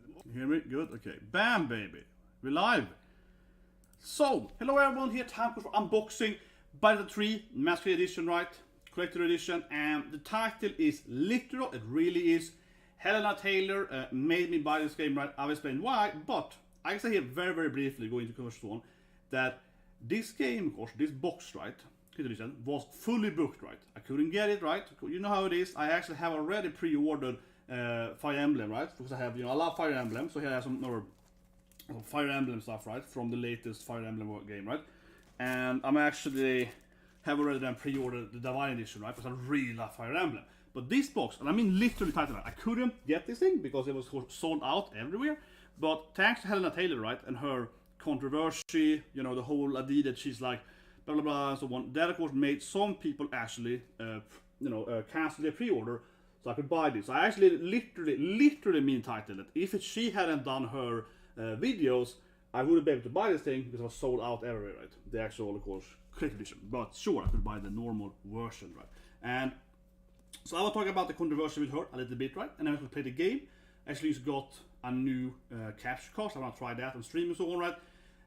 You hear me? Good? Okay. Bam, baby. We're live. So, hello everyone, here time for unboxing Bayonetta 3 Masquerade Edition, right? Collector Edition, and the title is literal, it really is. Hellena Taylor made me buy this game, right? I'll explain why, but I can say here very, very briefly, going to commercial one, that this game, of course, this box, right? Edition was fully booked, right? I couldn't get it, right? You know how it is. I actually have already pre-ordered Fire Emblem, right? Because I have, I love Fire Emblem, so here I have some more Fire Emblem stuff, right? From the latest Fire Emblem game, right? And I'm actually have already then pre-ordered the Divine Edition, right? Because I really love Fire Emblem. But this box, and I mean literally title, I couldn't get this thing because it was sold out everywhere. But thanks to Hellena Taylor, right? And her controversy, the whole idea that she's like, blah blah blah and so on. That of course made some people actually, cancel their pre-order, so I could buy this. I actually literally mean titled it. If she hadn't done her videos, I wouldn't be able to buy this thing because it was sold out everywhere, right? The actual, of course, collector edition. But sure, I could buy the normal version, right? And so I will talk about the controversy with her a little bit, right? And then I will play the game. Actually, she's got a new capture card, so I want to try that on stream and so on, right?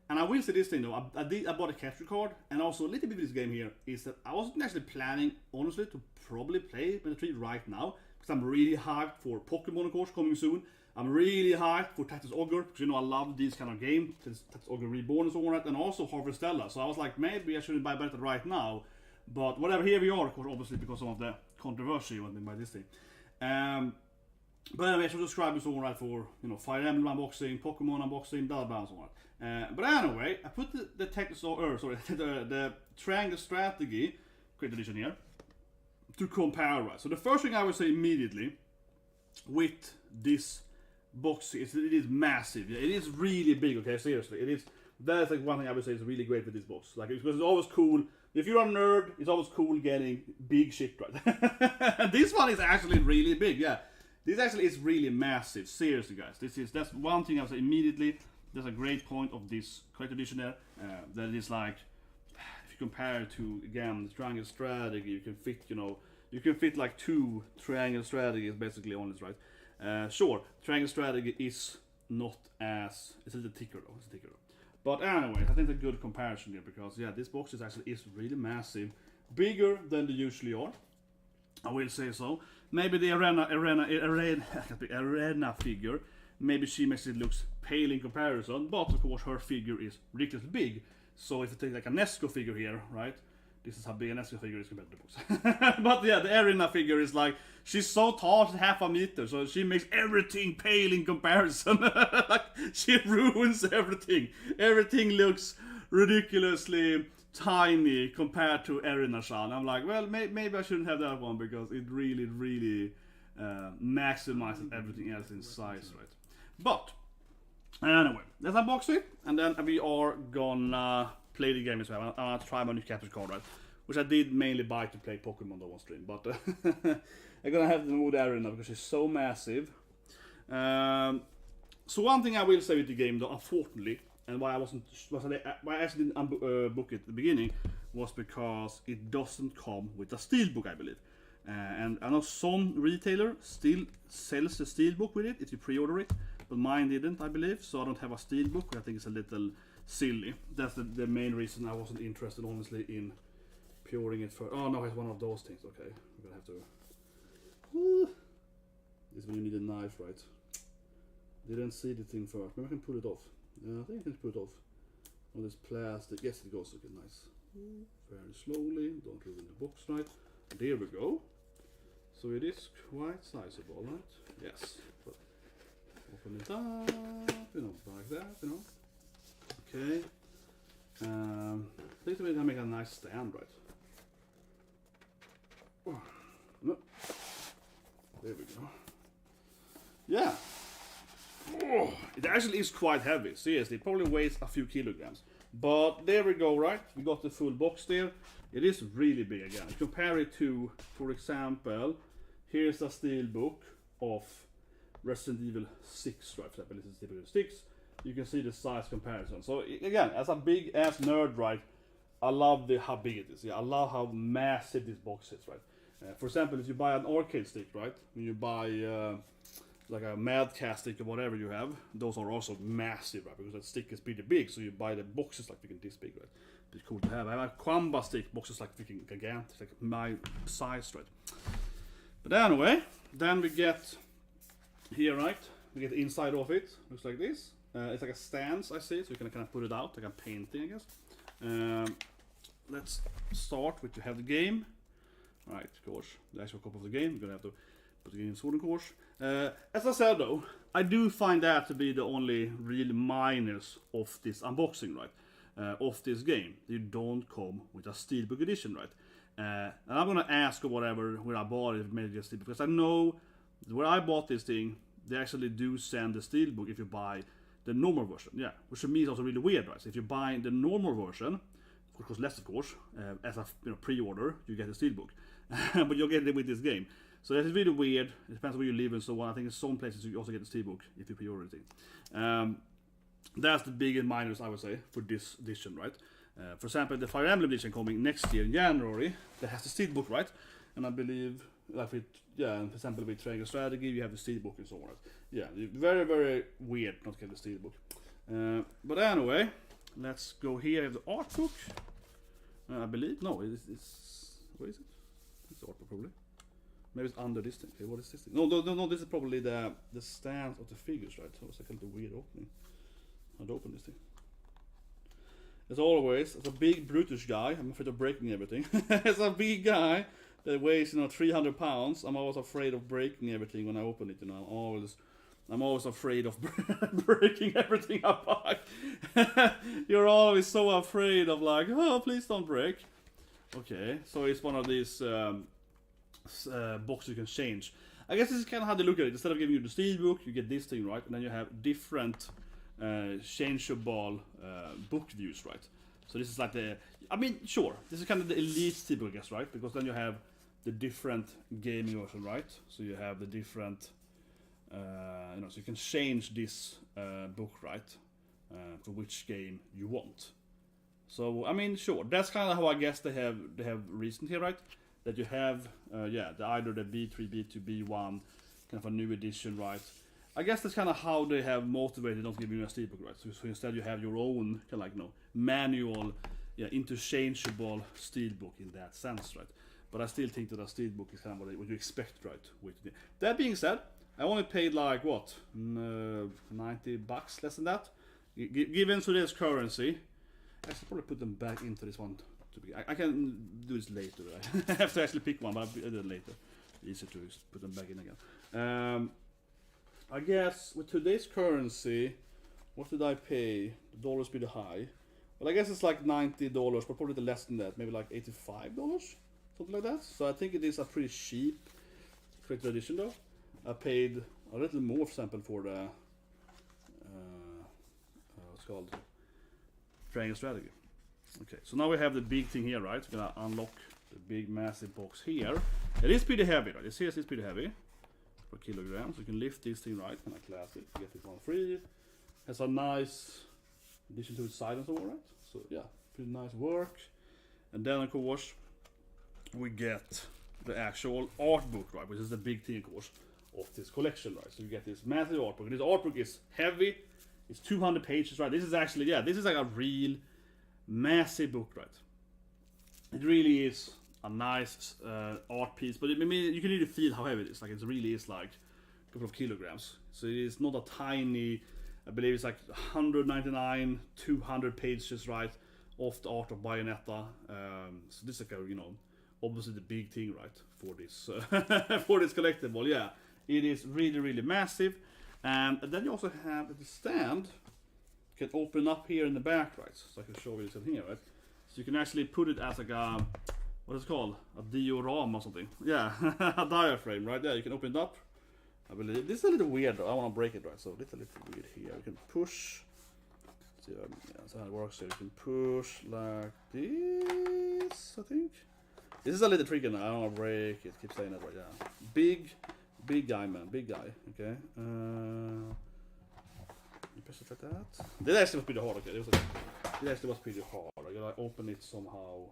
And I will say this thing though, I bought a capture card, and also a little bit of this game here is that I wasn't actually planning, honestly, to probably play Bayonetta 3 right now, because I'm really hyped for Pokemon, of course, coming soon. I'm really hyped for Tactician Ogre, because I love these kind of games, Tactician Ogre Reborn and so on, right? And also Harvestella. So I was like, maybe I shouldn't buy Bayonetta right now, but whatever, here we are, of course, obviously, because of the controversy when they buy this thing. But anyway, I should describe this all right for Fire Emblem unboxing, Pokemon unboxing, blah blah and so on. But anyway, I put the the Triangle Strategy Create Edition here to compare, right? So the first thing I would say immediately with this box is that it is massive. Yeah, it is really big. Okay, seriously, it is. That's like one thing I would say is really great with this box. Like because it's always cool. If you're a nerd, it's always cool getting big shit, right? This one is actually really big. Yeah. This actually is really massive, seriously guys. That's one thing I'll say immediately. There's a great point of this collector edition there. That is like, if you compare it to, again, the Triangle Strategy, you can fit like 2 Triangle Strategies basically on this, right? Sure, Triangle Strategy is not as, it's a little thicker though, But anyway, I think it's a good comparison here because yeah, this box is really massive. Bigger than they usually are. I will say so. Maybe the Erina figure, maybe she makes it looks pale in comparison, but of course her figure is ridiculously big. So if you take like a Nesco figure here, right? This is how big a Nesco figure is compared to the box. But yeah, the Erina figure is like, she's so tall, she's half a meter, so she makes everything pale in comparison. Like, she ruins everything. Everything looks ridiculously tiny compared to Erina-chan. I'm like, well, maybe I shouldn't have that one because it really maximizes everything else in size, right? But anyway, let's unbox it, and then we are gonna play the game as well. I want to try my new capture card, right? Which I did mainly buy to play Pokemon though on stream, but I'm gonna have to move the Erina because she's so massive. So one thing I will say with the game though, unfortunately, and why I actually didn't book it at the beginning was because it doesn't come with a steelbook, I believe. And I know some retailer still sells the steelbook with it if you pre-order it, but mine didn't, I believe. So I don't have a steelbook, which I think is a little silly. That's the main reason I wasn't interested, honestly, in pre-ordering it for. Oh no, it's one of those things. Okay, I'm gonna have to. This is when you need a knife, right? Didn't see the thing first. Maybe I can pull it off. Yeah, I think I can put it off on this plastic. Yes, it goes. Okay, nice. Very slowly. Don't ruin the box, right? There we go. So it is quite sizable, right? Yes. But open it up, like that, Okay. I think I make a nice stand, right? Oh, no. There we go. Yeah. Oh, it actually is quite heavy, seriously, it probably weighs a few kilograms. But there we go, right? We got the full box there. It is really big again. Compare it to, for example, here's a steel book of Resident Evil 6, right? For example, this is typical 6. You can see the size comparison. So again, as a big ass nerd, right? I love how big it is. Yeah, I love how massive this box is, right? For example, if you buy an arcade stick, right? When you buy like a mad cast stick or whatever you have, those are also massive, right? Because that stick is pretty big, so you buy the boxes like freaking this big, right? It's cool to have. I have a Quamba stick, boxes like freaking gigantic, like my size, right? But anyway, then we get here, right? We get the inside of it. Looks like this. It's like a stance, I see, so you can kind of put it out, like a painting, I guess. Let's start with, you have the game. Right, of course, the actual copy of the game. We're gonna have to put the game in sword, of course. As I said though, I do find that to be the only real minus of this unboxing, right? Of this game. You don't come with a Steelbook edition, right? And I'm gonna ask or whatever where I bought it, maybe a Steelbook, because I know where I bought this thing, they actually do send the Steelbook if you buy the normal version. Yeah, which to me is also really weird, right? So if you buy the normal version, of course less, of course, as a pre-order, you get the Steelbook, but you'll get it with this game. So that is really weird. It depends on where you live and so on. I think in some places you also get the Steelbook if you pre-order it. That's the biggest minus, I would say, for this edition, right? For example, the Fire Emblem edition coming next year in January, that has the Steelbook, right? And I believe, like with, for example, with Triangle Strategy, you have the Steelbook and so on, right? Yeah, very, very weird not to get the Steelbook. But anyway, let's go here. I have the art book. I believe, no, it's where is it? It's the art book probably. Maybe it's under this thing. Okay, what is this thing? No, this is probably the stance of the figures, right? So it's like a little weird opening. I'd open this thing. As always, it's a big brutish guy. I'm afraid of breaking everything. It's a big guy that weighs 300 pounds. I'm always afraid of breaking everything when I open it. I'm always afraid of breaking everything I buy. You're always so afraid of like, oh, please don't break. Okay, so it's one of these boxes you can change. I guess this is kind of how they look at it. Instead of giving you the Steelbook, you get this thing, right? And then you have different changeable book views, right? So this is like sure, this is kind of the elite Steelbook, I guess, right? Because then you have the different gaming version, right? So you have the different, so you can change this book, right? For which game you want. So sure, that's kind of how I guess they have reasoned here, right? That you have, either the B3, B2, B1, kind of a new edition, right? I guess that's kind of how they have motivated not giving you a Steelbook, right? So instead you have your own kind of manual, interchangeable Steelbook in that sense, right? But I still think that a Steelbook is kind of what you expect, right? That being said, I only paid like what, $90 less than that. Given today's currency, I should probably put them back into this one. I can do this later. Right? I have to actually pick one, but I'll do it later. Easier to put them back in again. I guess with today's currency, what did I pay? The dollar's pretty high. Well, I guess it's like $90, but probably less than that. Maybe like $85, something like that. So I think it is a pretty cheap collector edition, though. I paid a little more, for example, for the what's called Triangle Strategy. Okay, so now we have the big thing here, right? We're gonna unlock the big massive box here. It is pretty heavy, right? It is pretty heavy per kilogram. So you can lift this thing, right? Kind of classic. Get this one free. Has a nice addition to its side and so on, right? So yeah, pretty nice work. And then of course we get the actual art book, right? Which is the big thing, of course, of this collection, right? So you get this massive art book. And this art book is heavy. It's 200 pages, right? This is actually, this is like a real massive book, right? It really is a nice art piece, but you can really feel how heavy it is. Like it really is like a couple of kilograms. So it is not a tiny, I believe it's like 199, 200 pages, right, of the art of Bayonetta. So this is like obviously the big thing, right, for this for this collectible. Yeah, it is really, really massive. And then you also have the stand. You can open up here in the back, right? So I can show you this in here, right? So you can actually put it as like a, what is it called? A diorama or something. Yeah, a diaphragm, right? Yeah, you can open it up. I believe this is a little weird though. I want to break it, right? So it's a little weird here. You can push. See, that's how it works here. You can push like this, I think. This is a little tricky now. I don't want to break it. Keep saying it, right? Yeah. Big guy, man. Big guy. Okay. You press it like that. This actually was pretty hard. Okay. It actually was pretty hard. I gotta open it somehow.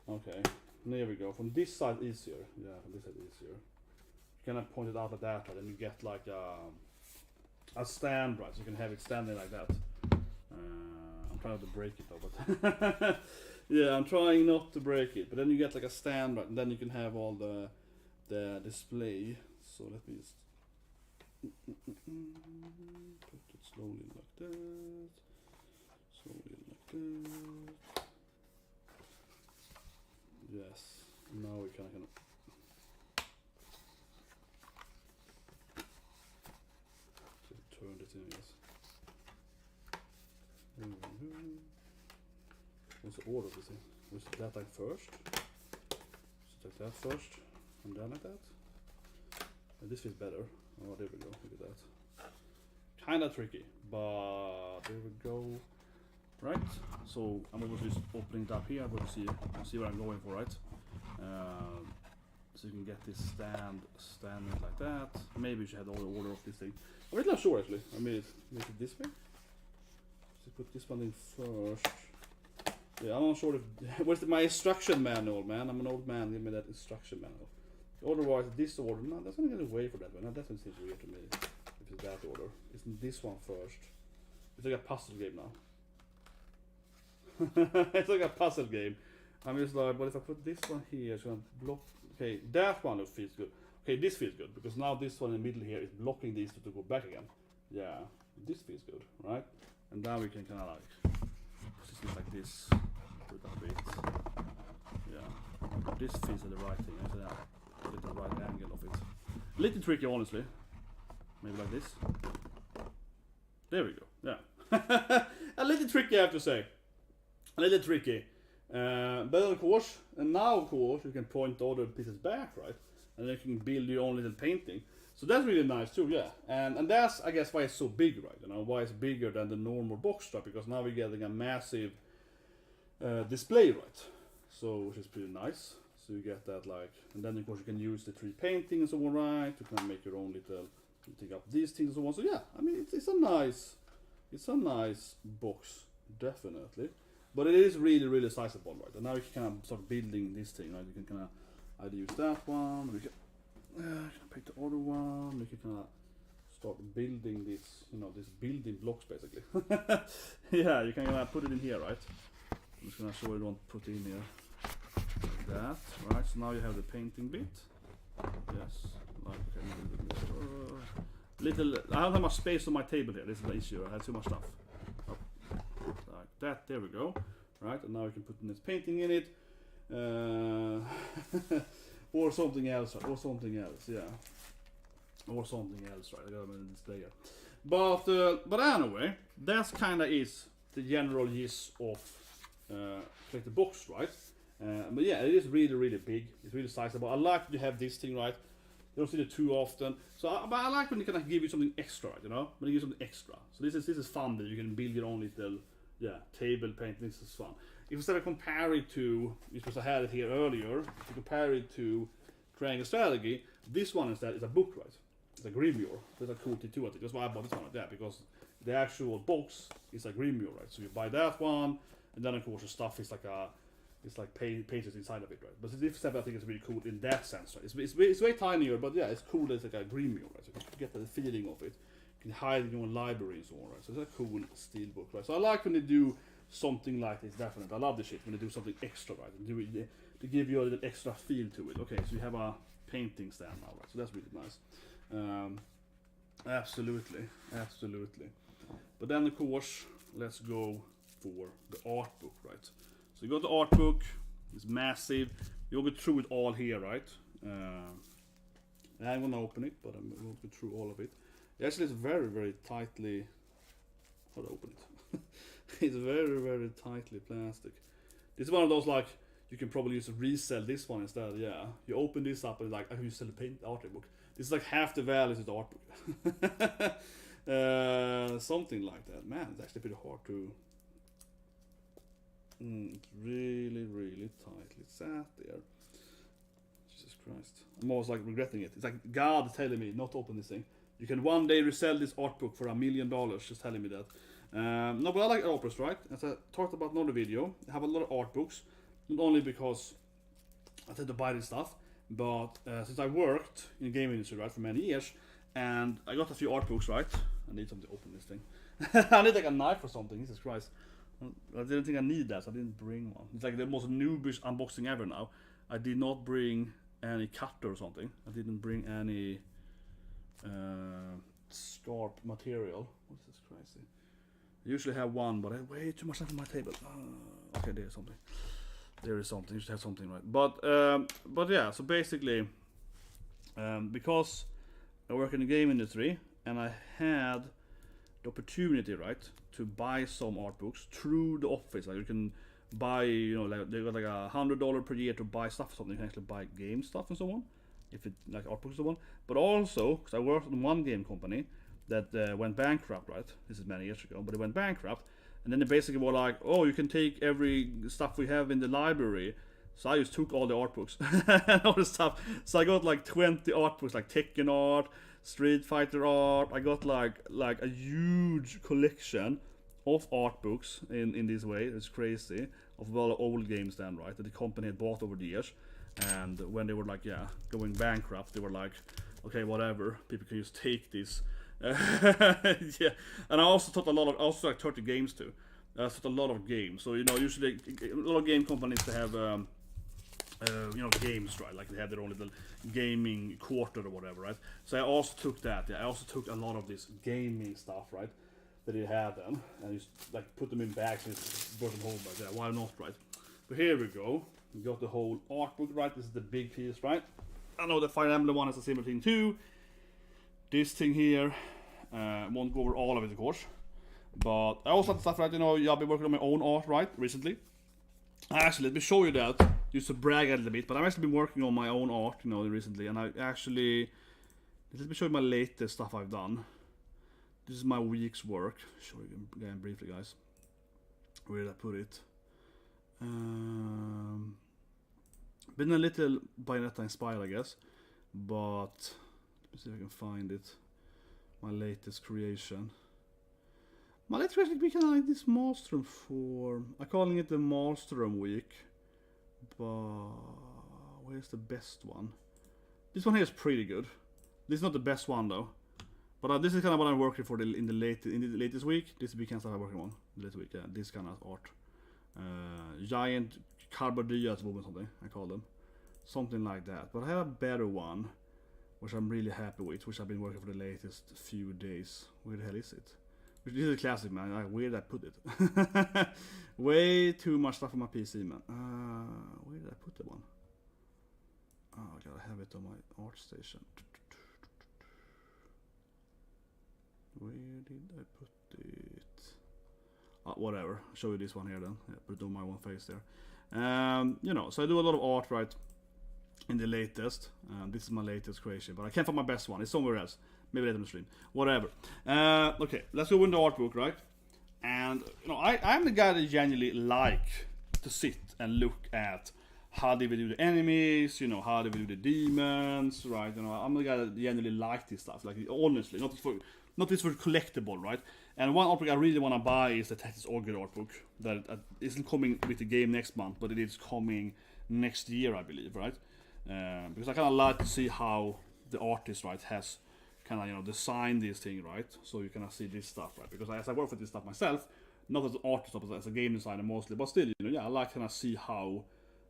Okay. There we go. From this side easier. Yeah, from this side easier. kind of point it out like that, and then you get like a stand, right? So you can have it standing like that. I'm trying not to break it though, but yeah, I'm trying not to break it. But then you get like a stand, right? And then you can have all the display. So let me just put it slowly like that. Slowly like that. Yes. Now we kind of turn it in, yes. What's the order of this thing? Was that like first? So take that first, and then like that. And this feels better. Oh, there we go. Look at that. Kinda tricky, but there we go. Right. So I'm obviously just opening it up here. I'm going to see what I'm going for, right? So you can get this stand like that. Maybe you should have all the order of this thing. I'm really not sure actually. I mean, make it this way. So put this one in first. Yeah, I'm not sure if where's my instruction manual, man? I'm an old man. Give me that instruction manual. Otherwise, this order. No, that's not gonna way for that one. That doesn't seem weird to me. If it's that order, isn't this one first? It's like a puzzle game now. It's like a puzzle game. I'm just like, but if I put this one here, it's gonna block. Okay, that one feels good. Okay, this feels good because now this one in the middle here is blocking these two to go back again. Yeah, this feels good, right? And now we can kind of like position it like this, put it a bit. Yeah, this feels like the right thing. So yeah, get the right angle of it. A little tricky, honestly. Maybe like this. There we go. Yeah, a little tricky, I have to say. A little tricky. But of course, and now of course you can point the other pieces back, right? And you can build your own little painting. So that's really nice too, yeah. And that's, I guess, why it's so big, right? You know, why it's bigger than the normal box strap, because now we're getting a massive display, right? So, which is pretty nice. So you get that like, and then of course you can use the 3 painting and so on, right? To kind of make your own little, you take up these things and so on. So yeah, I mean, it's a nice box, definitely. But it is really, really sizable, right? And now you can kind of start building this thing, right? You can kind of either use that one, or you can pick the other one. You can kind of start building this, you know, this building blocks basically. Yeah, you can kind of put it in here, right? I'm just gonna show you what to put in here. Like that, right? So now you have the painting bit. Yes, like little. I don't have much space on my table here. This is the issue. I have too much stuff. Like that, there we go, right? And now you can put this painting in it, or something else, yeah, or something else, right? I got them in the display here. But anyway, that's kind of is the general gist of like the box, right? But yeah, it is really, really big. It's really sizable. I like to have this thing, right? You don't see it too often. So, but I like when they kind of give you something extra, you know? When you give something extra. So this is fun that you can build your own little, yeah, table paint. This is fun. If instead of compare it to, because I had it here earlier, if you compare it to Triangle Strategy, this one instead is a book, right? It's a Grimoire. There's a cool T2 I think. That's why I bought this one like that, because the actual box is a Grimoire, right? So you buy that one, and then of course the stuff is like a, it's like pages inside of it, right? But this stuff I think is really cool in that sense, right? It's way tinier, but yeah, it's cool that it's like a Grimoire, right? So you can get the feeling of it. You can hide in your own library and so on, right? So it's a cool steel book, right? So I like when they do something like this, definitely. I love the shit when they do something extra, right? And do it to give you a little extra feel to it. Okay, so you have a painting stand now, right? So that's really nice. Absolutely. But then of course, let's go for the art book, right? So you got the art book, it's massive. You'll go through it all here, right? I'm gonna open it, but I'm gonna go through all of it. Actually, it's very tightly. How to open it? It's very tightly plastic. This is one of those like you can probably use to resell this one instead. Yeah, you open this up and like I can sell the paint art book. This is like half the value of the art book. Something like that. Man, it's actually pretty hard to. It's really tightly sat there. Jesus Christ. I'm almost like regretting it. It's like God telling me not to open this thing. You can one day resell this art book for $1 million, just telling me that. No, but I like art books, right? As I talked about in another video, I have a lot of art books. Not only because I tend to buy this stuff, But since I worked in the game industry, right, for many years, and I got a few art books, right. I need something to open this thing. I need like a knife or something. Jesus Christ. I didn't think I need that, so I didn't bring one. It's like the most noobish unboxing ever now. I did not bring any cutter or something. I didn't bring any scarp material. What's this crazy? I usually have one, but I have way too much stuff on my table. Okay, there's something. There is something. You should have something, right? But yeah. So basically, because I work in the game industry and I had the opportunity, right, to buy some art books through the office. Like you can buy, you know, like they got like $100 per year to buy stuff or something. You can actually buy game stuff and so on, if it like art books and so on. But also, because I worked in one game company that went bankrupt, right? This is many years ago, but it went bankrupt, and then they basically were like, "Oh, you can take every stuff we have in the library." So I just took all the art books and all the stuff. So I got like 20 art books, like Tekken art, Street Fighter art. I got like a huge collection of art books in this way. It's crazy, of all old games then, right, that the company had bought over the years. And when they were like, yeah, going bankrupt, they were like, okay, whatever, people can just take this. Yeah, and I also taught also like 30 games too. I taught a lot of games. So, you know, usually a lot of game companies, they have you know, games, right? Like they have their own little gaming quarter or whatever, right? So I also took that. Yeah, I also took a lot of this gaming stuff, right, that they had then, and just like put them in bags and just brought them home. Like, yeah, why not, right? But here we go. We got the whole art book, right? This is the big piece, right? I know the Fire Emblem one is a similar thing too. This thing here, won't go over all of it, of course. But I also have stuff, right? You know, I've been working on my own art, right, recently. Actually, let me show you that, just to brag a little bit. But I've actually been working on my own art, you know, recently. And I actually, let me show you my latest stuff I've done. This is my week's work. Show you again briefly, guys. Where did I put it? Been a little Bayonetta inspired, I guess. But let me see if I can find it. My latest creation. My latest creation we kind of like this Maelstrom form. I'm calling it the Maelstrom week. But where's the best one? This one here is pretty good. This is not the best one though. But this is kind of what I'm working for in the latest week. This weekend stuff I'm working on. This week, yeah, this kind of art. Giant Carbodias movement, something I call them. Something like that. But I have a better one, which I'm really happy with, which I've been working for the latest few days. Where the hell is it? This is a classic, man. Like, where did I put it? Way too much stuff on my PC, man. Where did I put the one? Oh, I gotta have it on my art station. Where did I put it? Whatever. I'll show you this one here then. Yeah, put it on my one face there. You know, so I do a lot of art, right, in the latest. This is my latest creation, but I can't find my best one. It's somewhere else. Maybe later in the stream. Whatever. Okay, let's go in the art book, right? And, you know, I'm the guy that genuinely like to sit and look at how they will do the enemies, you know, how they will do the demons, right? You know, I'm the guy that genuinely like this stuff. Like, honestly, not this for collectible, right? And one art book I really want to buy is the Tactician art book that isn't coming with the game next month, but it is coming next year, I believe, right? Because I kind of like to see how the artist, right, has kind of, you know, designed this thing, right? So you kind of see this stuff, right? Because as I work for this stuff myself, not as an artist, but as a game designer mostly, but still, you know, yeah, I like kind of see how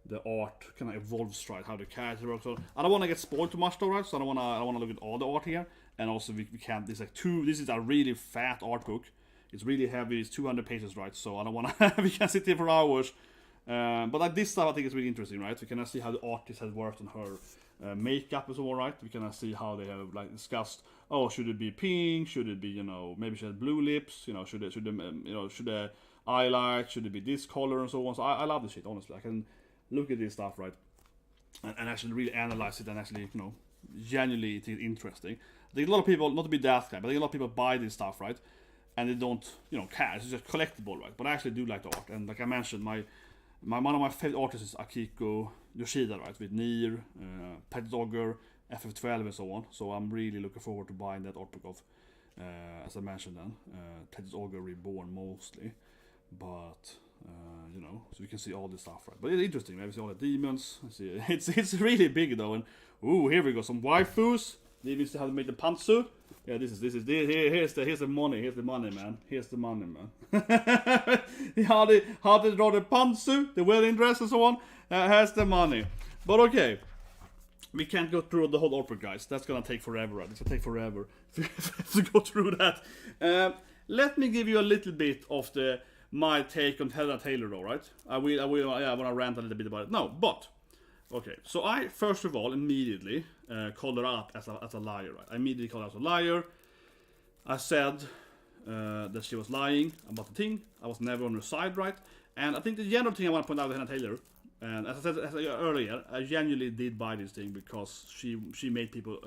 the art kind of evolves, right? How the character works. So I don't want to get spoiled too much, though, right? So I don't want to look at all the art here. And also we can't. This is a really fat art book. It's really heavy. It's 200 pages, right? So I don't want to. We can sit here for hours. But like this stuff, I think is really interesting, right? We can see how the artist has worked on her makeup as well, right? We can see how they have like discussed. Oh, should it be pink? Should it be, you know, maybe she has blue lips? You know, should the highlight? Should it be this color and so on? So I love this shit, honestly. I can look at this stuff, right, and actually really analyze it and actually, you know, genuinely it's interesting. I think a lot of people, not to be that guy, but I think a lot of people buy this stuff, right, and they don't, you know, care. It's just collectible, right? But I actually do like the art, and like I mentioned, one of my favorite artists is Akiko Yoshida, right, with Nier, Pet Dogger, FF12 and so on. So I'm really looking forward to buying that art book of, as I mentioned then, Pet Dogger Reborn mostly. but you know, so you can see all this stuff, right? But it's interesting. Maybe see all the demons. See, it's really big though. And ooh, here we go, some waifus. They need to how to make the pantsu. Yeah, here's the money. Here's the money, man. Here's the money, man. how they draw the pantsu, the wedding dress, and so on. Here's the money. But okay, we can't go through the whole opera, guys. That's gonna take forever. Right? It's gonna take forever to go through that. Let me give you a little bit of my take on Hellena Taylor, though, right? I want to rant a little bit about it. No, but okay. So I first of all immediately called her out as a liar, right? I immediately called her as a liar. I said that she was lying about the thing. I was never on her side, right? And I think the general thing I want to point out with Hellena Taylor, and as I said earlier, I genuinely did buy this thing because she made people,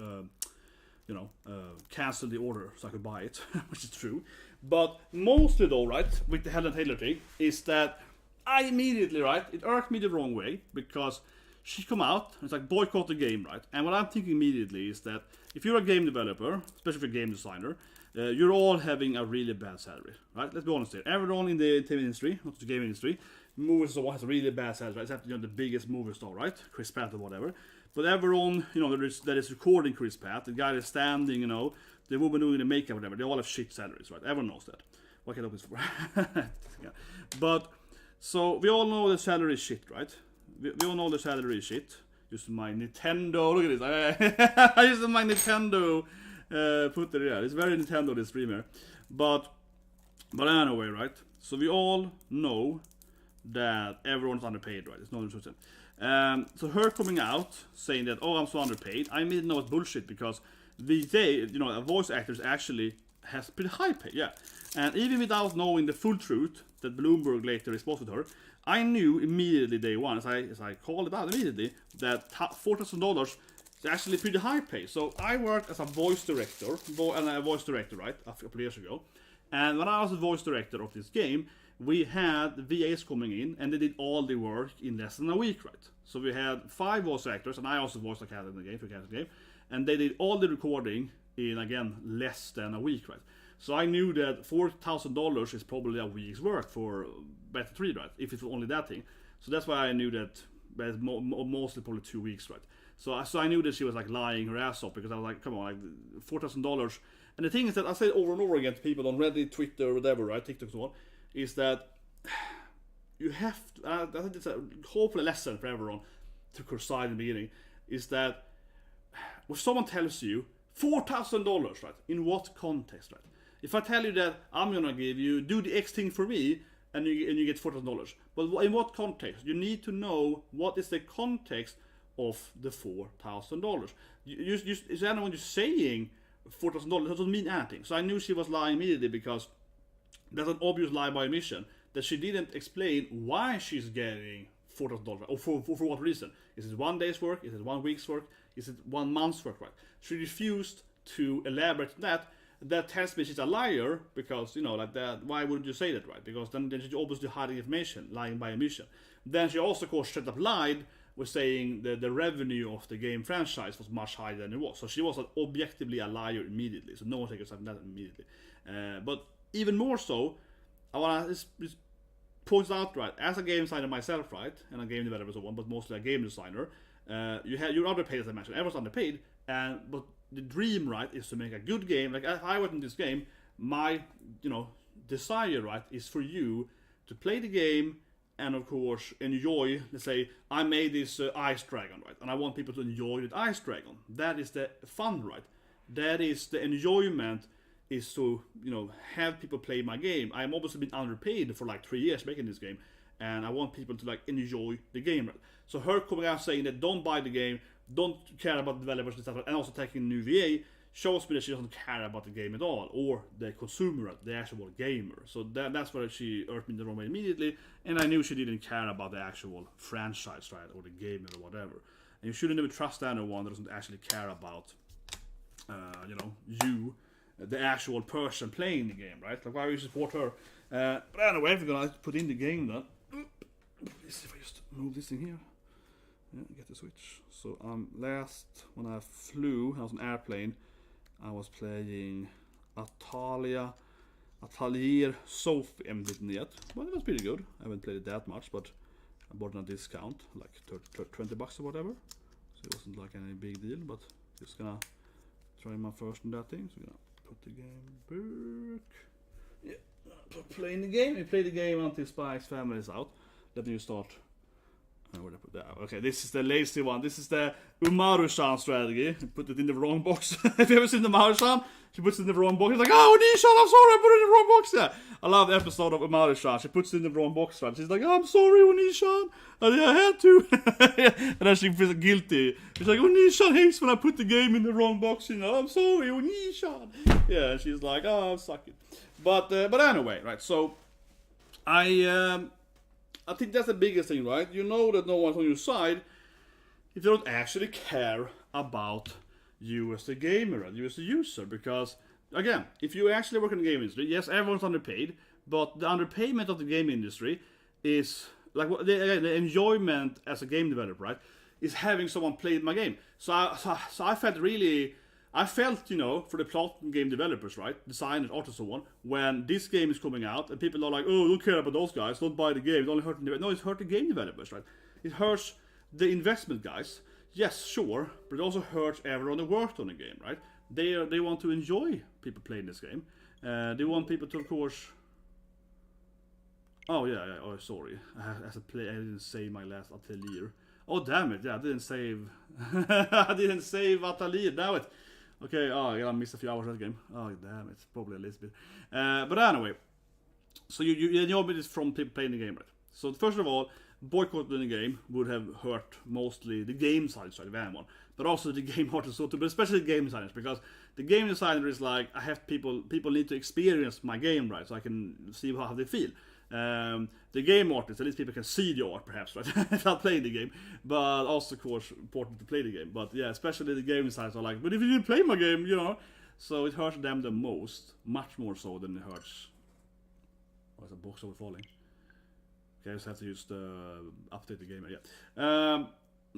cancel the order so I could buy it, which is true. But mostly though, right, with the Hellena Taylor thing, is that I immediately, right, it irked me the wrong way, because she come out, and it's like, boycott the game, right? And what I'm thinking immediately is that if you're a game developer, especially if you're a game designer, you're all having a really bad salary, right? Let's be honest here. Everyone in the TV industry, not the game industry, movies or has a really bad salary, right? Except, the biggest movie star, right? Chris Pratt or whatever. But everyone, that is recording Chris Pratt, the guy that's standing, the woman doing the makeup, whatever, they all have shit salaries, right? Everyone knows that. What can I do this for? Yeah. But, so, we all know the salary is shit, right? We all know the salary is shit. Using my Nintendo, look at this. I used my Nintendo footer, yeah. It's very Nintendo, this stream here. But anyway, right? So we all know that everyone's underpaid, right? It's not interesting. So her coming out saying that, oh, I'm so underpaid, I made know it's bullshit, because a voice actor actually has pretty high pay, yeah. And even without knowing the full truth that Bloomberg later exposed with her, I knew immediately day one, as I called it out immediately, that $4,000 is actually pretty high pay. So I worked as a voice director, right, a couple years ago. And when I was a voice director of this game, we had VAs coming in, and they did all the work in less than a week, right? So we had 5 voice actors, and I also voiced a character in the game, for the game, and they did all the recording in, again, less than a week, right? So I knew that $4,000 is probably a week's work for Better 3, right? If it's only that thing. So that's why I knew that it's mostly probably 2 weeks, right? So I knew that she was like lying her ass off, because I was like, come on, like $4,000. And the thing is that I say over and over again to people on Reddit, Twitter, whatever, right, TikTok, so on, is that you have to, I think it's a hopefully lesson for everyone to criticize in the beginning, is that when someone tells you $4,000, right, in what context, right? If I tell you that I'm gonna give you, do the X thing for me, and you get $4,000, but in what context? You need to know what is the context of the $4,000. Is anyone just saying $4,000? That doesn't mean anything. So I knew she was lying immediately, because that's an obvious lie by omission, that she didn't explain why she's getting $4,000, or for what reason. Is it 1 day's work? Is it 1 week's work? Is it 1 month's work, right? She refused to elaborate on that. That tells me she's a liar, because, like that, why wouldn't you say that, right? Because then she's obviously hiding information, lying by omission. Then she also, of course, straight up lied with saying that the revenue of the game franchise was much higher than it was. So she was objectively a liar immediately, so no one takes herself that immediately. But even more so, I want to point out, right, as a game designer myself, right, and a game developer and so on, but mostly a game designer, you're underpaid, as I mentioned. Everyone's underpaid, but the dream, right, is to make a good game. Like, if I went in this game, my, desire, right, is for you to play the game and, of course, enjoy. Let's say I made this ice dragon, right, and I want people to enjoy the ice dragon. That is the fun, right? That is the enjoyment, is to, have people play my game. I'm obviously been underpaid for like 3 years making this game, and I want people to like enjoy the game, right? So her coming out saying that don't buy the game, don't care about developers and stuff, and also taking new VA, shows me that she doesn't care about the game at all, or the consumer, the actual gamer. So that's where she irked me the wrong way immediately, and I knew she didn't care about the actual franchise, right, or the game or whatever. And you shouldn't ever trust anyone that doesn't actually care about, you, the actual person playing the game, right? Like, why would you support her? But anyway, if we're gonna put in the game then, let's see if I just move this thing here. Yeah, get the switch. So last, when I flew, I was on an airplane, I was playing Atalia Atelier Sophie emblem yet, but it was pretty good. I haven't played it that much, but I bought it on a discount, like $20 or whatever. So it wasn't like any big deal, but just gonna try my first in that thing. So we're gonna put the game back. Yeah, playing the game. We play the game until Spike's family is out. Then you start. Where did I put that? Okay, this is the lazy one. This is the Umaru-chan strategy. Put it in the wrong box. Have you ever seen the Umaru-chan? She puts it in the wrong box. He's like, oh, Nishan, I'm sorry, I put it in the wrong box. Yeah, I love the episode of Umaru-chan. She puts it in the wrong box, right? She's like, oh, I'm sorry, Onishan. I had to. And then she feels guilty. She's like, Onishan hates when I put the game in the wrong box. You know, I'm sorry, Onishan. Yeah, and she's like, oh, suck it. But anyway, right? So I think that's the biggest thing, right? You know that no one's on your side if you don't actually care about you as a gamer and you as a user. Because, again, if you actually work in the game industry, yes, everyone's underpaid, but the underpayment of the game industry is, like, the enjoyment as a game developer, right, is having someone play my game. So I felt, you know, for the Platinum game developers, right, designers, artists, and so on, when this game is coming out, and people are like, oh, don't care about those guys, don't buy the game, it only hurts the no, it's hurting game developers, right? It hurts the investment guys, yes, sure, but it also hurts everyone that worked on the game, right? They want to enjoy people playing this game. They want people to, of course. Oh yeah. Oh, sorry. As a play, I didn't save my last atelier. Oh damn it! Yeah, I didn't save. I didn't save atelier. Now it. Okay, oh, I missed a few hours of the game. Oh, damn, it's probably a little bit. But anyway, so you enjoy this from people playing the game, right? So first of all, boycotting the game would have hurt mostly the game designers, right, anyone, but also the game artists, but especially the game designers, because the game designer is like, I have people need to experience my game, right, so I can see how they feel. The game artists, at least people can see the art, perhaps, right, without playing the game, but also, of course, important to play the game. But yeah, especially the game designers are like, but if you didn't play my game, you know, so it hurts them the most, much more so than it hurts. Oh, is a box overfalling? Okay, I just have to use the update the game. Yeah,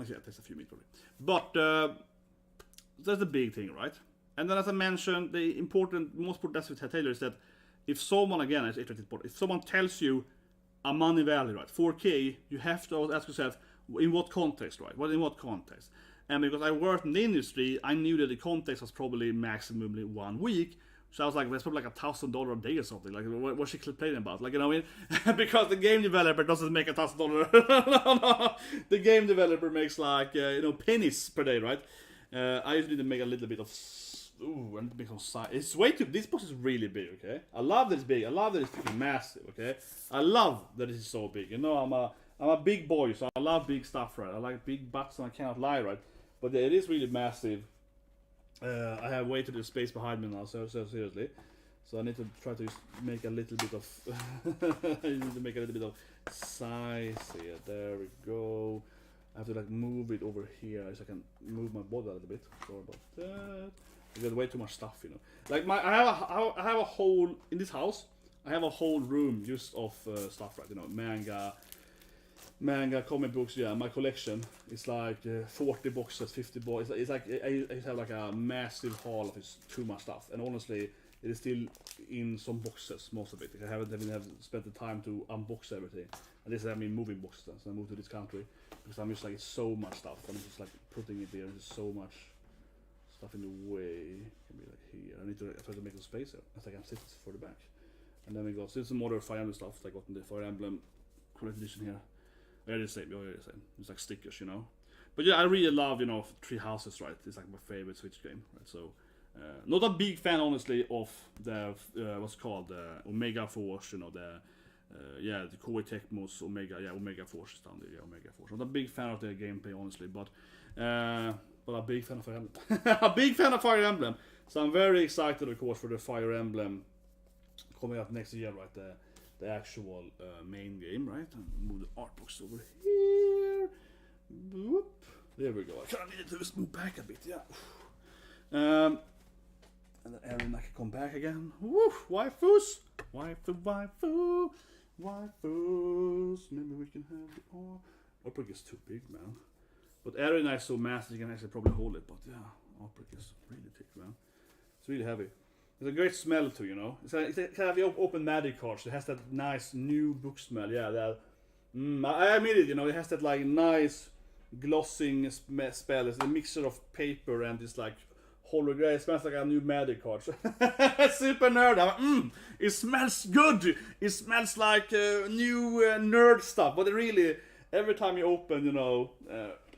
okay, it takes a few minutes probably, but that's the big thing, right? And then, as I mentioned, the most important aspect with Taylor is that if someone, again, if someone tells you a money value, right, 4K, you have to ask yourself, in what context, right? In what context? And because I worked in the industry, I knew that the context was probably maximally 1 week. So I was like, that's probably like $1,000 a day or something. Like, what's she complaining about? Like, you know what I mean? Because the game developer doesn't make $1,000. No. The game developer makes like, pennies per day, right? I usually need to make a little bit of. Ooh, and make some size. It's way too. This box is really big, okay? I love that it's big. I love that it's freaking massive, okay? I love that it is so big. You know, I'm a big boy, so I love big stuff, right? I like big butts, and I cannot lie, right? But it is really massive. I have way too much space behind me now, so seriously. So I need to try to make a little bit of. I need to make a little bit of size here. There we go. I have to like move it over here so I can move my body a little bit. Sorry about that. I got way too much stuff, you know. Like I have a whole in this house. I have a whole room just of stuff, right? You know, manga, comic books. Yeah, my collection is like 40 boxes, 50 boxes. It's like I have like a massive haul of too much stuff. And honestly, it is still in some boxes, most of it. I haven't spent the time to unbox everything. And this is moving boxes. So I moved to this country because I'm just like it's so much stuff. I'm just like putting it there. There's so much stuff in the way. Can be like here. I need to try to make some space here as I can sit for the back. And then we got still some other Fire Emblem stuff. I got in the Fire Emblem Collector's Edition here. Yeah, the same. It's like stickers, you know. But yeah, I really love, Three Houses, right? It's like my favorite Switch game, right? So, not a big fan, honestly, of the what's it called the Omega Force, the Koei Tecmo's Omega Force is down there. Yeah, Omega Force. Not a big fan of the gameplay, honestly, but a big fan of Fire Emblem. A big fan of Fire Emblem. So I'm very excited, of course, for the Fire Emblem coming up next year, right? The actual main game, right? And move the art box over here. Boop. There we go. I kind of need to just move back a bit, yeah. And then Erina can come back again. Woo! Waifus! Waifus! Maybe we can have the artwork is too big, man. But Erina is so massive you can actually probably hold it. But yeah, artwork is really thick, man. It's really heavy. It's a great smell too, you know. It's a kind of the open magic cards. It has that nice new book smell. Yeah, that. I admit it, you know. It has that like nice glossing spell. It's a mixture of paper and this like hologram. It smells like a new magic card. Super nerd. It smells good. It smells like new nerd stuff. But it really, every time you open, you know,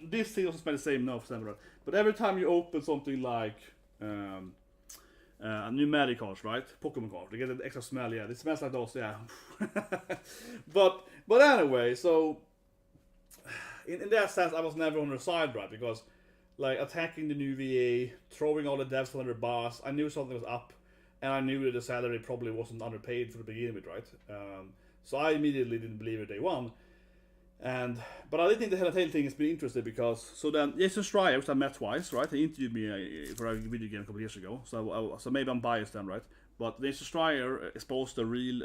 this thing doesn't smell the same, no, for example. But every time you open something like new magic cards, right? Pokemon cards, you get an extra smell. Yeah, it smells like those. Yeah. but anyway, so in that sense, I was never on her side, right? Because like attacking the new VA, throwing all the devs under the bus, I knew something was up, and I knew that the salary probably wasn't underpaid for the beginning with, right? So I immediately didn't believe it day one. But I did think the Hellena Taylor thing has been interesting because so then Jason Schreier, which I met twice, right? He interviewed me for a video game a couple of years ago, so maybe I'm biased then, right? But Jason Schreier exposed the real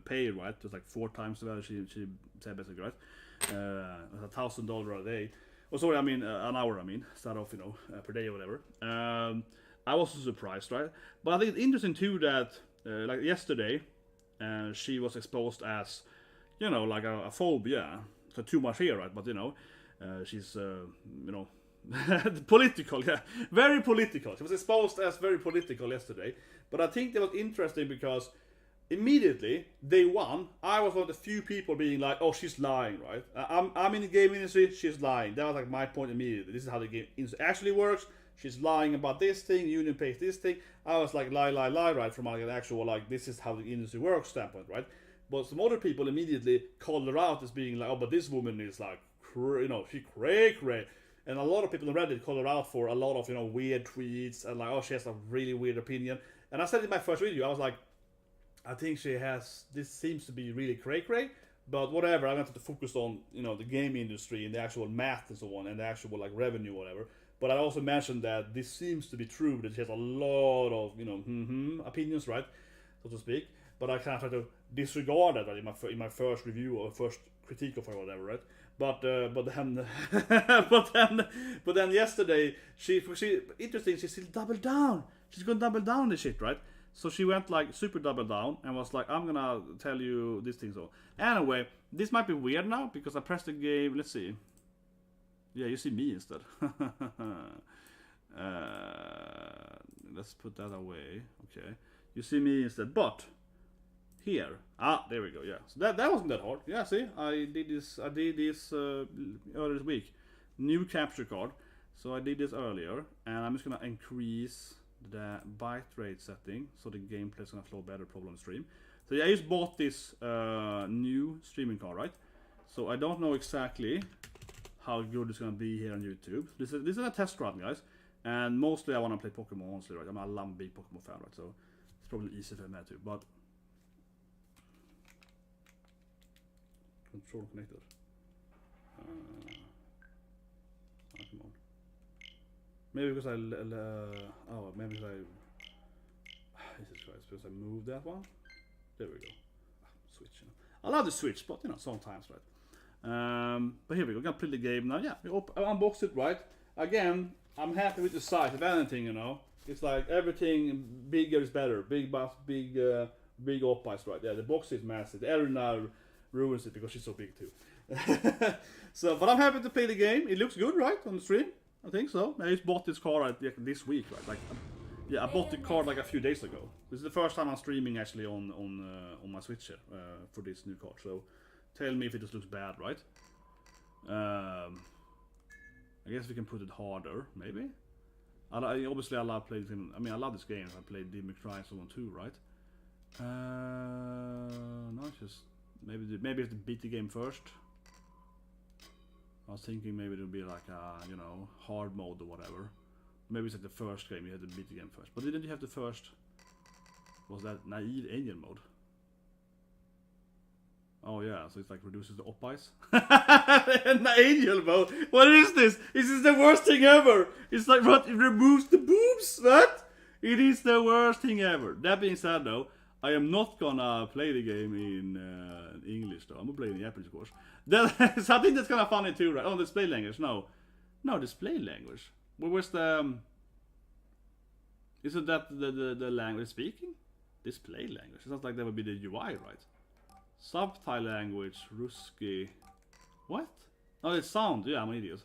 pay, right? Just like 4 times the value she said basically, right? $1,000 a day. Oh, sorry, I mean an hour. I mean, start off, per day or whatever. I was surprised, right? But I think it's interesting too that like yesterday, she was exposed as, like a phobia. So too much here, right? But she's political, yeah, very political. She was exposed as very political yesterday. But I think that was interesting because immediately, day one, I was one of the few people being like, "Oh, she's lying, right? I'm in the game industry. She's lying." That was like my point immediately. This is how the game industry actually works. She's lying about this thing. Union pays this thing. I was like, lie, right? From like an actual like, this is how the industry works standpoint, right? But some other people immediately called her out as being like, "Oh, but this woman is like, she cray." And a lot of people on Reddit called her out for a lot of weird tweets and like, "Oh, she has a really weird opinion." And I said in my first video, I was like, I think this seems to be really cray, but whatever, I wanted to focus on, the game industry and the actual math and so on, and the actual, like, revenue, whatever. But I also mentioned that this seems to be true, that she has a lot of, opinions, right, so to speak. But I kind of tried to disregard that, right, in my first review or first critique of her, or whatever, right? But then yesterday, she interesting, she still doubled down. She's gonna double down this shit, right? So she went like super double down and was like, "I'm gonna tell you this thing." So anyway, this might be weird now because I pressed the game. Let's see. Yeah, you see me instead. Let's put that away. Okay, you see me instead. But here, there we go. Yeah, so that wasn't that hard. Yeah, see, I did this earlier this week. New capture card. So I did this earlier, and I'm just gonna increase the bitrate setting so the gameplay is gonna flow better probably on stream. So yeah, I just bought this new streaming card, right? So I don't know exactly how good it's gonna be here on YouTube. This is a test run, guys, and mostly I want to play Pokemon honestly, right? I'm a big Pokemon fan, right? So it's probably easy for me too. But control connected. Come on. Maybe because maybe because Jesus Christ, because I moved that one. There we go. Switch. I love the Switch, but sometimes, right? But here we go. We're gonna play the game now. Yeah, we unbox it, right? Again, I'm happy with the size. If anything, it's like everything bigger is better. Big buff, big oppies, right? Yeah, the box is massive. The Erina ruins it because she's so big too. But I'm happy to play the game. It looks good, right, on the stream. I think so. I just bought this card this week, right? Like, yeah, I bought the card like a few days ago. This is the first time I'm streaming actually on my Switch here for this new card. So, tell me if it just looks bad, right? I guess we can put it harder, maybe. Obviously, I love playing him. I mean, I love this game. I played Devil May Cry and so on too, right? No, it's just maybe I have to beat the game first. I was thinking maybe it would be like a, hard mode or whatever. Maybe it's like the first game, you had to beat the game first. But didn't you have the first... Was that naive angel mode? Oh yeah, so it's like reduces the oppies. Angel mode? What is this? This is the worst thing ever! It's like, what? It removes the boobs? What? It is the worst thing ever. That being said though, I am not gonna play the game in English though. I'm gonna play it in Japanese, of course. So I think that's kind of funny too, right? Oh, display language. No, display language. Where's the Isn't that the language speaking? Display language. It sounds like that would be the UI, right? Subtitle language, Ruski. What? Oh, it's sound. Yeah, I'm an idiot.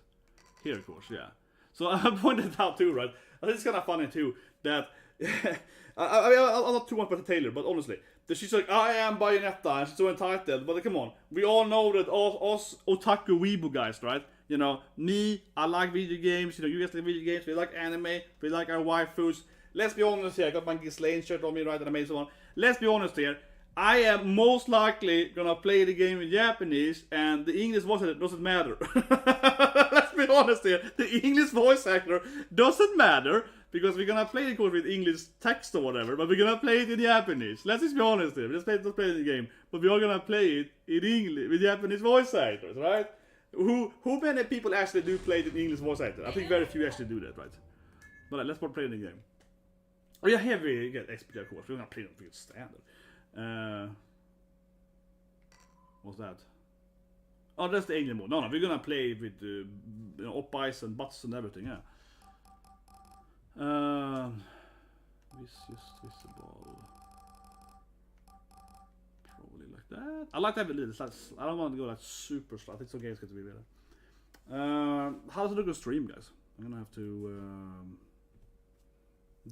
Here, of course, yeah. So I pointed out too, right? I think it's kind of funny too that I'm not too much about the Taylor, but honestly, that she's like, I am Bayonetta, and she's so entitled. But come on, we all know that us otaku weebu guys, right? You know, me, I like video games. You know, you guys like video games. We like anime. We like our waifus. Let's be honest here. I got my Ghislaine shirt on me, right? And I made so on. Let's be honest here. I am most likely gonna play the game in Japanese, and the English voice actor doesn't matter. Let's be honest here. The English voice actor doesn't matter because we're gonna play the code with English text or whatever, but we're gonna play it in Japanese. Let's just be honest here. Let's play the game, but we are gonna play it in English with Japanese voice actors, right? Who many people actually do play it in English voice actor? I think very few actually do that, right? But let's play the game. Oh yeah, here we get XP of course. We're gonna play it with standard. What's that? Oh, that's the alien mode. No, we're gonna play with you know, up eyes and butts and everything. Yeah. Just visible. Probably like that. I like to have a little. I don't want to go like super slow. I think some games get to be better. How does it look on stream, guys? I'm gonna have to.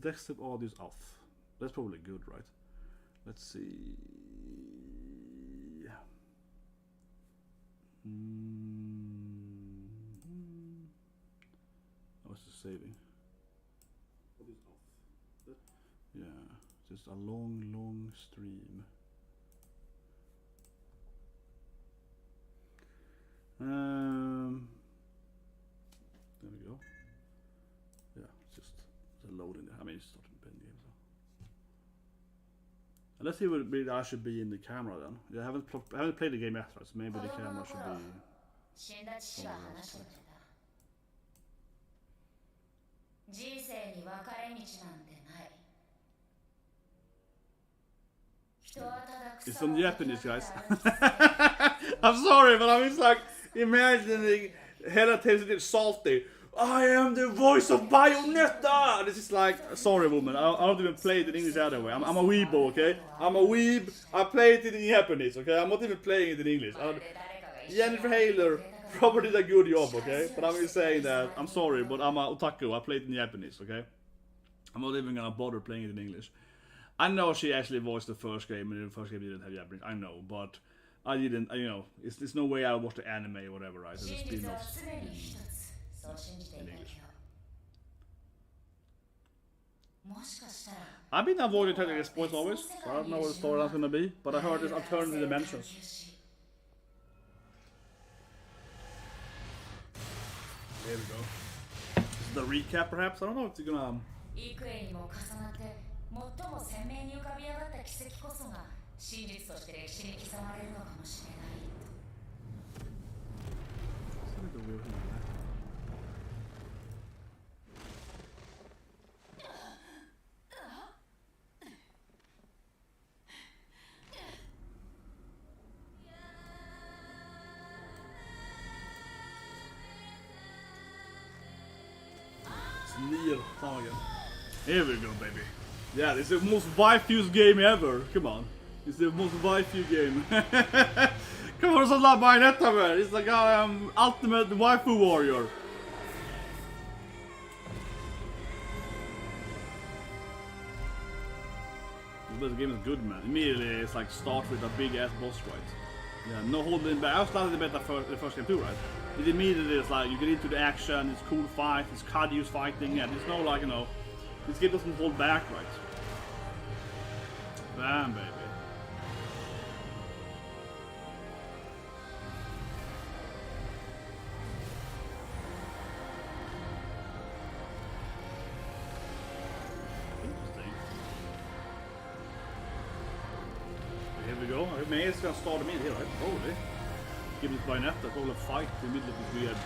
Desktop audio is off. That's probably good, right? Let's see. I was just saving. Yeah, just a long stream. There we go. Yeah, it's just loading there. I mean, it's starting to pen game, so. Let's see what I should be in the camera then. Yeah, I haven't played the game yet, so maybe the camera should be. It's from Japanese, guys. I'm sorry, but I'm just like imagining Hellena Taylor Controversy salty. I am the voice of Bayonetta! And it's just like, sorry woman, I don't even play it in English either way. I'm a weebo, okay? I'm a weeb. I play it in Japanese, okay? I'm not even playing it in English. Jennifer Hayler probably did a good job, okay? But I'm just saying that, I'm sorry, but I'm a otaku. I play it in Japanese, okay? I'm not even gonna bother playing it in English. I know she actually voiced the first game, and the first game didn't have Japanese. I know, but I didn't, you know, there's no way I watched the anime or whatever, right? There's spin-offs in English. I've been avoiding technical spoilers always, so I don't know what the storyline's gonna be, but I heard there's alternative dimensions. There we go. This is the recap, perhaps? I don't know if it's gonna. Here we go, baby. Yeah, it's the most waifu game ever. Come on. It's the most waifu game. Come on, it's not Bayonetta, man. It's like ultimate waifu warrior. This game is good, man. Immediately, it's like start with a big ass boss fight. Yeah, no holding back. I was starting the first game too, right? It immediately is like you get into the action, it's cool fight, it's Kadyu's fighting, and there's no like, you know, this game doesn't hold back, right? Bam, baby. Interesting. Here we go. I may as well start them in here, right? Probably. Give this Bayonetta, probably a fight in the middle of this weird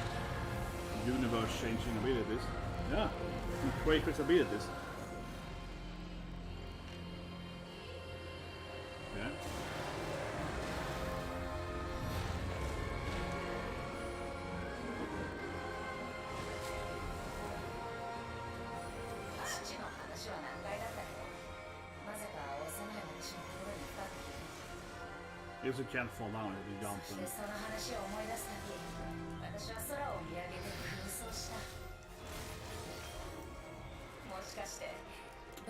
universe changing abilities. Yeah, Quaker's abilities. Yeah. If you can't fall down, if you jump.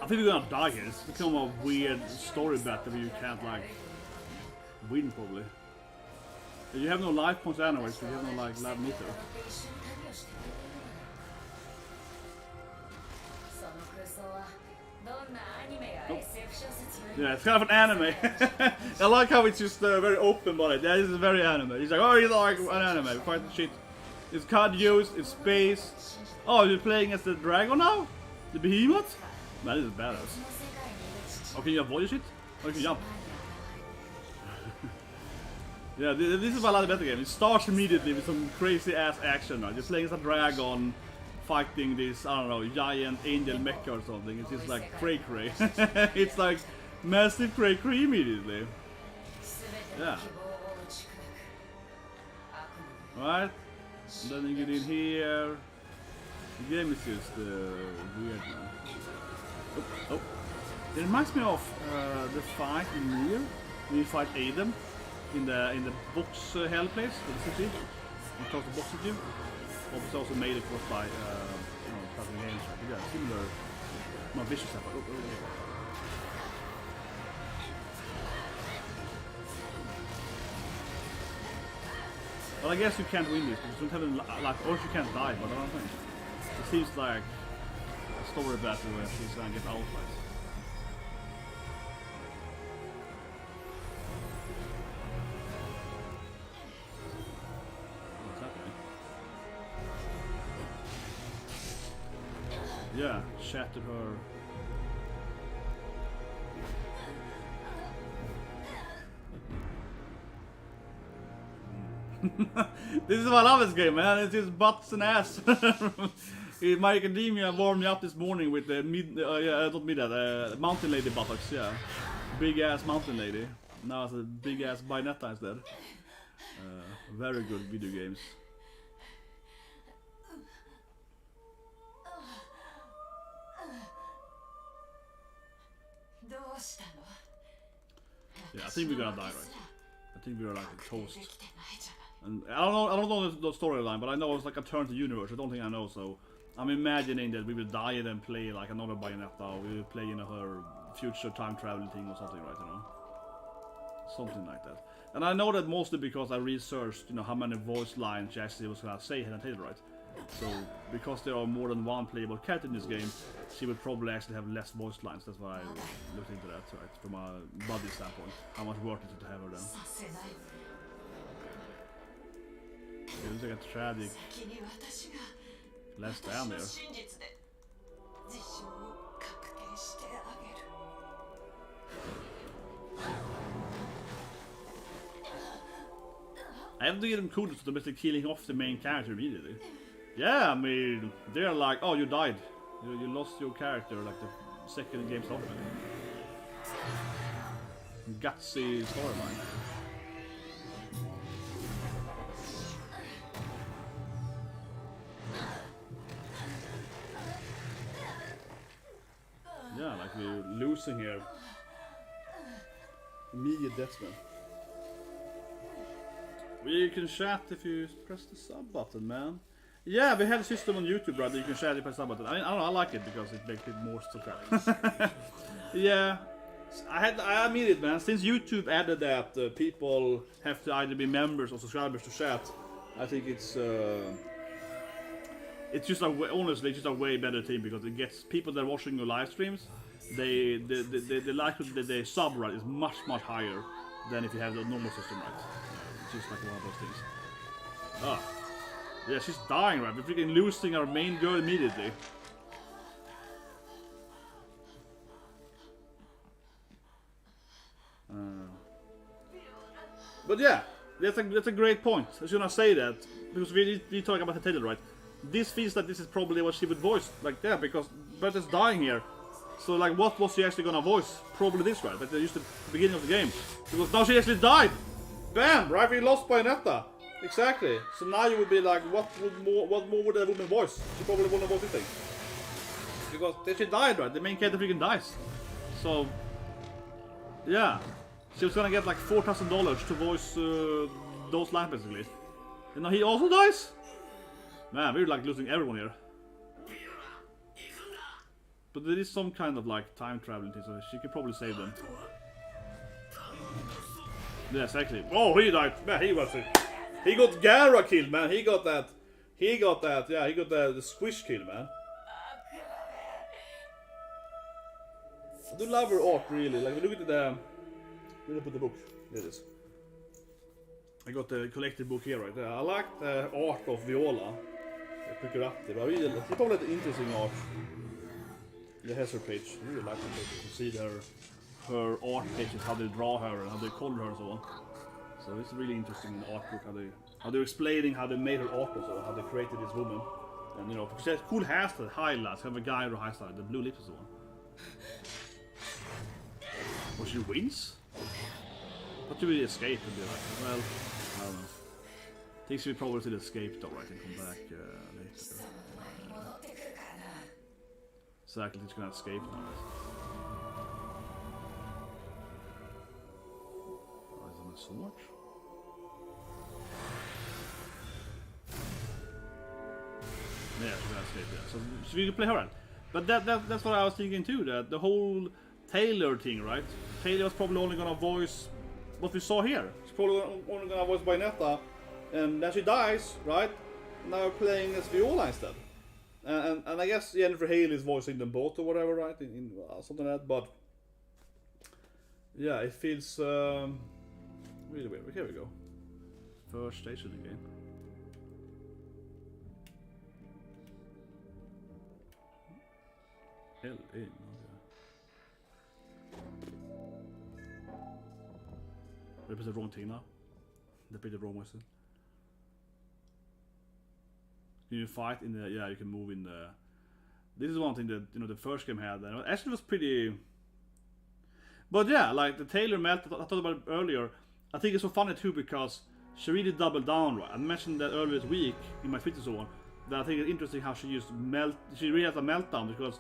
I think we're gonna die here. It's become a weird story battle where you can't like win probably. You have no life points anyway, so you have no like life meter. Oh. Yeah, it's kind of an anime. I like how it's just very open about it. Yeah, this is very anime. He's like, oh, you like an anime, quite the shit. It's card use, it's space. Oh, you're playing as the dragon now? The behemoth? Man, this is badass. Oh, can you avoid shit? Or can you jump? Yeah, this is why I like the better game. It starts immediately with some crazy ass action, right? You're playing as a dragon, fighting this, I don't know, giant angel mecha or something. It's just like cray-cray. It's like massive cray-cray immediately. Yeah. Right? And then you get in here. The game is just weird, man. Oh, oh. It reminds me of the fight in Nier. We fight Adam in the box hell place, the city. We talk the box with you. Obviously also made of course by PlatinumGames. Yeah, similar, more vicious stuff. Oh, well, I guess you can't win this because you don't have like, or you can't die, but I don't think. It seems like a story battle where she's gonna get outflanked. What's happening? Yeah, shattered her. This is why I love this game, man. It's just butts and ass. My academia warmed me up this morning with the mountain lady buttocks, yeah. Big ass mountain lady. Now it's a big ass Bayonetta instead. Very good video games. Yeah, I think we're gonna die, right? I think we're like a toast. And I don't know the storyline, but I know it's like a turn to universe. I don't think I know, so I'm imagining that we will die and then play like another Bayonetta, or we will play her future time travel thing or something, right? You know, something like that. And I know that mostly because I researched, you know, how many voice lines she actually was gonna say Hellena Taylor, right? So because there are more than one playable character in this game, she would probably actually have less voice lines. That's why I looked into that, right? From a body standpoint, how much worth is it to have her then? It looks like a tragic last stand there. I have to get them kudos to basically killing off the main character immediately. Yeah, I mean, they're like, oh, you died. You lost your character like the second game started. Gutsy storyline. Yeah, like we're losing here. Immediate death, man. We can chat if you press the sub button, man. Yeah, we have a system on YouTube, brother. You can share it by sub button. I don't know. I like it because it makes it more subscribe. Yeah, I admit it, man. Since YouTube added that people have to either be members or subscribers to chat, I think it's just honestly just a way better thing because it gets people that are watching your live streams. The likelihood that they sub right is much higher than if you have the normal system right. It's just like one of those things. Ah. Yeah, she's dying, right? We're freaking losing our main girl immediately. But yeah, that's a great point. I should not say that because we talking about the title, right? This feels that this is probably what she would voice, like yeah, because Bertha's dying here. So like, what was she actually gonna voice? Probably this, right? Like they used at the beginning of the game, because now she actually died. Bam! Right, we lost Bayonetta. Exactly. So now you would be like, what more would that woman voice? She probably wouldn't voice this thing. Because she died, right? The main character freaking dies. So yeah. she was gonna get like $4,000 to voice those lines basically. And now he also dies? Man, we're like losing everyone here. But there is some kind of like time traveling thing, so she could probably save them. Yes, actually. Oh, he died. Man, he was it. He got Gara killed, man. He got that. Yeah, he got the squish kill, man. I do love her art, really. Like, look at the... Where did I put the book? There it is. I got the collected book here, right there. I like the art of Viola. I pick her up there. But really, it's probably the interesting art. The Hesser page. I really like the page. To see her art pages, how they draw her and how they color her and so on. So it's really interesting in the art book, how they're explaining how they made her art and so on, how they created this woman. And you know, because she has cool hairstyle, highlights, have a guy with a hairstyle, the blue lips and so on. Or she wins? What do we escape and be like? Well, I don't know. I think she will probably still escape though, right, and come back later. Exactly, she's gonna escape now. Oh, is it a sword? Yeah, she's gonna escape, yeah. So we can play her out. But that's what I was thinking too, that the whole Taylor thing, right? Taylor was probably only gonna voice what we saw here. She's probably only gonna voice Bayonetta, and then she dies, right? Now we're playing as Viola instead. And I guess Jennifer Hale is voicing them both or whatever, right? In something like that, but yeah, it feels really weird. Here we go. First stage of the game. L.A. They put the wrong thing now. They put the wrong weapon. You fight in the, yeah, you can move in the. This is one thing that, you know, the first game had. And actually was pretty. But yeah, like the Taylor melt, I thought about it earlier. I think it's so funny too because she really doubled down, right? I mentioned that earlier this week in my tweet and so on. That I think it's interesting how she used melt. She really has a meltdown because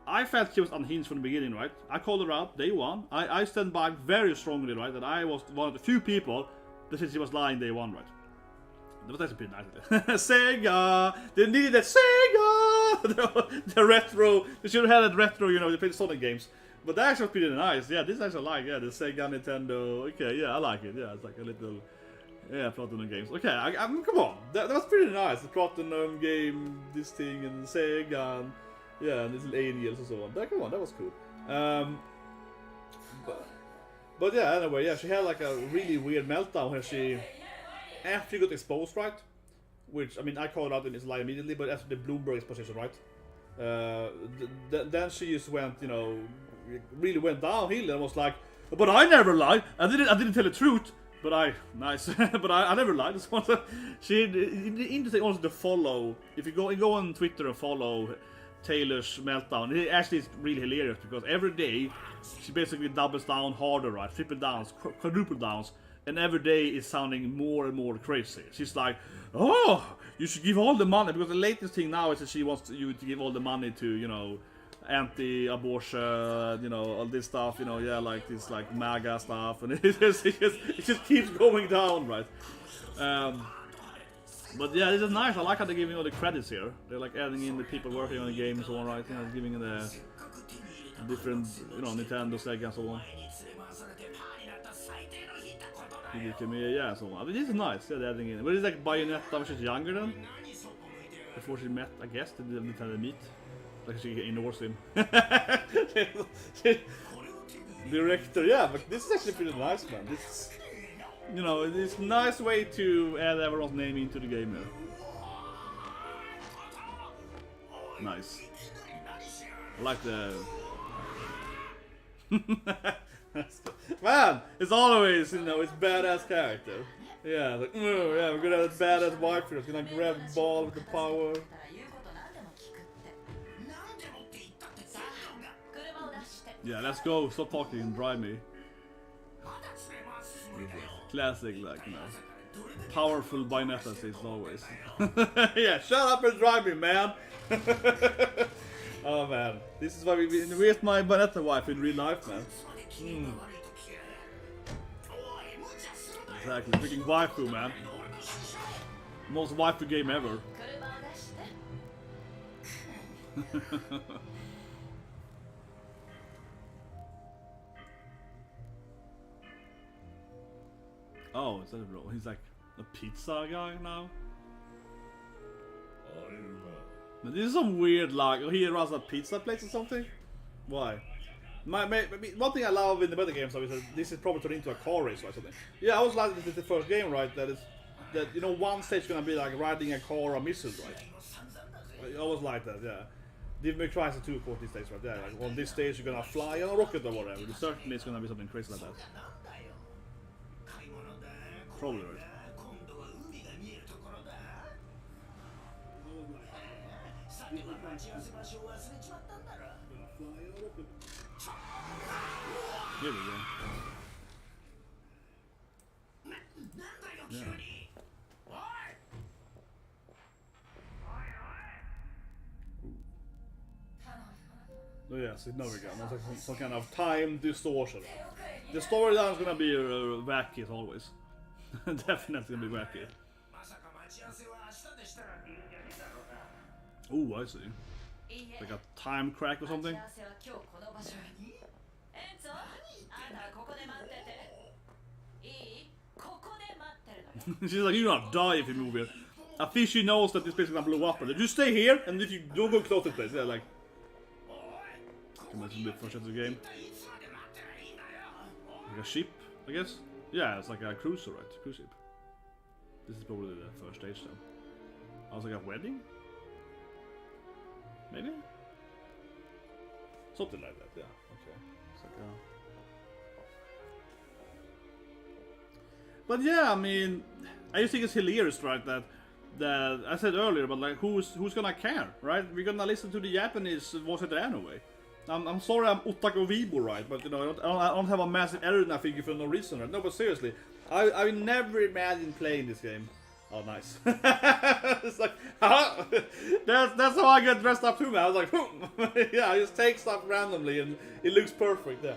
I felt she was unhinged from the beginning, right? I called her out day one. I stand by very strongly, right? That I was one of the few people that said she was lying day one, right? That was actually pretty nice. Sega! They needed that Sega! the retro. They should have had that retro, you know, they played Sonic games. But that actually was pretty nice. Yeah, this actually I like. Yeah, the Sega, Nintendo. Okay, yeah, I like it. Yeah, it's like a little. Yeah, PlatinumGames. Okay, I mean, come on. That was pretty nice. The Platinum game, this thing, and Sega, and yeah, and little aliens and so on. Come on, that was cool. But yeah, anyway, yeah, she had like a really weird meltdown where she. After you got exposed, right? Which, I mean, I called out in this lie immediately, but after the Bloomberg exposition, right? Then she just went, you know, really went downhill and was like, but I never lied. I didn't tell the truth. But but I never lied. She interesting also to follow. If you go on Twitter and follow Taylor's meltdown, it actually is really hilarious because every day she basically doubles down harder, right? Triple downs, quadruple downs. And every day is sounding more and more crazy. She's like, oh, you should give all the money. Because the latest thing now is that she wants you to give all the money to, you know, anti-abortion, you know, all this stuff, you know, yeah, like this, like MAGA stuff. And it just keeps going down, right? But yeah, this is nice. I like how they're giving all the credits here. They're like adding in the people working on the game and so on, right? You know, giving the different, you know, Nintendo, Sega and so on. Yeah, so on. I mean, this is nice, yeah, they're adding in. But it's like Bayonetta when she's younger than before she met, I guess, they didn't tell them meet. Like she ignores him. Director, yeah, but this is actually pretty nice, man. This, you know, it's a nice way to add everyone's name into the game here. Nice. I like the. Man, it's always, you know, it's badass character. Yeah, like, yeah, we're gonna have a badass wife here. It's gonna grab the ball with the power. Yeah, let's go. Stop talking and drive me. Classic, like, you know, powerful Bayonetta says always. Yeah, shut up and drive me, man. Oh man, this is why where's my Bayonetta wife in real life, man? Exactly, freaking waifu, man. Most waifu game ever. Oh, is that a role? He's like a pizza guy now? But this is some weird, like, he runs a pizza place or something? Why? One thing I love in the better games is that this is probably turned into a car race or something. Yeah, I was like, this is the first game, right? That you know, one stage is gonna be like riding a car or missiles, right? I always like that, yeah. Devil May Cry 2, of course, these days, right? Yeah, like on this stage you're gonna fly on a rocket or whatever. Certainly it's gonna be something crazy like that. Probably, right? Here we go. Yeah. Oh yes, no we go. It's like some kind of time distortion. The storyline is gonna be wacky as always. Definitely gonna be wacky. Oh, I see. Like a time crack or something. She's like, you're gonna die if you move here. I think she knows that this place is gonna blow up. Just stay here, and if you don't go close to the place, yeah, like. Come on, it's a bit fresh into the game. Like a ship, I guess. Yeah, it's like a cruiser, right? Cruise ship. This is probably the first stage, then. I was like a wedding. Maybe? Something like that, yeah. Okay. It's like a... But yeah, I mean, I just think it's hilarious, right? That I said earlier, but like, who's gonna care, right? We're gonna listen to the Japanese voice actor anyway. I'm sorry, I'm otaku weebo, right? But you know, I don't have a massive Erina figure for no reason, right? No, but seriously, I never imagined playing this game. Oh, nice. It's like, huh? That's how I get dressed up too, man. I was like, yeah, I just take stuff randomly and it looks perfect, yeah.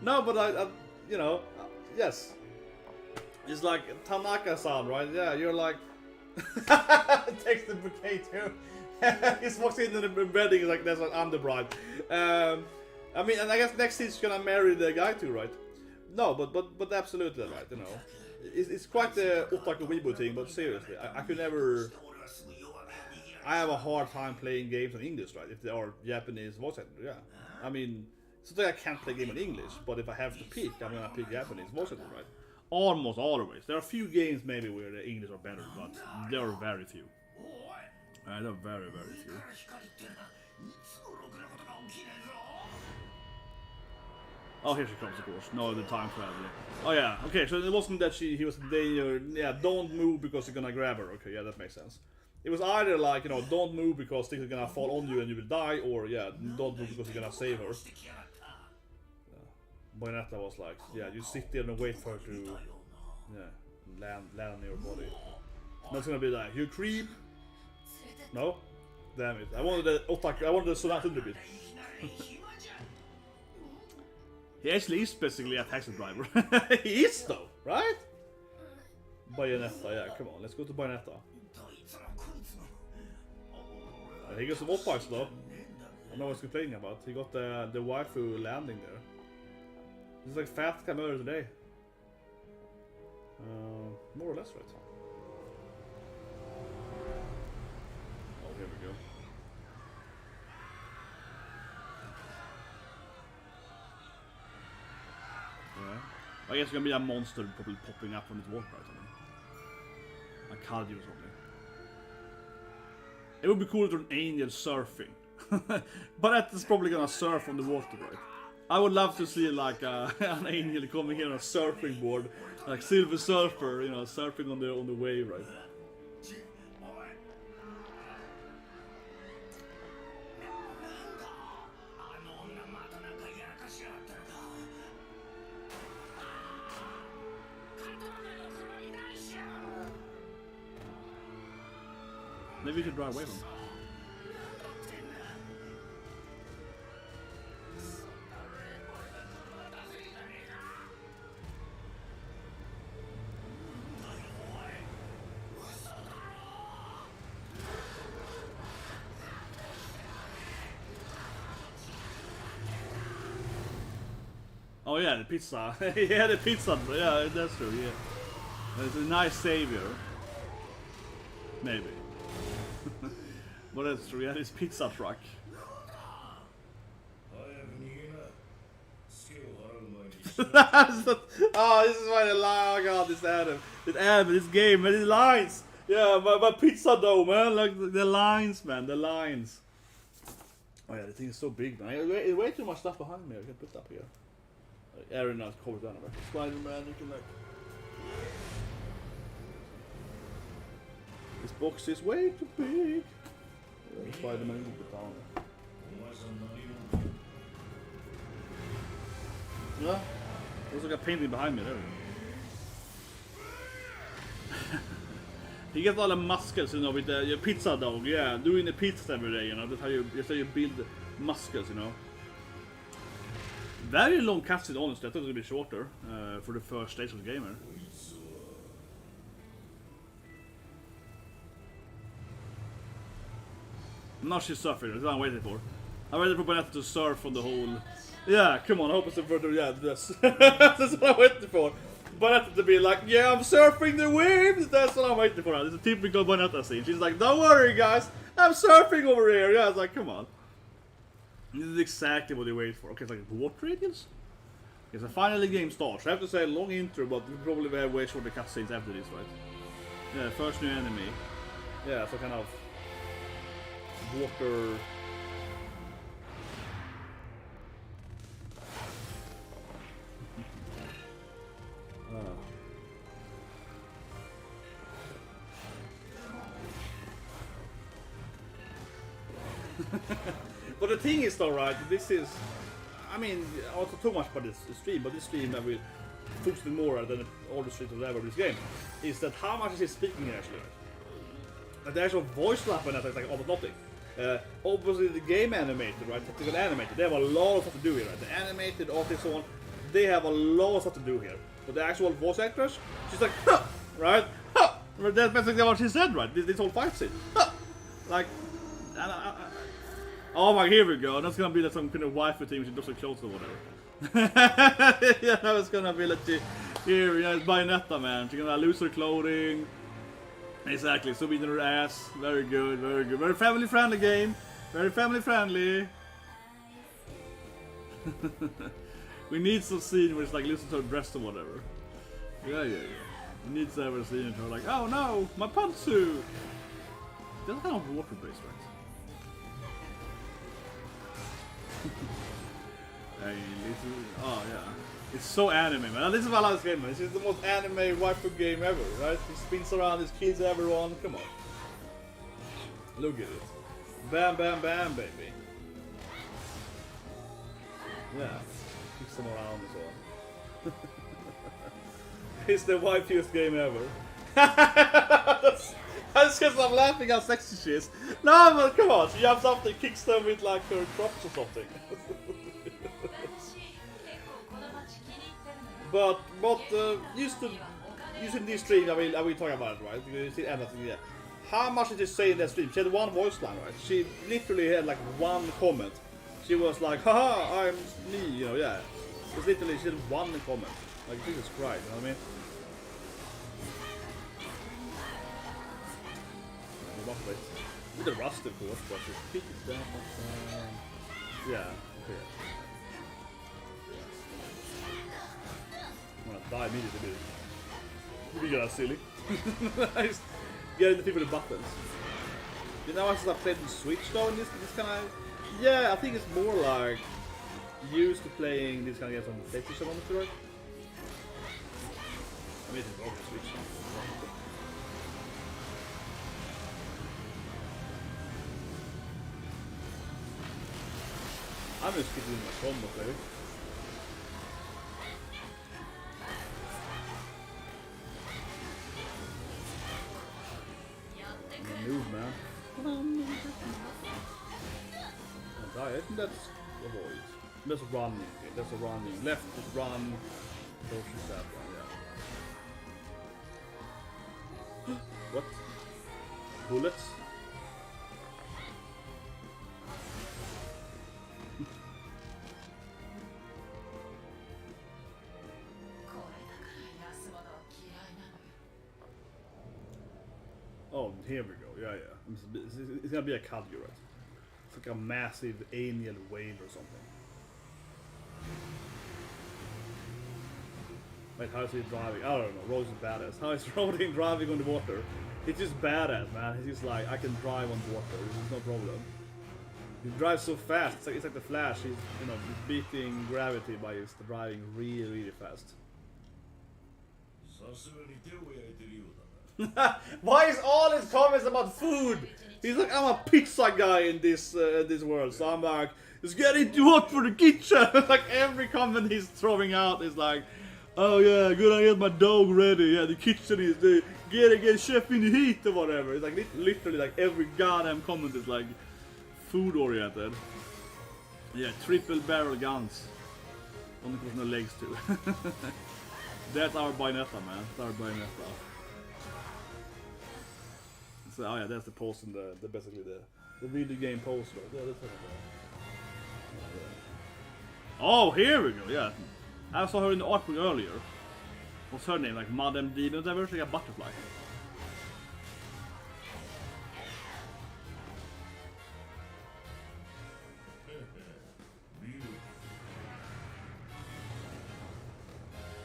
No, but I you know, yes. It's like Tanaka-san, right? Yeah, you're like, takes the bouquet too. He walks in the wedding, he's like, that's like, I'm the bride. I mean, and I guess next he's gonna marry the guy too, right? No, but absolutely, right, you know. It's quite the otaku weebo thing, but seriously, I could never... I have a hard time playing games in English, right? If they are Japanese voice actor, yeah. I mean, it's not like I can't play a game in English, but if I have to pick, I'm gonna pick Japanese voice actor, right? Almost always. There are a few games maybe where the English are better, but there are very few. There are very, very few. Oh, here she comes, of course. No, the time traveler. Oh yeah, okay, so it wasn't that he was in danger. Yeah, don't move because you're gonna grab her. Okay, yeah, that makes sense. It was either like, you know, don't move because things are gonna fall on you and you will die, or yeah, don't move because you're gonna save her. Bayonetta was like, yeah, you sit there and wait for her to, yeah, land on your body. No, it's gonna be like, you creep. No? Damn it. I wanted the otaku, I wanted the Sonata a bit. He actually is basically a taxi driver. He is though, right? Bayonetta, yeah, come on, let's go to Bayonetta. He got some opparts though. I know what he's complaining about. He got the waifu landing there. This is like fast camera today. More or less, right? Oh, here we go. Yeah. I guess it's gonna be a monster probably popping up on its water, right? A Kaiju or something. It would be cool to an angel surfing. But that's probably gonna surf on the water, right? I would love to see like an angel coming here on a surfing board, like Silver Surfer, you know, surfing on the wave, right? Maybe we should drive away from him. yeah, the pizza. Yeah, the pizza. Yeah, that's true. Yeah, it's a nice savior. Maybe. But that's true. Yeah, this pizza truck. Oh, this is why the line. Oh god, this Adam, this game, man, these lines. Yeah, my pizza dough, man. Like the lines, man, the lines. Oh yeah, the thing is so big, man. There's way too much stuff behind me. I can put it up here. Erina's covered down. Spider-Man, you can like. This box is way too big. Spider-Man, you can put down. Yeah, there's like a painting behind me there. You get all the muscles, you know, with your pizza dog. Yeah, doing the pizza every day, you know. That's how you build muscles, you know. Very long cutscene, honestly. I thought it was gonna be shorter for the first stage of the gamer. Now she's surfing. That's what I'm waiting for. I'm waiting for Bayonetta to surf on the whole. Yeah, come on. I hope it's a further. Yeah, this. That's what I'm waiting for. Bayonetta to be like, yeah, I'm surfing the waves. That's what I'm waiting for. It's a typical Bayonetta scene. She's like, don't worry, guys. I'm surfing over here. Yeah, it's like, come on. This is exactly what you wait for. Okay, it's like water radials. Okay, so finally the game starts. I have to say a long intro, but we probably will have way shorter cutscenes after this, right? Yeah, first new enemy. Yeah, so kind of water. But the thing is though, right, this is, I mean, I also too much about this stream, but this stream I will focus more than all the streams of ever this game, is that how much is he speaking here actually, right? Like the actual voice lap and that is like almost nothing. Obviously the game animated, right, technical animated, they have a lot of stuff to do here, right? The animated, artists, so on, they have a lot of stuff to do here. But the actual voice actress, she's like, huh, right? Huh! That's basically what she said, right? This whole fight scene. Huh! Like, oh my, here we go. That's gonna be like some kind of waifu thing, she does her clothes or whatever. Yeah, no, it's gonna be like, here, yeah, it's Bayonetta, man. She's gonna lose her clothing. Exactly, so beating her ass. Very good, very good. Very family friendly game. Very family friendly. We need some scene where it's like listen to her breast or whatever. Yeah. We need to have a scene where like, oh no, my pantsuit. That's kind of water based, right? Hey, oh yeah, it's so anime, man. This is why I like this game, man. This is the most anime waifu game ever, right? He spins around, he kills everyone. Come on, look at it. Bam, bam, bam, baby. Yeah, kicks them around and so on. It's the waifiest game ever. That's because I'm laughing how sexy she is. No, but come on, she jumps up and kicks them with like her crops or something. but using this stream, I will talk about it, right? You see anything, yeah. How much did she say in that stream? She had one voice line, right? She literally had like one comment. She was like, haha, I'm me, you know, yeah. It's literally, she had one comment. Like, Jesus Christ, you know what I mean? With the rust, of course, but just pick it down. Yeah, okay. I'm gonna die immediately. You get that silly. Just get the people with the buttons. You know, as I played the Switch though, in this kind of. Yeah, I think it's more like used to playing this kind of games on Tactician, honestly, right? I mean, it's over the Switch. I'm just keeping my combo player. Move, man. I think that's avoid. That's running. That's a running. Left is run. Push is that one, yeah. What? Bullets? Oh, here we go. Yeah, yeah. It's gonna be a Kalju, right? It's like a massive alien whale or something. Like, how's he driving? I don't know. Rose is badass. How is Rodin driving on the water? He's just badass, man. He's just like, I can drive on water. There's no problem. He drives so fast. It's like the Flash. He's, you know, beating gravity by just driving really, really fast. Why is all his comments about food? He's like, I'm a pizza guy in this this world, so I'm like, it's getting too hot for the kitchen. Like every comment he's throwing out is like, oh yeah, gonna get my dog ready. Yeah, the kitchen is the get chef in the heat or whatever. It's like literally like every goddamn comment is like food oriented. Yeah, triple barrel guns. Only because no legs too. That's our Bayonetta, man. That's our Bayonetta. So, oh yeah, that's the post in the basically the video game poster. Yeah, that's it. Oh, here we go. Yeah, I saw her in the artwork earlier. What's her name? Like Madame Dean or whatever. She got butterfly.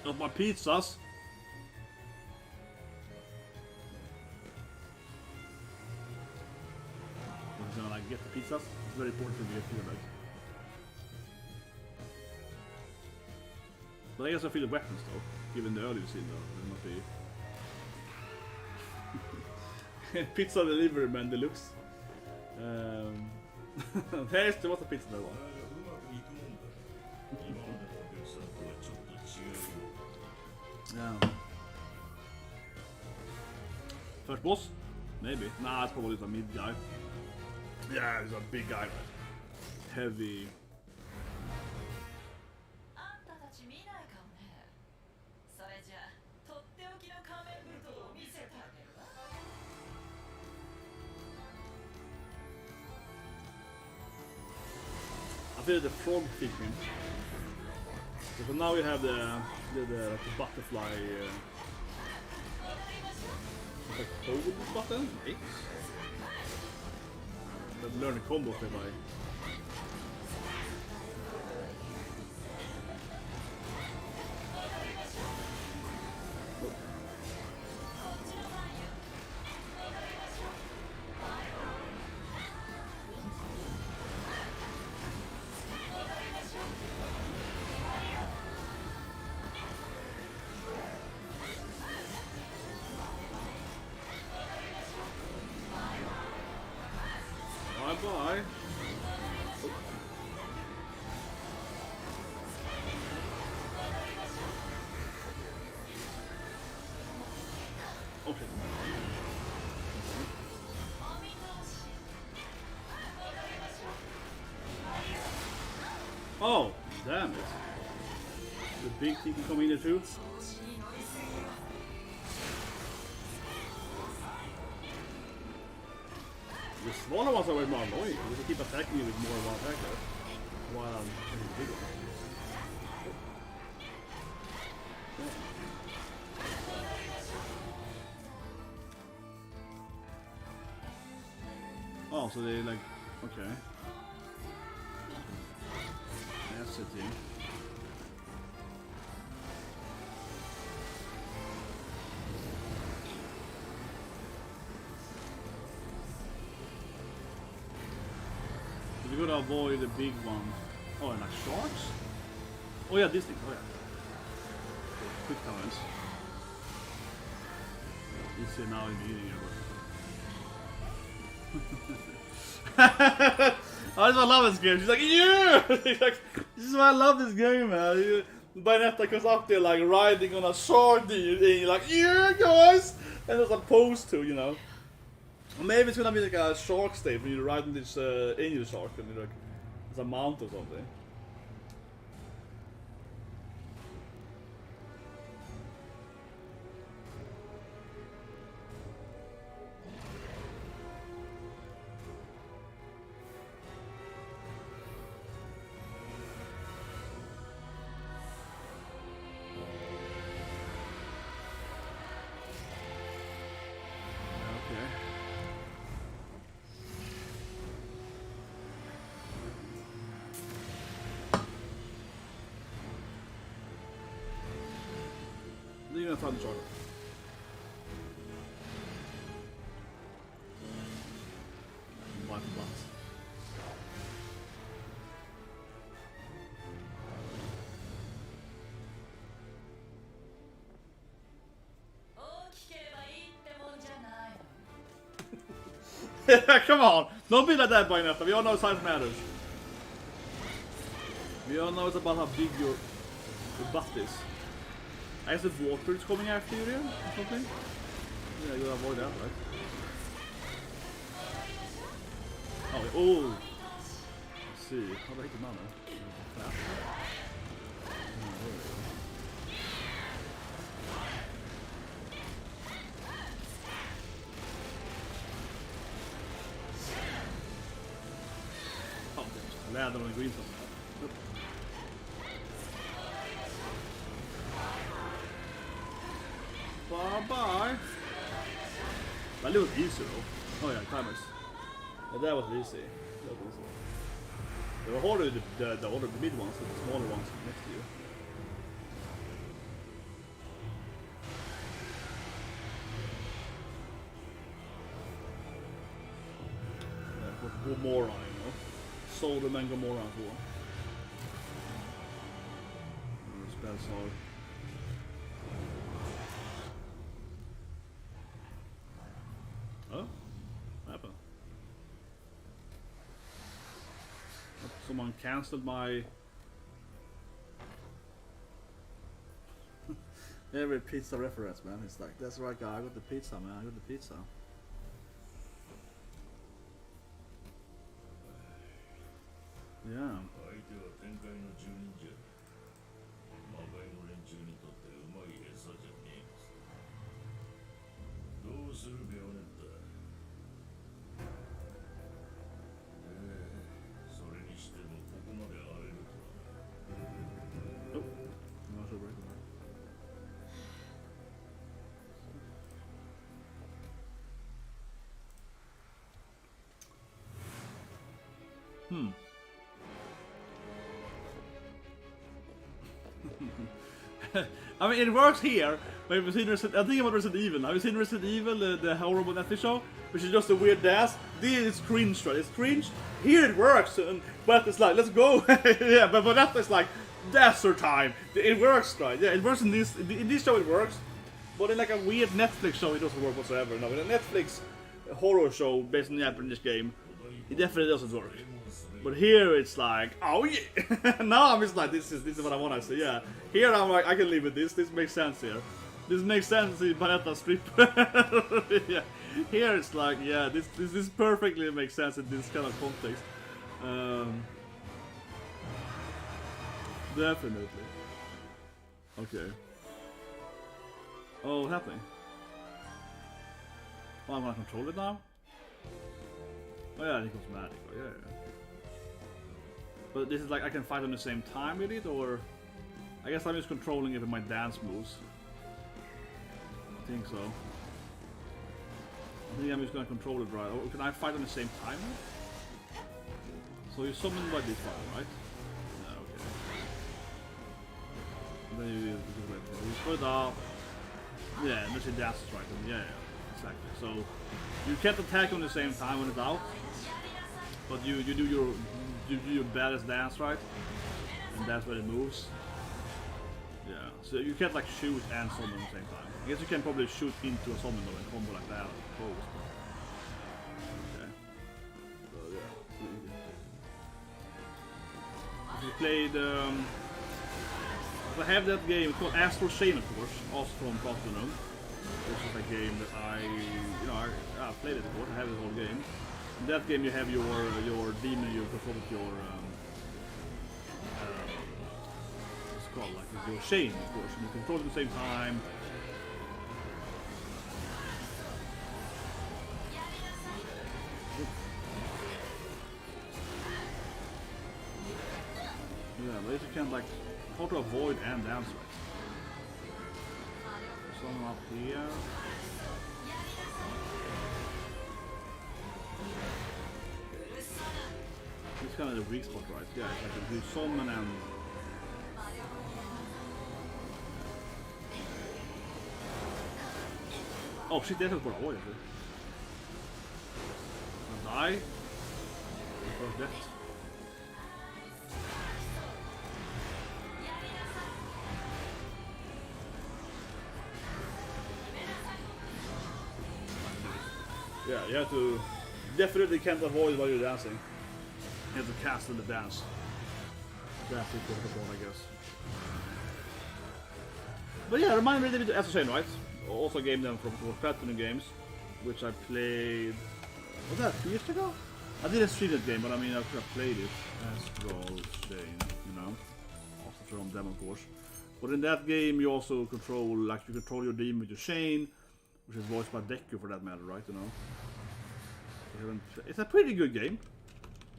Got my pizzas. I'm gonna like get the pizzas. It's very important to me to get like. But I guess I feel the weapons though, given the earlier scene though. Not the pizza delivery man deluxe. There's the what's the pizza that one? Yeah. First boss? Maybe. Nah, it's probably a mid guy. Yeah, he's a big guy, right? Heavy. I feel the frog figment. So now we have the butterfly like hold button. X. That learn the combo by. Bye. Okay. Oh, damn it. The big thing can come in there too. The smaller ones are way more annoying. They keep attacking you with more of one attacker. While I'm hitting the big one. Oh, so they like, okay. That's it, yeah. We're gonna avoid the big one. Oh, and like sharks? Oh yeah, this thing. Oh yeah. Quick times. Easier now in the beginning. I just love this game. She's like, yeah! Like, this is why I love this game, man. Bayonetta comes up there like riding on a shark, and you're like, yeah, guys! And it's opposed to, you know. Maybe it's gonna be like a shark stage when you're riding this angel shark and you're like, it's a mount or something. Okay. a Thunder Charger. Life and Blast. Come on! Don't be like that, Bayonetta. We all know size matters. We all know it's about how big your butt is. I guess the water is coming after you there, or something? Yeah, you gotta avoid that, right? Oh! Let's see. How do I hit the mana? Läder on the green side. Bye-bye. That was easy though. Oh yeah, timers. Yeah, that was easy. That was easy. They were harder the other the mid ones, the smaller ones next to you. Yeah, put more on, you know. Sold them and go more on for. Spells hard. Oh? What happened? Someone cancelled my... Every pizza reference, man. It's like, that's right, guy. I got the pizza, man. I got the pizza. Yeah. I mean, it works here, but I've seen I think about Resident Evil. Have you seen Resident Evil, the horrible Netflix show? Which is just a weird dance. This is cringe, right? It's cringe. Here it works, but it's like, let's go. Yeah, but that is like, desert time. It works, right? Yeah, it works in this show, it works. But in like a weird Netflix show, it doesn't work whatsoever. No, in a Netflix horror show based on the Japanese game, it definitely doesn't work. But here it's like, oh yeah. Now I'm just like, this is what I want to see. Yeah. Here I'm like, I can live with this. This makes sense here. This makes sense in Bayonetta strip. Yeah. Here it's like, yeah, this perfectly makes sense in this kind of context. Definitely. Okay. Oh, what's happening? Oh, I'm gonna control it now. Oh yeah, it becomes magic. Oh, yeah. But this is like I can fight on the same time with it, or I guess I'm just controlling it with my dance moves. I think so. I think I'm just gonna control it right. Or can I fight on the same time? So you summon by this one, right? Yeah, okay. And then you put it up. Yeah, and then it dances right. Yeah, exactly. So you can't attack on the same time when it's out, but you do your baddest dance, right? And that's where it moves. Yeah, so you can't like shoot and summon at the same time. I guess you can probably shoot into a summon or a combo like that. Okay. So yeah. If you played, I have that game called Astral Chain, of course, also from Platinum. This is a game that I played it before. I have the whole game. In that game you have your demon, you control with your what's it called, like with your chain, of course, and you control at the same time. Yeah, but you can like how to avoid and dance right. Some up here. It's kind of the weak spot, right? Yeah, it's like you summon and... Oh shit, det är bara oj. Han die. First death. Yeah, you have to definitely can't avoid while you're dancing. You have to cast in the dance. That's it, I guess. But yeah, remind me a little bit of Assassin, right? Also a game then from PlatinumGames, which I played. Was that 2 years ago? I didn't stream that game, but I mean I could have played it as well, Shane, you know, also from them of course. But in that game you also control, like you control your demon with your Shane, which is voiced by Deku for that matter, right? You know, it's a pretty good game.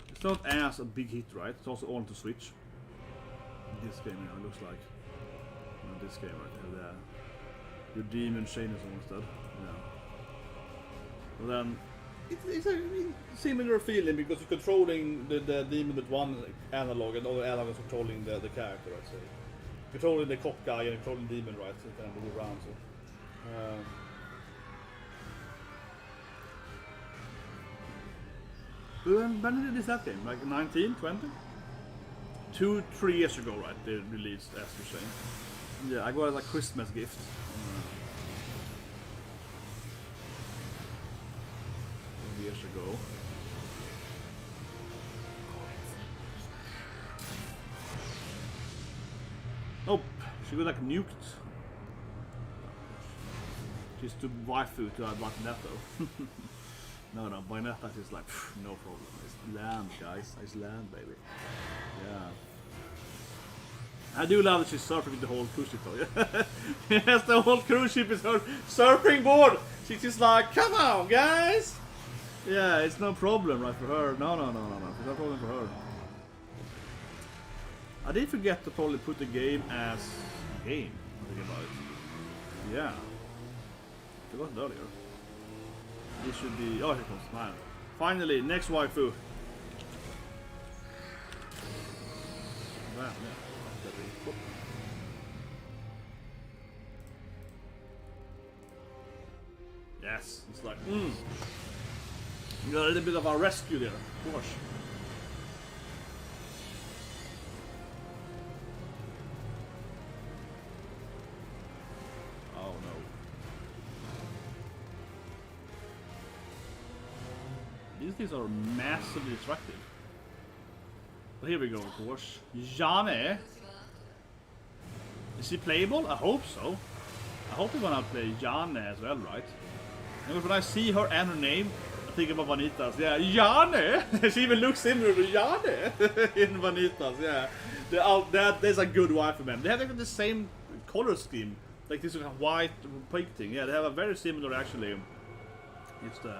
It's not as a big hit, right? It's also on to Switch. This game, you know, looks like this game right here. Your demon Shane is almost dead. Yeah. But then it's a similar feeling because you're controlling the demon with one analog and the other analog is controlling the character, right? So controlling the cop guy and controlling the demon, right? So you can move around. So. When did that game? Like 19, 20? 2-3 years ago, right? They released, as you're saying. Yeah, I got it as a Christmas gift. Years ago. Nope, she got like nuked. She's too waifu to Bayonetta. No, Bayonetta is like, no problem. It's land, guys. It's land, baby. Yeah. I do love that she's surfing with the whole cruise ship though. Yes, the whole cruise ship is her surfing board. She's just like, come on, guys. Yeah, it's no problem, right, for her. No. It's no problem for her. I did forget to probably put the game as a game. Thinking about it. Yeah. I forgot it earlier. This should be. Oh, here comes mine. Finally, next waifu. Wow, yeah. Yes, it's like, you got a little bit of a rescue there, of course. Oh no. These things are massively destructive. But here we go, of course. Jane. Is she playable? I hope so. I hope we're gonna play Jane as well, right? And when I see her and her name, I think about Vanitas. Yeah, Jane! She even looks similar to Jane in Vanitas, yeah. There's a good wife for them. They have even the same color scheme. Like this white pink thing. Yeah, they have a very similar actually. It's the...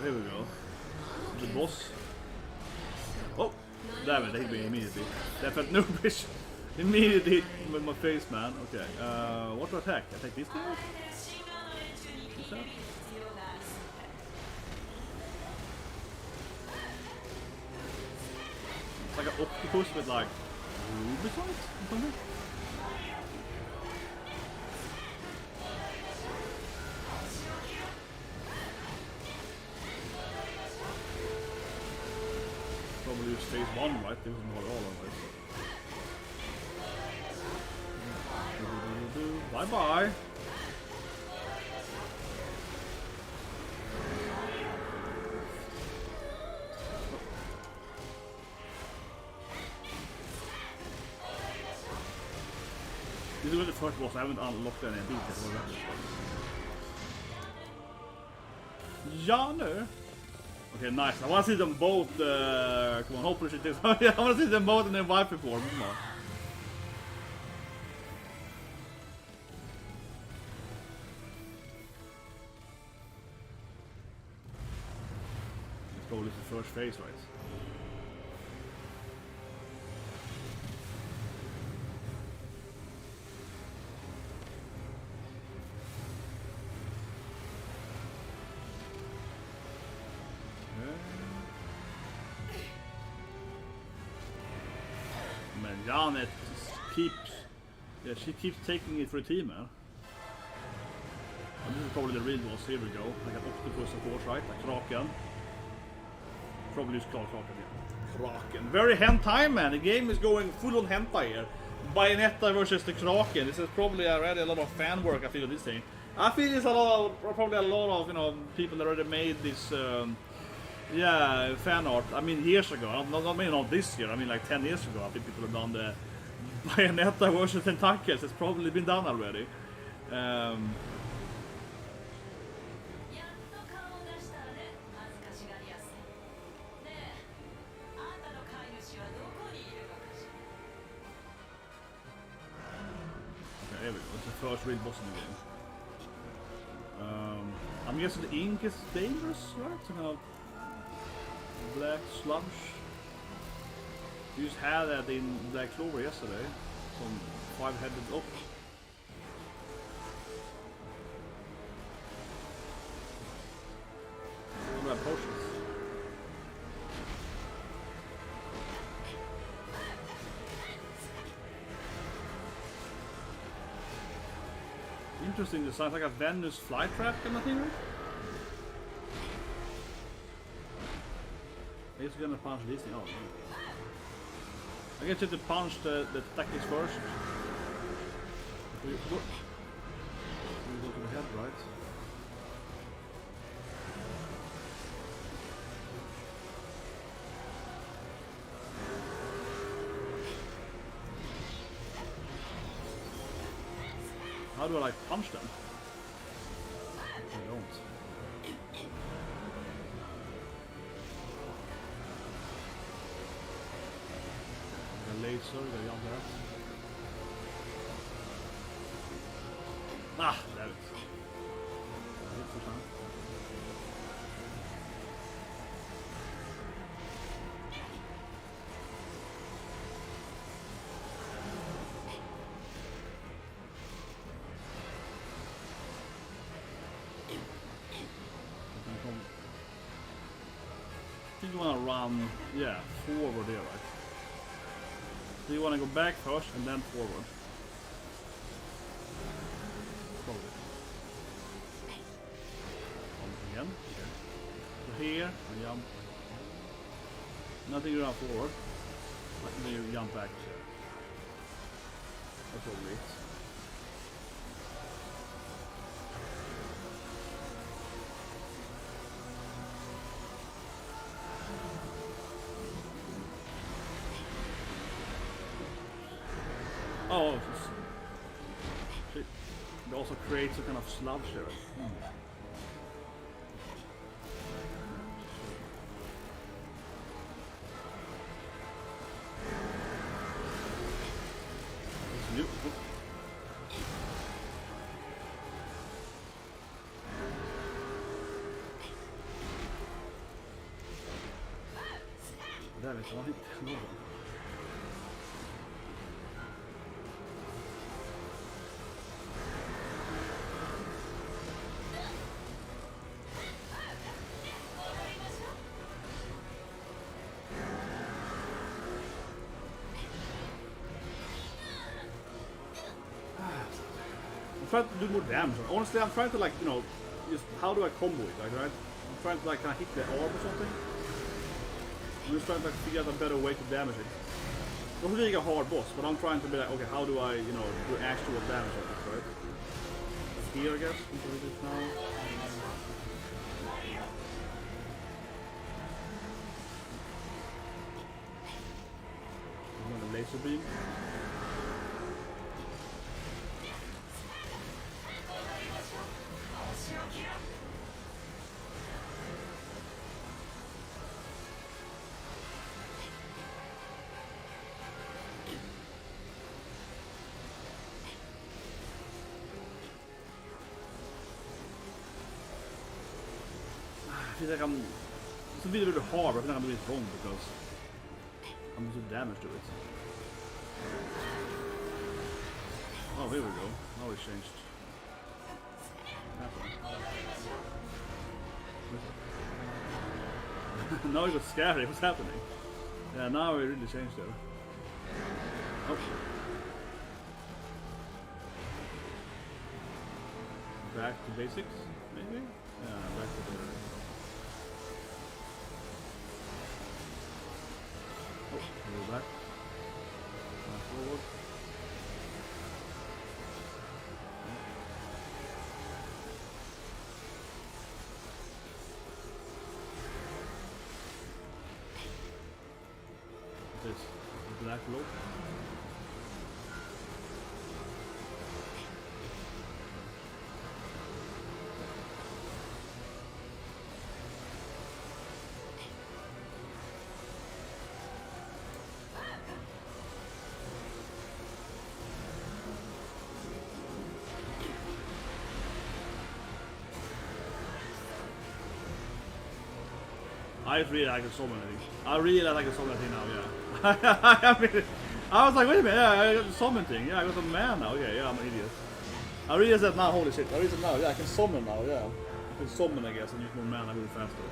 Here we go. The boss. Oh! Damn it, they hit me immediately. That felt noobish. Immediately with my face, man. Okay, what to attack? Attack this guy? It's like an octopus with like ruby sides or something? Probably use phase 1, right? This is not all of it. Bye bye. This is the first boss. I haven't unlocked any details. Jane. Okay, nice. I want to see them both. Come on, hopefully she takes. I want to see them both in their wife form. Come on. Probably the first phase, right? Man, Janet keeps... Yeah, she keeps taking it for a team, man. This is probably the real boss. Here we go. Like an octopus, of course, right? Like Kraken. Probably use Kraken here. Kraken. Very hentai, man. The game is going full on hentai here. Bayonetta versus the Kraken. This is probably already a lot of fan work, I feel, of this thing. I feel it's probably a lot of, you know, people that already made this, yeah, fan art. I mean, years ago. Not this year. I mean, like 10 years ago. I think people have done the Bayonetta versus Tentacles. It's probably been done already. There we go, it's the first real boss in the game. I'm guessing the ink is dangerous, right? Some kind of black sludge. We just had that in Black Clover yesterday. Some 5-headed up. What about potions? Interesting design, like a Venus flytrap kind of thing, right? I guess we're gonna punch this thing. Oh, I guess you have to punch the tactics first. We go to the head, right? How do I like punch them? I don't. A laser, got jump that. Ah, damn it. Hit for time. I think you want to run, yeah, forward there, right? So you want to go back first and then forward. Probably. Again. Okay. So here, I jump. Nothing you run forward. And then you jump back. That's probably it. Oh, shit. It also creates a kind of sludge there. It's new. Där vet jag inte. I'm trying to do more damage. Honestly, I'm trying to, like, you know, just how do I combo it, like, right? I'm trying to, like, kind of hit the arm or something. I'm just trying to, like, figure out a better way to damage it. It's not really a hard boss, but I'm trying to be like, okay, how do I, you know, do actual damage on it, right? That's here, I guess. Into it now. Another laser beam. I feel like it's really, really hard, but I feel like I'm doing it wrong because I'm doing damage to it. Oh, here we go. Now it's changed. Now it was scary. What's happening? Yeah, now it really changed there. Oh. back to basics, maybe? Yeah, back to the... Oh, go back. Forward. This black rope. I really like the summon thing. I really like the summon thing now, yeah. I mean, I was like, wait a minute, yeah, I got the summon thing. Yeah, I got the man now. Okay, yeah, I'm an idiot. I realized that now, holy shit. I realized now, yeah, I can summon now, yeah. I can summon, I guess, and use more mana really faster.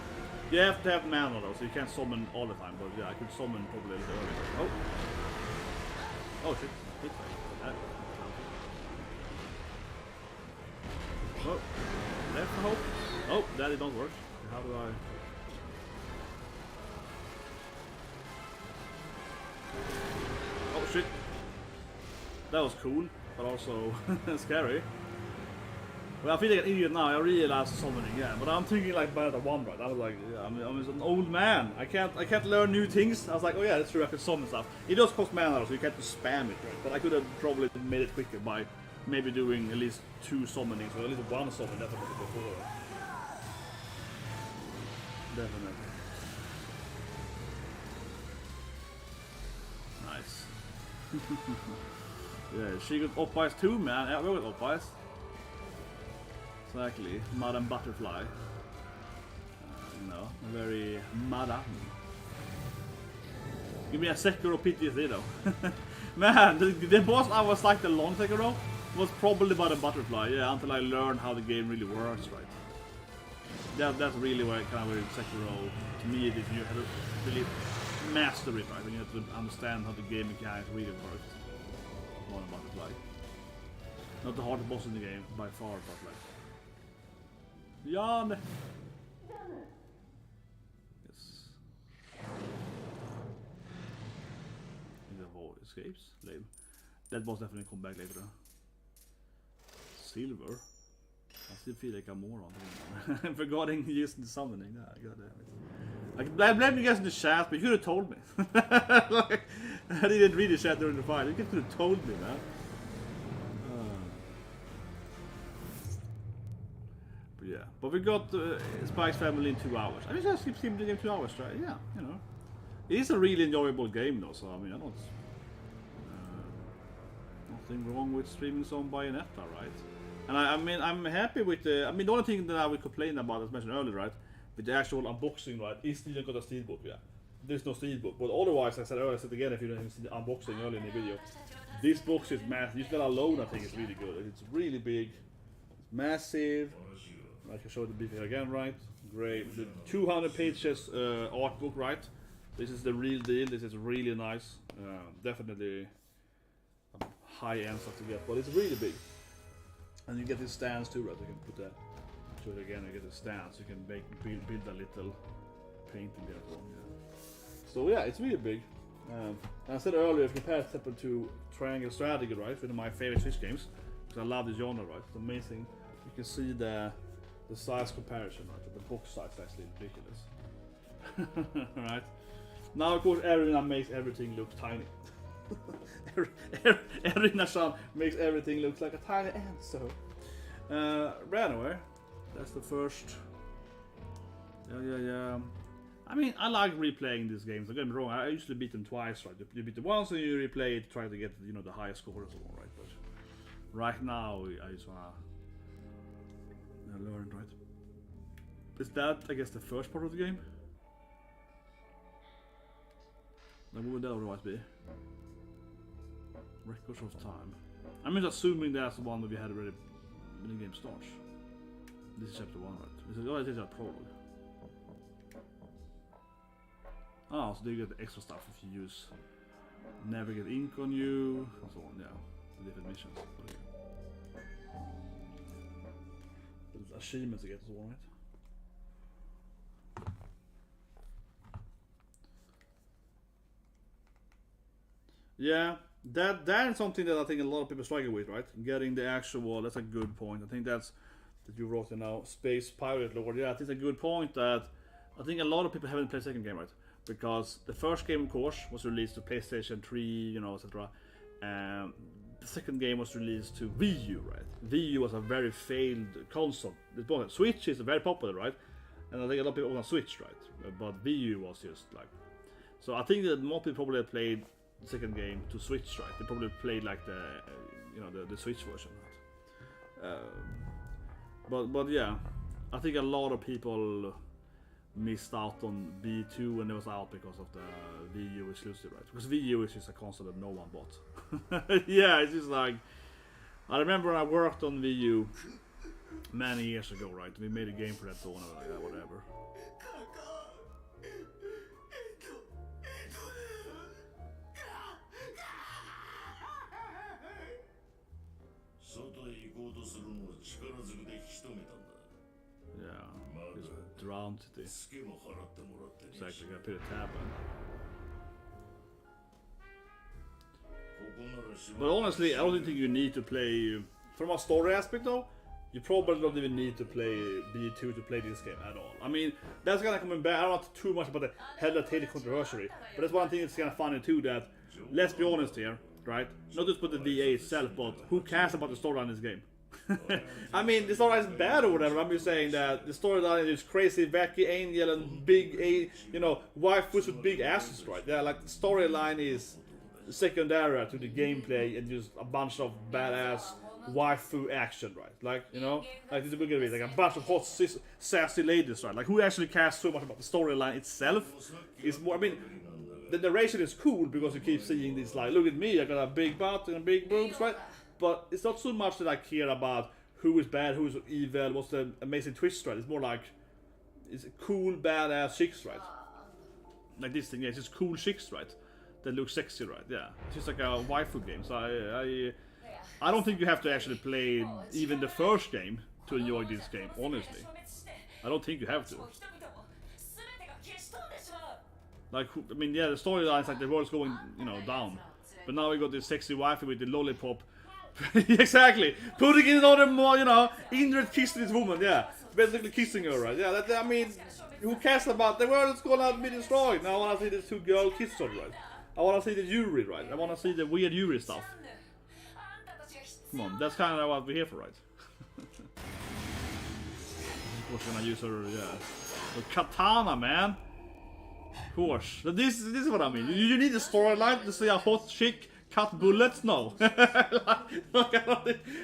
You have to have mana though, so you can't summon all the time, but yeah, I could summon probably a little earlier. Oh. Oh shit. Oh, left I hope. Oh, that it don't work. How do I... Oh shit. That was cool, but also scary. Well, I feel like an idiot now. I realized summoning, yeah. But I'm thinking like Bayonetta 1, right? I was like, yeah, I'm an old man. I can't learn new things. I was like, oh yeah, that's true. I can summon stuff. It does cost mana, so you can't just spam it, right? But I could have probably made it quicker by maybe doing at least 2 summonings or at least 1 summon definitely before. Definitely. Nice. Yeah, she got up-ice too, man. Yeah, we got up-ice. Exactly, Madam Butterfly. You know, very Madam. Give me a Sekiro PTSD though. Man, the boss I was like the long Sekiro was probably Madam Butterfly, yeah, until I learned how the game really works, right? That's really where kind of Sekiro, to me, is you have to really master it, right? And you have to understand how the game mechanics really work. Madam Butterfly. Not the hardest boss in the game, by far, but like... Jan! Yes. The escapes? Lame. That boss definitely come back later. Silver? I still feel like I'm more on him. Forgetting using the summoning. Nah, goddamn it. I blame you guys in the chat, but you could have told me. Like, I didn't read the chat during the fight. You could have told me, man. But yeah, but we got Spike's family in 2 hours. I mean, just keep the game 2 hours, right? Yeah, you know. It is a really enjoyable game, though, so I mean, I don't... nothing wrong with streaming some Bayonetta, right? And I mean, I'm happy with the... I mean, the only thing that I would complain about, as mentioned earlier, right? With the actual unboxing, right? Is still got a steelbook, yeah. There's no steelbook, but otherwise, I said earlier, I said again, if you didn't see the unboxing earlier in the video, this box is massive. Just that alone, I think, is really good. It's really big, it's massive. I can show the beef again, right? Great. The 200 pages art book, right? This is the real deal. This is really nice. Definitely high-end stuff to get, but it's really big. And you get these stands too, right? You can put that. Show it again. You get the stands. You can build a little painting there for them. Yeah. So yeah, it's really big. I said earlier, if you compare it to Triangle Strategy, right? One of my favorite Switch games, because I love this genre, right? It's amazing. You can see the size comparison, right? The box size is actually ridiculous. Right? Now, of course, Erina makes everything look tiny. Erina-san makes everything look like a tiny ant, so... But anyway, that's the first... Yeah. I mean, I like replaying these games, don't get me wrong, I usually beat them twice, right? You beat them once and you replay it, try to get, you know, the highest score and so on, right? But right now, I just wanna... learn, right? Is that, I guess, the first part of the game? Then what would that otherwise be? Records of time. I'm just assuming that's the one that we had already when the game starts. This is chapter 1, right? This is a prologue. Ah, so you get the extra stuff if you use never get ink on you, and so on, yeah. The different missions. achievements to get as well, right? Yeah, that is something that I think a lot of people struggle with, right? Getting the actual, that's a good point. I think that you wrote it now, Space Pirate Lord. Yeah, I think it's a good point that I think a lot of people haven't played the second game, right? Because the first game, of course, was released to PlayStation 3, you know, etc. The second game was released to Wii U, right? Wii U was a very failed console. Switch is very popular, right? And I think a lot of people own a Switch, right? But Wii U was just like... So I think that more people probably played the second game to Switch, right? They probably played like the, you know, the Switch version, right? But yeah, I think a lot of people missed out on B2 when it was out because of the Wii U exclusive, right? Because Wii U is just a console that no one bought. Yeah, it's just like... I remember I worked on Wii U many years ago, right? We made a game for that, so like, whatever. Yeah, just drowned it. Exactly, I put a tab on. But honestly, I don't think you need to play... From a story aspect though, you probably don't even need to play B2 to play this game at all. I mean, that's gonna come back. I don't know too much about the Hellena Taylor Controversy, but that's one thing that's kind of funny too, that, let's be honest here, right? Not just with the VA itself, but who cares about the storyline in this game? I mean, the storyline is bad or whatever. I'm just saying that the storyline is crazy, wacky, angel, and big, you know, waifus with big asses, right? Yeah, like the storyline is secondary to the gameplay and just a bunch of badass waifu action, right? Like, you know, like this is going to be like a bunch of hot, sassy ladies, right? Like, who actually cares so much about the storyline itself? Is more. I mean, the narration is cool because you keep seeing this, like, look at me, I got a big butt and big boobs, right? But it's not so much that I care about who is bad, who is evil, what's the amazing twist, right? It's more like, it's cool, badass chicks, right? Like this thing, yeah, it's just cool chicks, right? That look sexy, right? Yeah, it's just like a waifu game. So I don't think you have to actually play even the first game to enjoy this game, honestly. I don't think you have to. Like, I mean, yeah, the storyline's like the world's going, you know, down. But now we got this sexy waifu with the lollipop. Exactly! Putting in another more, you know, indirect kiss to this woman, yeah. Basically kissing her, right? Yeah, that, I mean, who cares about the world is gonna be destroyed? Now I wanna see these two girls kiss each other, right? I wanna see the Yuri, right? I wanna see the weird Yuri stuff. Come on, that's kind of what we're here for, right? Of course, gonna use her, yeah. The katana, man! Of course. This is what I mean. You need a storyline to see a hot chick cut bullets? No.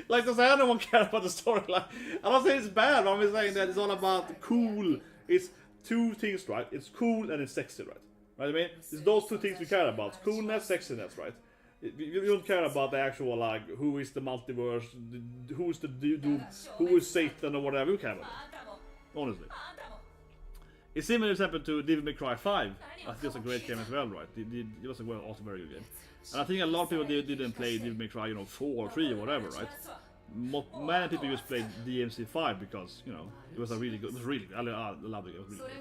like does anyone care about the storyline? I don't say it's bad, I'm just saying that it's all about cool. It's two things, right? It's cool and it's sexy, right? Right, I mean, it's those two things we care about. Coolness, sexiness, right? You don't care about the actual, like, who is the multiverse, who is the doom, who is Satan or whatever. You care about it. Honestly. It's similar example to Devil May Cry 5. I think it's a great game as well, right? It was also very good game. And I think a lot of people didn't play Devil May Cry, you know, 4 or 3 or whatever, right? Many people just played DMC 5 because, you know, it was really good. I loved it. It was really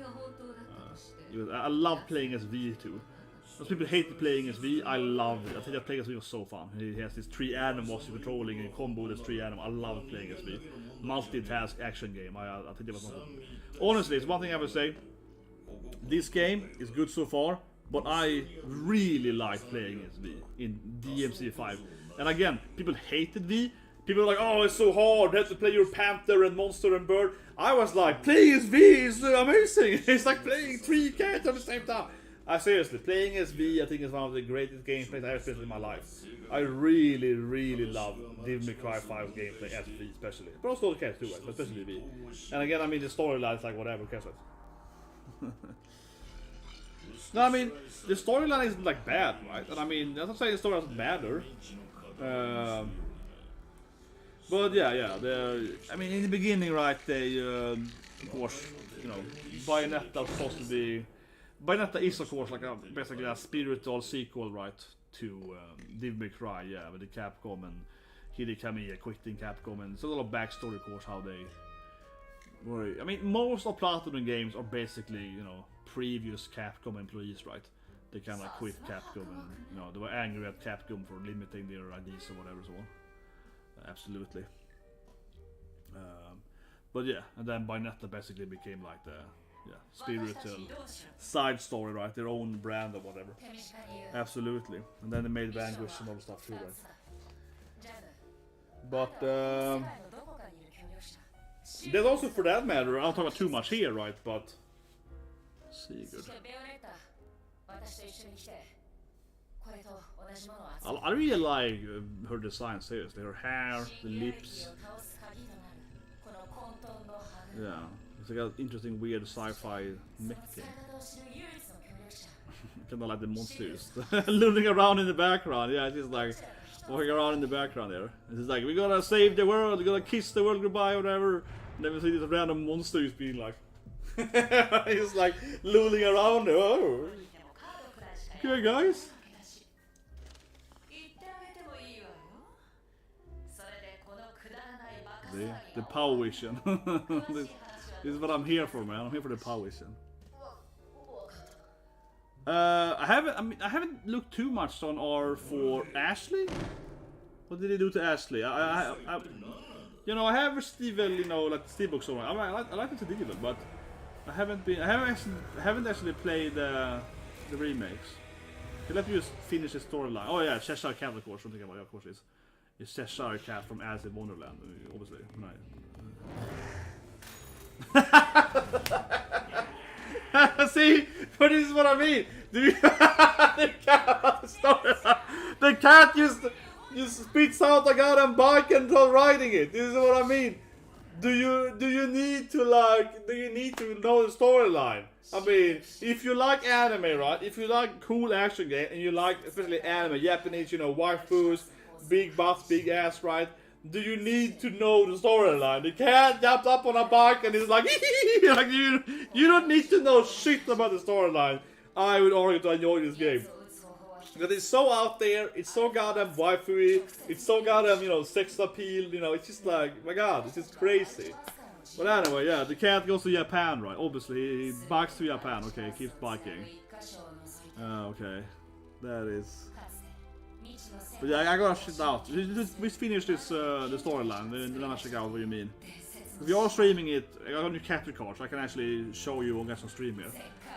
good. I love playing as V too. Most people hate playing as V. I love it. I think that playing as V was so fun. He has these 3 animals you're controlling and combo with 3 animals. I love playing as V. Multitask action game. I think that was not. Honestly, it's one thing I would say. This game is good so far, but I really like playing as V in DMC 5. And again, people hated V. People were like, oh, it's so hard, you have to play your Panther and Monster and Bird. I was like, playing as V is amazing. It's like playing 3 characters at the same time. Seriously, playing as V, I think is one of the greatest gameplays I've ever played in my life. I really, really love Devil May Cry 5 gameplay as V, especially. But also the cats too, right? But especially V. And again, I mean, the storyline is like whatever, cares what. No, I mean, the storyline isn't like bad, right? And I mean, I'm not saying the story doesn't matter. But yeah, I mean, in the beginning, right, they, of course, you know, Bayonetta was supposed to be... Bayonetta is, of course, like basically a spiritual sequel, right, to Devil May Cry, yeah, with the Capcom and Hideo Kamiya quitting Capcom, and it's a lot of backstory, of course, how they I mean, most of Platinum Games are basically, you know, previous Capcom employees, right? They kind of quit Capcom and, you know, they were angry at Capcom for limiting their IDs or whatever, so on. Absolutely. But yeah, and then Bayonetta basically became like the spiritual side story, right? Their own brand or whatever. Absolutely. And then they made Vanquish and all the stuff too, right? But there's also, for that matter, I don't talk about too much here, right? But Sigurd. I really like her design, seriously. Her hair, the lips. Yeah, it's like an interesting, weird sci-fi mech thing. Kinda like the monsters. Looting around in the background, yeah, it's just like walking around in the background there. It's just like, we gotta save the world, we gotta kiss the world goodbye, whatever. And then we see these random monsters being like... He's like looting around there. Oh. Okay, guys. The power vision. this is what I'm here for, man. I'm here for the power vision. I haven't looked too much on R for Ashley. What did they do to Ashley? You know, I have Stevel, you know, like Steelbook so I like it to Stevel, but I haven't actually played the remakes. Okay, let me just finish the storyline. Oh yeah, Cheshire Cat, of course. Don't think about it, of course. It's Cheshire Cat from Alice in Wonderland, obviously. Right. See, but this is what I mean. The cat just spits out a goddamn bike until riding it. This is what I mean. Do you need to know the storyline? I mean, if you like anime, right? If you like cool action game and you like especially anime, Japanese, you know, waifus, big butts, big ass, right? Do you need to know the storyline? The cat jumps up on a bike and is like, like you don't need to know shit about the storyline. I would argue to enjoy this game. Because it's so out there, it's so goddamn waifu-y, it's so goddamn, you know, sex appeal, you know, it's just like, my god, it's just crazy. But anyway, yeah, the cat goes to Japan, right? Obviously, he bikes to Japan, okay, he keeps biking. Okay, that is... But yeah, I gotta shit out. We finish this, the storyline, then I'll check out what you mean. If you are streaming it, I got a new capture card, so I can actually show you on get some stream here.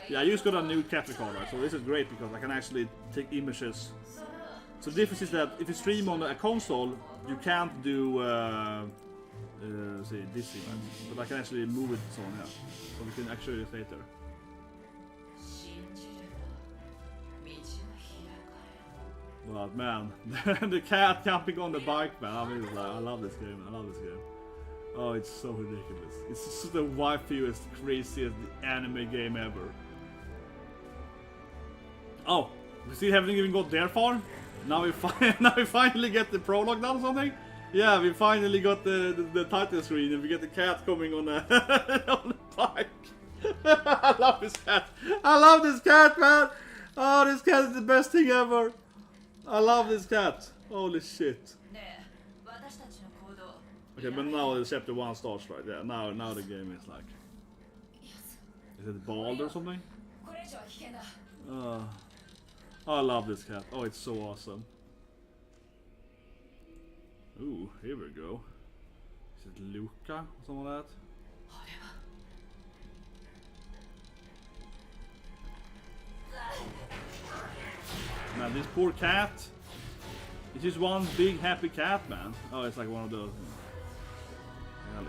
Yeah, I just got a new capture card, right? So this is great because I can actually take images. So the difference is that if you stream on a console, you can't do this image, but I can actually move it so on, yeah. So we can actually do it later. But man, the cat jumping on the bike, man. I mean, it's like, I love this game. I love this game. Oh, it's so ridiculous. It's just the waifuest, craziest anime game ever. Oh, we still haven't even got there far. Now we finally get the prologue done or something. Yeah, we finally got the title screen and we get the cat coming on the on the bike. I love this cat. I love this cat, man. Oh, this cat is the best thing ever. I love this cat. Holy shit. Okay, but now the chapter 1 starts, right? Yeah, now the game is like... Is it bald or something? Oh, I love this cat. Oh, it's so awesome. Ooh, here we go. Is it Luca or something like that? Man, this poor cat. It's just one big happy cat, man. Oh, it's like one of those.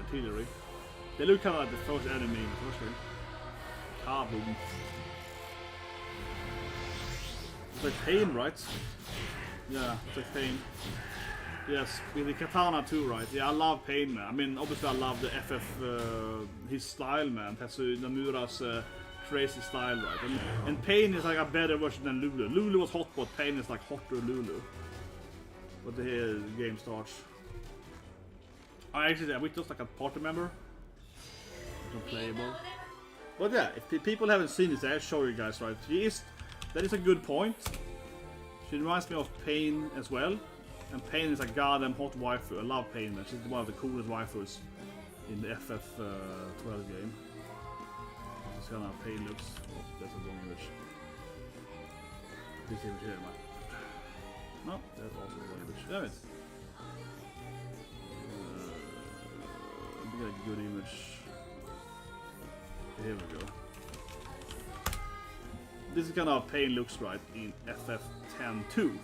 Artillery. They look kind of like the first enemy in the first game. Kaboom. It's like Pain, right? Yeah, it's like Pain. Yes, with the katana too, right? Yeah, I love Pain, man. I mean, obviously I love the his style, man. Tetsu Nomura's crazy style, right? And Pain is like a better version than Lulu. Lulu was hot, but Pain is like hotter Lulu. But the game starts. I actually, we just like a party member. Unplayable. But yeah, if people haven't seen this, I'll show you guys, right? That is a good point. She reminds me of Pain as well. And Pain is a goddamn hot waifu. I love Pain, man. She's one of the coolest waifus. in the FF12 game. This kind of pale looks. Oh, that's a wrong image. This image here, man. No, that's also a wrong image. Damn it. We got a good image. Here we go. This is kind of how Pain looks right in FF10 2.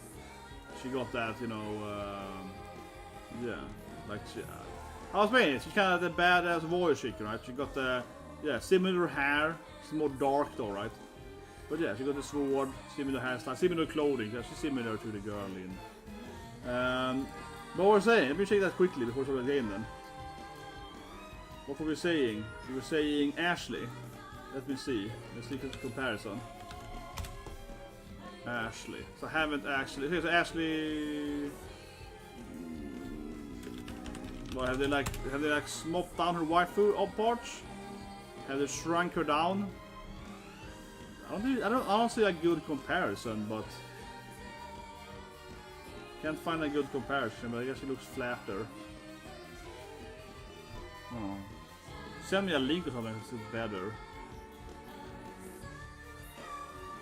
She got that, you know, yeah, like she. I was saying, she's kind of the badass warrior chick, right? She got the, yeah, similar hair. It's more dark though, right? But yeah, she got the sword, similar hairstyle, similar clothing. Yeah, she's similar to the girl in. What was I saying? Let me check that quickly before we start the game then. What were we saying? We were saying Ashley. Let me see. Let's see the comparison. Ashley. So I haven't actually. Here's Ashley. Well, have they like smopped down her waifu up parts? Have they shrunk her down? I don't see a good comparison, but can't find a good comparison. But I guess it looks flatter. Oh. Send me a link or something if it's better.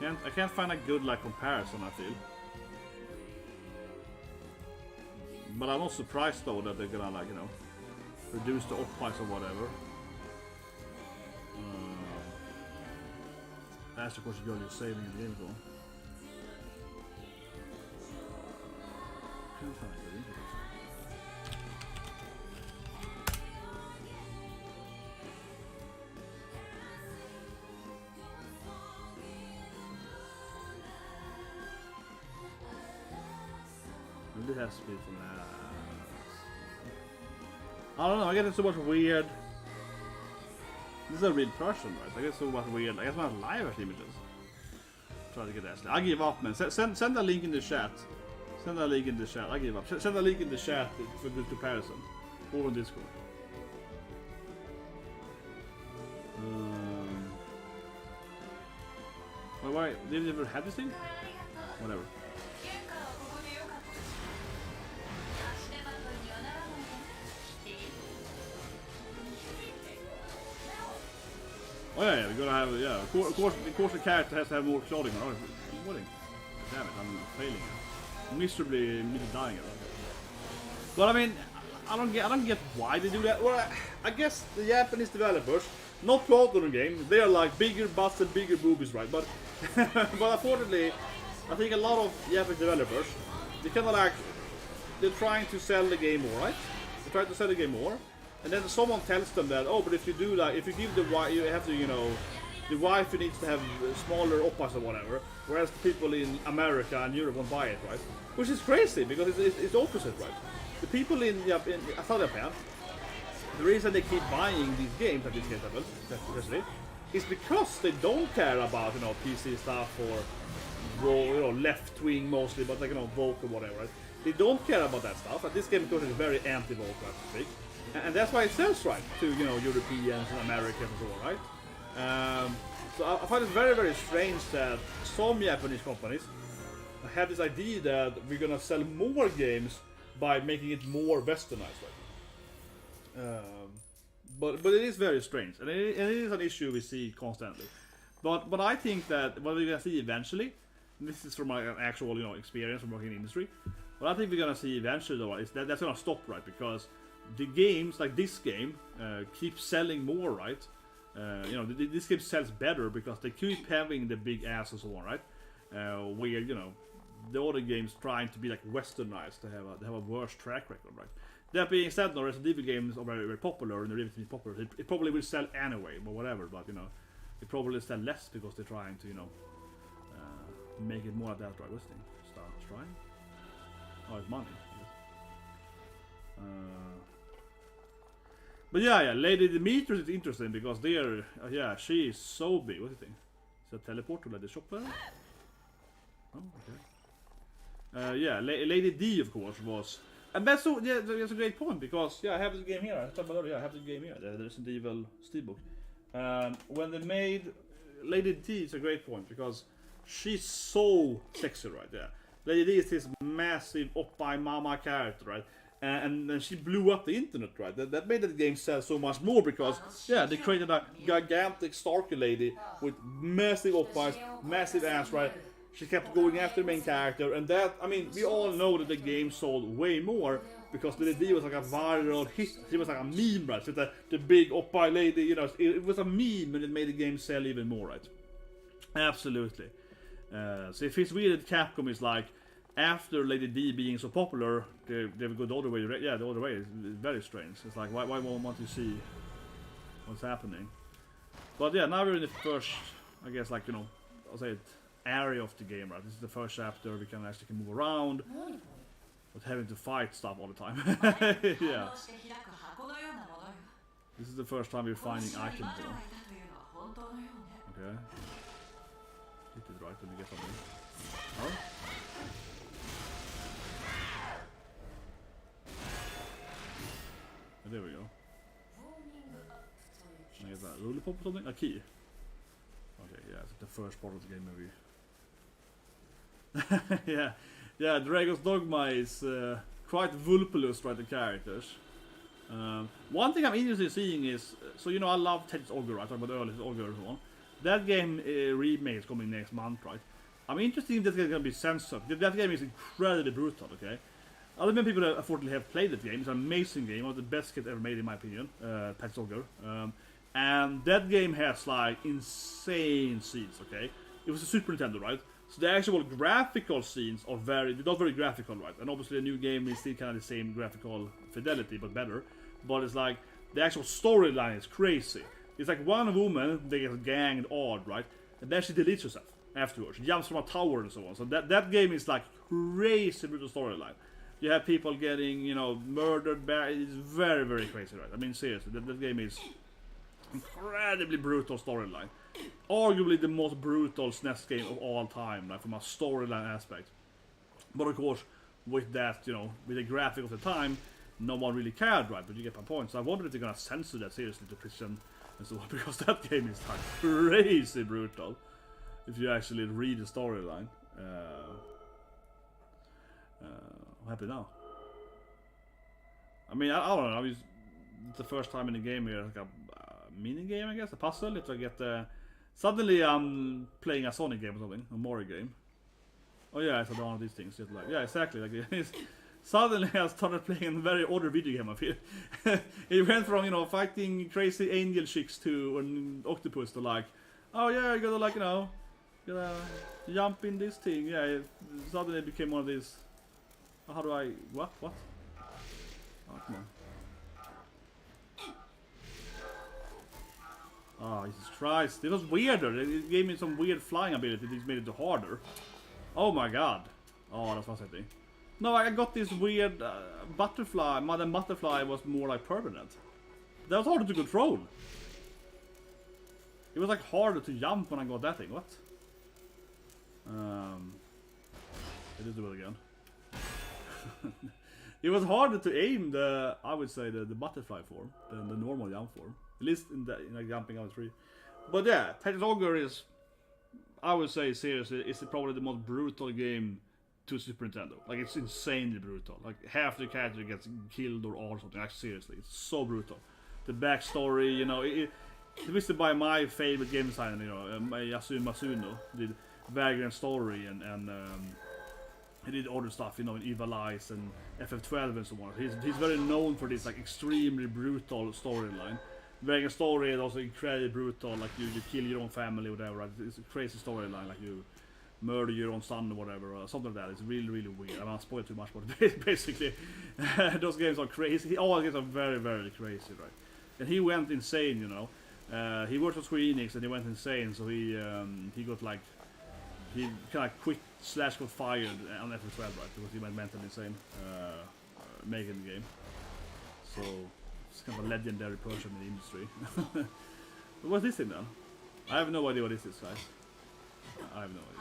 I can't find a good like comparison, I feel. But I'm not surprised though that they're gonna like, you know, reduce the op price or whatever. That's of course the girl you're saving in the game for. Can't find a good interface. It has to be from that. I don't know, I get so much weird. This is a real person, right? I get so much weird. I guess my live images. Try to get Ashley. I give up, man. Send a link in the chat. Send a link in the chat. I give up. Send a link in the chat for good comparison. Or on Discord. Why? Did you ever have this thing? Whatever. Oh yeah, we're gonna have, yeah, of course the character has to have more clothing. Oh, what? Damn it, I'm failing. Miserably dying. But I mean, I don't get why they do that. Well, I guess the Japanese developers, not PlatinumGames, they are like bigger butts and bigger boobies, right? But but unfortunately, I think a lot of Japanese developers, they kind of like, they're trying to sell the game more, right? They're trying to sell the game more. And then someone tells them that, oh, but if you do that, if you give the wife, you have to, you know, the wife needs to have smaller oppas or whatever, whereas people in America and Europe won't buy it, right? Which is crazy, because it's opposite, right? The people in South Japan, the reason they keep buying these games at this game level, especially, is because they don't care about, you know, PC stuff or, you know, left-wing mostly, but like, you know, Vogue or whatever, right? They don't care about that stuff, and this game, of course, is very anti-Vogue, right, to speak. And that's why it sells right to, you know, Europeans and Americans and so on, right? So I find it very, very strange that some Japanese companies have this idea that we're gonna sell more games by making it more westernized, right? But it is very strange, and it is an issue we see constantly. But I think that what we're gonna see eventually, and this is from my actual, you know, experience from working in the industry, what I think we're gonna see eventually though is that that's gonna stop, right? Because the games like this game keep selling more, right? You know, this game sells better because they keep having the big ass and so on, right? Where, you know, the other games trying to be like westernized, they have a worse track record, right? That being said, no, Resident Evil games are very, very popular, and they're really popular. It probably will sell anyway, but whatever. But you know, it probably sell less because they're trying to, you know, make it more that right. What's the thing? Shrine? Oh, it's money. But yeah, Lady Demeter is interesting because they're, yeah, she is so big. What's the thing? Is that teleport to the shop there? Oh, okay. Yeah, Lady D, of course, was, and that's so, yeah, that's a great point because, yeah, I have this game here. I talked about earlier. I have this game here, the Resident Evil Steelbook. When they made Lady D, it's a great point because she's so sexy, right? Yeah, Lady D is this massive oppa mama character, right? and then she blew up the internet, right? That made the game sell so much more because, yeah, they created a gigantic stalker lady with massive oppies, massive ass, right? She kept going after the main character, and that, I mean, we all know that the game sold way more because the lady was like a viral hit. She was like a meme, right? So the big oppa lady, you know, it was a meme, and it made the game sell even more, right? Absolutely. So if it's weird that Capcom is like, after Lady D being so popular, they would go the other way. Yeah, the other way is very strange. It's like, why won't want to see what's happening? But yeah, now we're in the first, I guess, like, you know, I'll say it, area of the game, right? This is the first chapter. We can actually move around, but having to fight stuff all the time. Yeah. This is the first time we're finding items, you know. Okay. Hit it right when we get something. Oh. There we go. I guess that lollipop or something? A key. Okay, yeah, it's the first part of the game maybe. Yeah, Dragon's Dogma is quite vulpulous, right, the characters. One thing I'm interested in seeing is, so you know I love Ted's Ogre, right, talking about the earliest Ogre and so on. That game remake is coming next month, right? I'm interested in that it's gonna be censored. That game is incredibly brutal, okay? Other than people that unfortunately have played that game, it's an amazing game, one of the best games ever made in my opinion, Pet Ogre. And that game has like insane scenes, okay? It was a Super Nintendo, right? So the actual graphical scenes are not very graphical, right? And obviously the new game is still kind of the same graphical fidelity, but better. But it's like, the actual storyline is crazy. It's like one woman, they get ganged odd, right? And then she deletes herself afterwards. She jumps from a tower and so on. So that game is like crazy brutal storyline. You have people getting, you know, murdered. It's very, very crazy, right? I mean, seriously, that game is incredibly brutal storyline. Arguably the most brutal SNES game of all time, right, from a storyline aspect. But of course, with that, you know, with the graphic of the time, no one really cared, right? But you get my point. So I wonder if they're gonna censor that seriously to Christian and so on, because that game is like crazy brutal. If you actually read the storyline. I'm happy now. I mean, I don't know. It's the first time in the game here, like a mini game, I guess, a puzzle. If I get suddenly I'm playing a Sonic game or something, a Mario game. Oh yeah, I saw one of these things. Just like, yeah, exactly. Like suddenly I started playing a very older video game. I feel it went from, you know, fighting crazy angel chicks to an octopus to like, oh yeah, you gotta like, you know, gotta jump in this thing. Yeah, suddenly it became one of these. How do I... What? Oh, come on. Oh, Jesus Christ. It was weirder. It gave me some weird flying ability. It made it harder. Oh my god. Oh, that's fascinating. No, I got this weird butterfly. Modern butterfly was more like permanent. That was harder to control. It was like harder to jump when I got that thing. What? It is do it again. It was harder to aim I would say the butterfly form than the normal jump form. At least in the jumping out of tree. But yeah, Pet Ogre is, I would say seriously, it's probably the most brutal game to Super Nintendo. Like, it's insanely brutal. Like, half the character gets killed or something. Like, seriously, it's so brutal. The backstory, you know, it was by my favorite game designer, you know, Yasuo Masuno, did Vagrant Story and he did other stuff, you know, in Evil Eyes and FF12 and so on. He's very known for this like extremely brutal storyline. Vagrant Story is also incredibly brutal, like you kill your own family or whatever, right? It's a crazy storyline, like you murder your own son or whatever, or something like that. It's really, really weird. I won't spoil too much, but basically, those games are crazy. All games are very, very crazy, right? And he went insane, you know. He worked for Square Enix and he went insane, so he got like, he kind of quit / got fired on FF12, right? Because he went mentally insane making the game. So it's kind of a legendary person in the industry. But what's this thing then? I have no idea what this is, guys. I have no idea.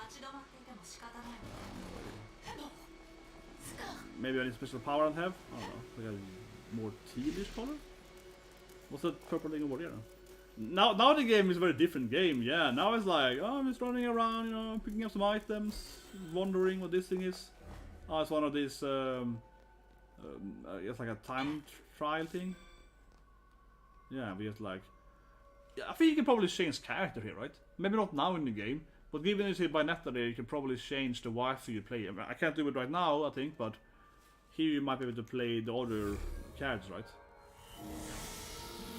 Maybe any special power I have? I don't know. Like a more tealish color? What's that purple thing over there? Now the game is a very different game, yeah. Now it's like, oh, I'm just running around, you know, picking up some items, wondering what this thing is. Oh, it's one of these it's like a time trial thing. Yeah, we just like. Yeah, I think you can probably change character here, right? Maybe not now in the game, but given it's here Bayonetta there, you can probably change the waifu you play. I mean, I can't do it right now, I think, but here you might be able to play the other characters, right?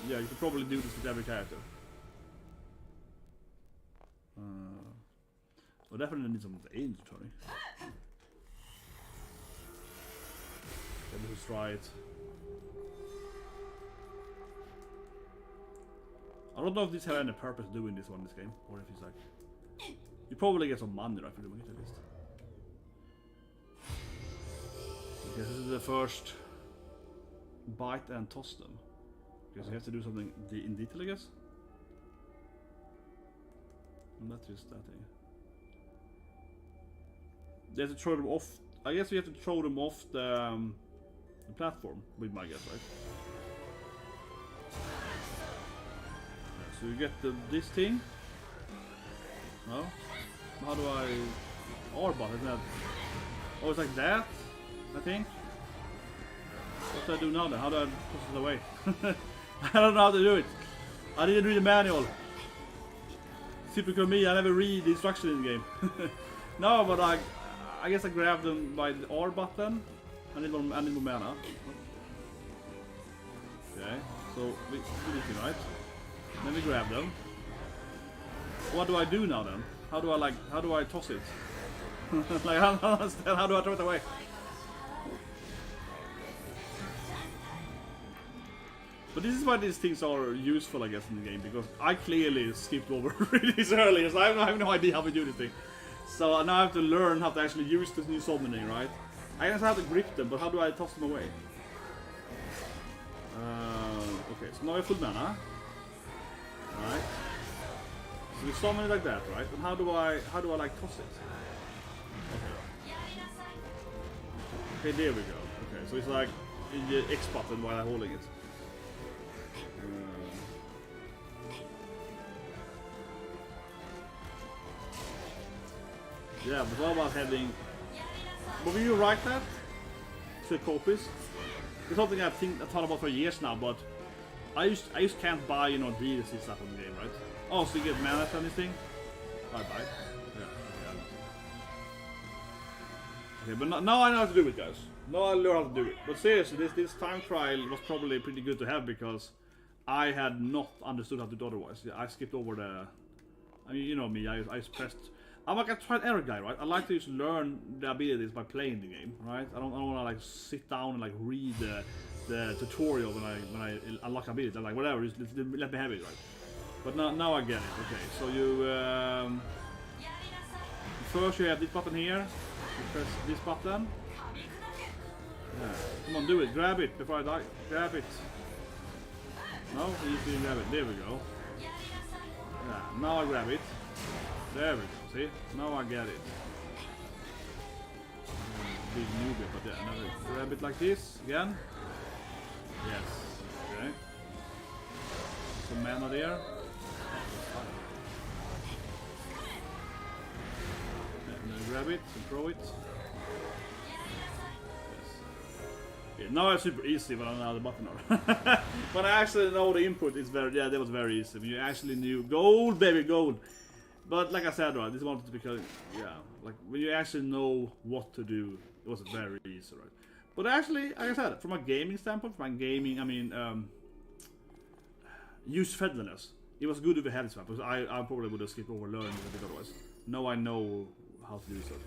Yeah, you can probably do this with every character. We'll definitely need some angel turning. Okay, let's try it. I don't know if this had any purpose doing this one in this game, or if it's like... You probably get some money right for doing it at least. Okay, this is the first bite and toss them. Because you have to do something in detail, I guess. And that's just that thing. You have to throw them off. I guess you have to throw them off the platform, with my guess, right? So you get this thing. No? How do I... R-bot, isn't that... Oh, it's like that, I think. What do I do now then? How do I push it away? I don't know how to do it. I didn't read the manual. Typical me, I never read the instructions in the game. No, but I guess I grabbed them by the R button. I need more mana. Okay, so we do this thing, right? Then we grab them. What do I do now then? How do I toss it? Like, I don't understand, how do I throw it away? But this is why these things are useful, I guess, in the game, because I clearly skipped over this earlier, so I have no idea how we do this thing. So now I have to learn how to actually use this new summoning, right? I guess I have to grip them, but how do I toss them away? Okay, so now I have full mana. Alright. So we summon it like that, right? And how do I like toss it? Okay. Okay, there we go. Okay, so it's like the X button while I'm holding it. Yeah, but what about heading... But will you write that to copies? It's something I've thought about for years now, but I just can't buy, you know, DLC stuff on the game, right? Oh, so you get mana from this thing? Bye bye. Yeah, okay, but now I know how to do it, guys. Now I learn how to do it. But seriously, this time trial was probably pretty good to have because I had not understood how to do it otherwise. I skipped over the... I mean, you know me, I just pressed... I'm like a trial and error guy, right? I like to just learn the abilities by playing the game, right? I don't want to like sit down and like read the tutorial when I unlock abilities. I'm like, whatever, just let me have it, right? But now I get it. Okay, so you first you have this button here. You press this button. Yeah. Come on, do it. Grab it before I die. Grab it. No, you didn't grab it. There we go. Yeah. Now I grab it. There we go. See? Now I get it. Big newbie, but yeah, now grab it like this again. Yes. Okay. Some mana there. And then grab it and throw it. Yes. Okay, now it's super easy when I know the button are. When I actually know the input, it's very, yeah, that was very easy. When you actually knew gold, baby, gold. But like I said, right, this wanted to become, yeah, like when you actually know what to do, it was very easy, right? But actually, like I said, from a gaming standpoint, from a gaming, I mean, use-friendliness, it was good if we had this one, because I probably would have skipped over learning a bit otherwise. Now I know how to do stuff.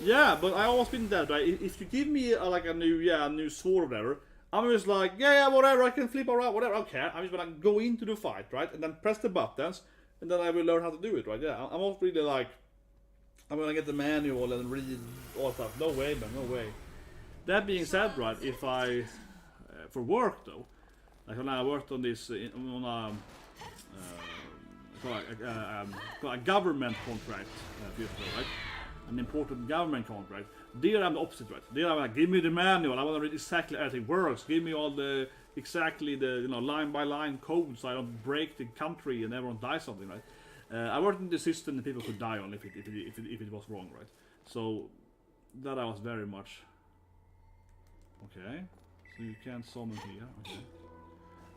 Yeah, but I always been that, right? If you give me like a new sword or whatever, I'm just like, yeah, whatever, I can flip around, whatever, I don't care. I'm just gonna go into the fight, right? And then press the buttons, and then I will learn how to do it, right? Yeah, I'm not really like, I'm gonna get the manual and read all stuff. No way, man, no way. That being said, right, if I, for work though, like when I worked on this, on a government contract, right? An important government contract. There I'm the opposite, right? There I'm like, give me the manual. I want to read exactly how everything works. Give me all the exactly the line by line code, so I don't break the country and everyone dies something, right? I worked in the system that people could die on if it was wrong, right? So that I was very much... Okay, so you can't summon here, okay.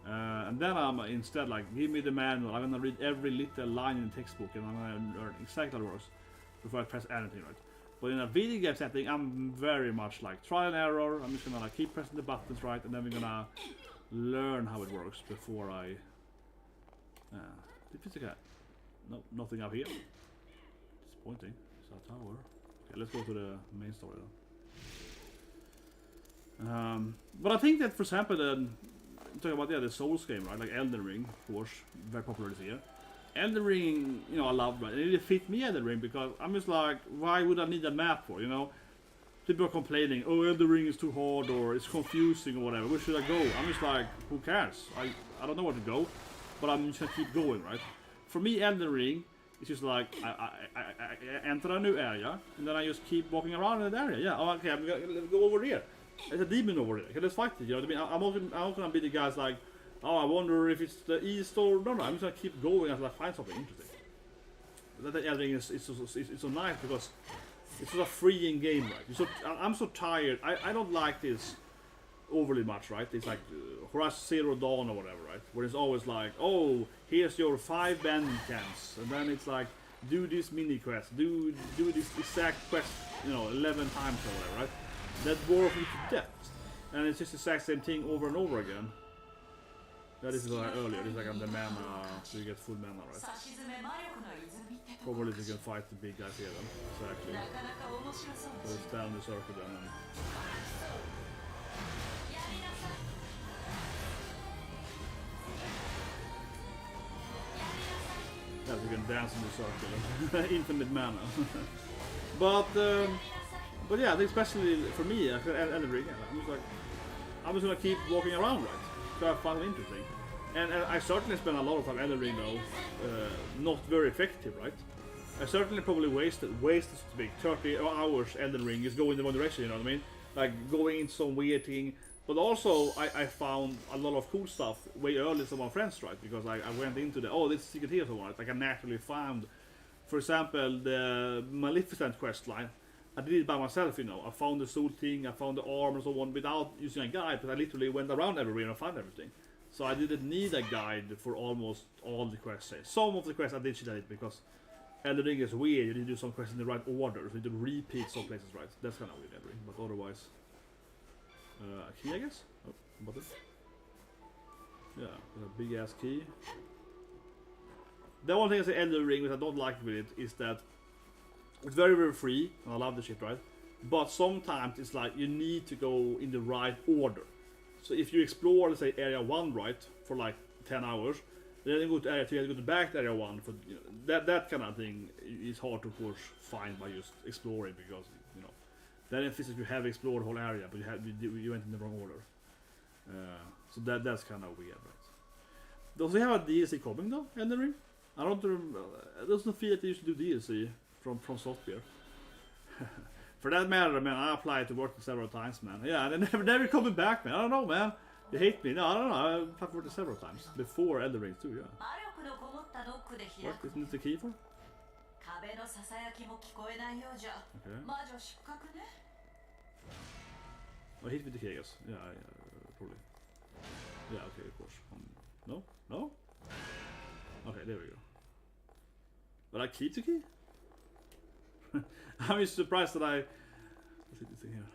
And then I'm instead like, give me the manual, I'm gonna read every little line in the textbook and I'm gonna learn exactly what it works before I press anything, right? But in a video game setting, I'm very much like trial and error. I'm just gonna like keep pressing the buttons, right? And then we're gonna learn how it works before I... No, nothing up here. Disappointing. It's a tower. Okay, let's go to the main story then. But I think that, for example, talking about the Souls game, right? Like Elden Ring, of course, very popular this year. Elden Ring, you know, I love, right? And it fit me, Elden Ring, because I'm just like, why would I need a map for, you know? People are complaining, oh, Elden Ring is too hard, or it's confusing, or whatever. Where should I go? I'm just like, who cares? I don't know where to go, but I'm just gonna keep going, right? For me, Elden Ring, it's just like, I enter a new area, and then I just keep walking around in that area. Yeah, oh, okay, I'm gonna go over here. There's a demon over there. Okay, let's fight it, you know what I mean? I'm not gonna be the guys like, oh, I wonder if it's the east or... No, I'm just gonna keep going until I find something interesting. That Elden Ring is so nice because it's sort of freeing game, right? I'm so tired. I don't like this overly much, right? It's like Horizon Zero Dawn or whatever, right? Where it's always like, oh, here's your 5 bandit camps, and then it's like, do this mini quest, do this exact quest, you know, 11 times or whatever, right? That bores me to death, and it's just the exact same thing over and over again. That is what I earlier. This is like I'm the mana, so you get full mana, right? Probably you can fight the big guys here then. Exactly. So it's down the circle then. And yeah, you can dance in the circle. Infinite mana. But yeah, especially for me, Elden Ring, I'm just gonna keep walking around, right? So I find it interesting. And I certainly spent a lot of time Elden Ring though, not very effective, right? I certainly probably wasted so to speak, 30 hours Elden Ring is going in the one direction, you know what I mean? Like going into some weird thing. But also I found a lot of cool stuff way earlier than my friends, right? Because I went into the, oh, this is secret here so on. Like I naturally found, for example, the Maleficent quest line. I did it by myself, you know. I found the soul thing, I found the arm and so on without using a guide, but I literally went around everywhere and found everything. So I didn't need a guide for almost all the quests. Some of the quests I did shit at it because Elden Ring is weird, you need to do some quests in the right order, so you need to repeat some places, right? That's kind of weird, Elden Ring, but otherwise... a key, I guess? Oh, button. Yeah, a big ass key. The one thing I say Elden Ring, which I don't like with it, is that it's very, very free, and I love the shit, right? But sometimes it's like you need to go in the right order. So if you explore, let's say, area 1, right, for like 10 hours, then you go to area 2, you go to back to area 1, for, you know, that kind of thing is hard to, of course, find by just exploring, because, you know, then in physics you have explored the whole area, but you went in the wrong order. So that's kind of weird, right? Does he have a DLC coming though, Elden Ring? I don't remember. It doesn't feel that they used to do DLC from software. For that matter, man, I applied to work several times, man. Yeah, and they're never coming back, man. I don't know, man. You hate me? No, I don't know. I've worked several times before Elden Ring too. Yeah. What isn't this the key for? Okay. Oh, hit with the key, I guess. Yeah, probably. Yeah, okay, of course. No? No? Okay, there we go. But I keep the key? I'm just surprised that I... Let's see this thing here.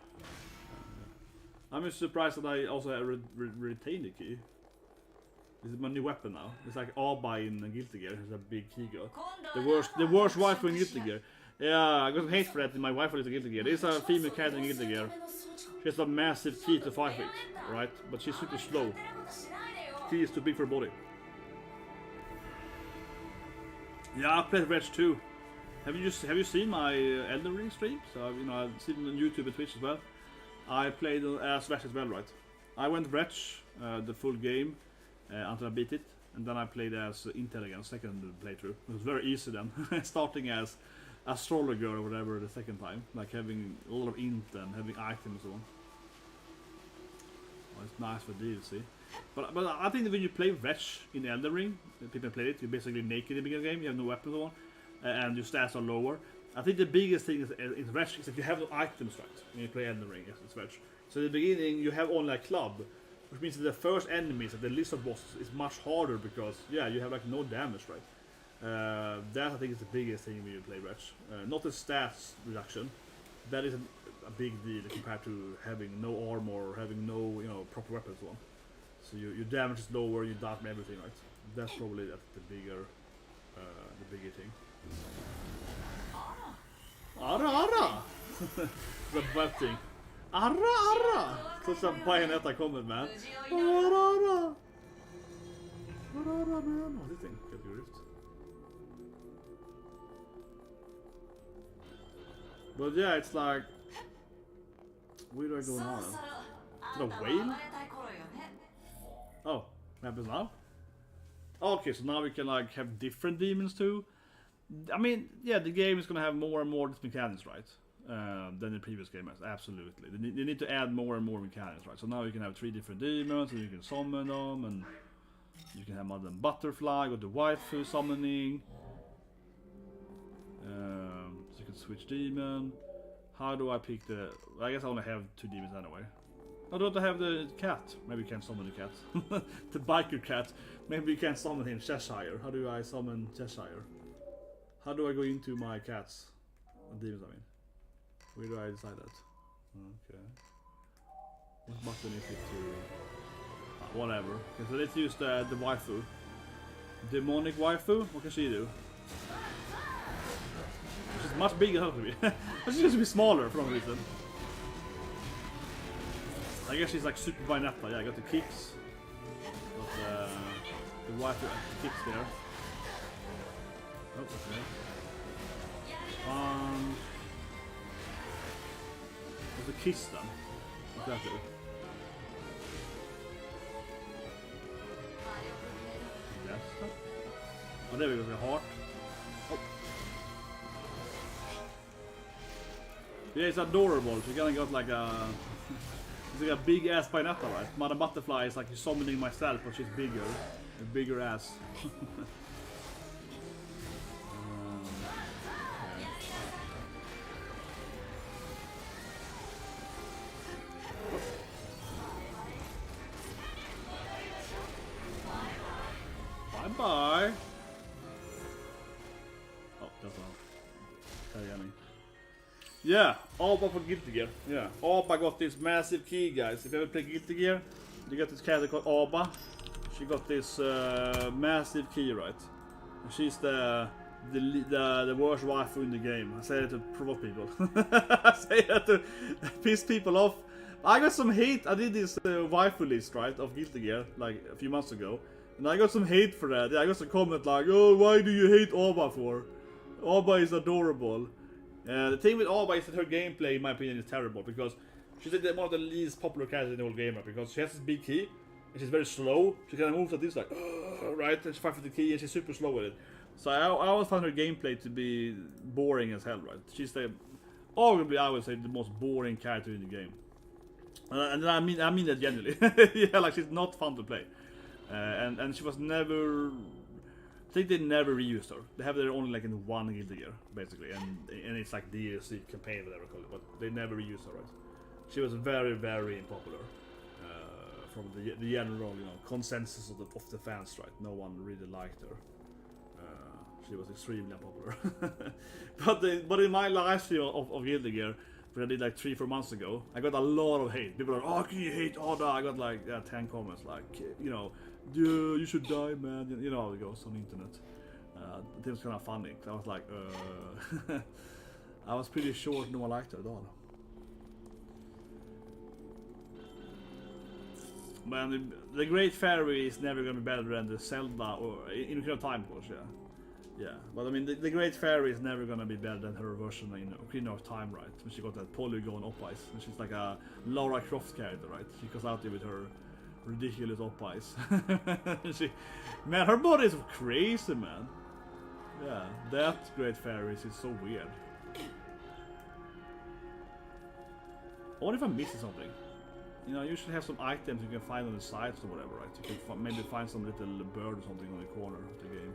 I'm just surprised that I also retain the key. This is my new weapon now. It's like Arba in Guilty Gear. It's a big key girl. The worst wife in Guilty Gear. Yeah, I got some hate for that in my wife in Guilty Gear. There's a female character in Guilty Gear. She has a massive key to fight with, right? But she's super slow. Key is too big for her body. Yeah, I played Wretch too. Have you seen my Elden Ring streams? You know, I've seen it on YouTube and Twitch as well. I played as Wretch as well, right? I went Wretch, the full game, until I beat it, and then I played as Intel again, second playthrough. It was very easy then, starting as Astrologer or whatever the second time, like having a lot of int and having items and so on. Well, it's nice for DLC. But I think that when you play Wretch in Elden Ring, people play it, you're basically naked in the beginning of the game, you have no weapons on, and your stats are lower. I think the biggest thing is Retch is that you have no items right when you play Elden Ring. It's Retch. So in the beginning you have only a club, which means that the first enemies, the lizard bosses, is much harder because yeah, you have like no damage, right? That I think is the biggest thing when you play Retch. Not the stats reduction. That is a big deal compared to having no armor or having no proper weapons on. So your damage is lower, you die from everything, right? That's probably the bigger thing. Arra arra! The bad thing. Arra arra! Such a Bayonetta comment, man. Arra arra! Arra arra, man. What's this thing? Get your rift. But yeah, it's like, where do I go now? The whale? Oh, what happens now? Okay, so now we can like have different demons too. I mean, yeah, the game is gonna have more and more mechanics, right? Than the previous game has. Absolutely, they need to add more and more mechanics, right? So now you can have 3 different demons, and you can summon them, and you can have Madam Butterfly or the waifu summoning. So you can switch demon. How do I pick the? I guess I only have 2 demons anyway. I don't have the cat. Maybe you can summon the cat. The biker cat. Maybe you can summon him. Cheshire. How do I summon Cheshire? How do I go into my cats? Demons, I mean. Where do I decide that? Okay. What button is it to? Whatever. Okay, so let's use the waifu. Demonic waifu? What can she do? She's much bigger than me. She's supposed to be smaller for some reason. I guess she's like super Bayonetta. Yeah, I got the kicks. Got the waifu kicks there. Oh, okay. What's the kiss then? What's that do? Yes. Oh, there we go, the heart. Oh. Yeah, it's adorable. She kinda got like a... It's like a big ass Bayonetta, right? Mother Butterfly is like summoning myself, but she's bigger. A bigger ass. Bye. Oh, that's not. Yeah, Alba for Guilty Gear. Yeah, Alba got this massive key, guys. If you ever play Guilty Gear, you got this character called Alba. She got this massive key, right? And she's the worst waifu in the game. I say it to provoke people. I say it to piss people off. I got some hate. I did this waifu list, right, of Guilty Gear like a few months ago. And I got some hate for that. I got some comment like, oh, why do you hate Alba for? Alba is adorable. The thing with Alba is that her gameplay, in my opinion, is terrible. Because she's like one of the least popular characters in the whole game. Because she has this big key. And she's very slow. She kind of moves like this, like, right? And she fights with the key and she's super slow with it. So I always found her gameplay to be boring as hell, right? She's arguably, I would say, the most boring character in the game. And I mean that genuinely. Yeah, like she's not fun to play. And she was never... I think they never reused her. They have her only like in one Guilty Gear, basically. And it's like DLC campaign, whatever call it. But they never reused her, right? She was very, very unpopular. From the general, consensus of the fans, right? No one really liked her. She was extremely unpopular. but in my live stream of Guilty Gear, which I did like 3-4 months ago, I got a lot of hate. People are like, oh, can you hate Oda? I got like 10 comments like, you should die, man. You know how it goes on the internet. I think it was kind of funny. I was like, I was pretty sure no one liked her at all. Man, the Great Fairy is never going to be better than the Zelda, or in Ocarina of Time, of course, yeah. Yeah, but I mean, the Great Fairy is never going to be better than her version in Ocarina of Time, right? When she got that polygon op-eyes, and she's like a Lara Croft character, right? She goes out there with her ridiculous op-eyes. Man, her body is crazy, man. Yeah, that Great Fairy is so weird. I wonder if I'm missing something. You should have some items you can find on the sides or whatever, right? You can maybe find some little bird or something on the corner of the game.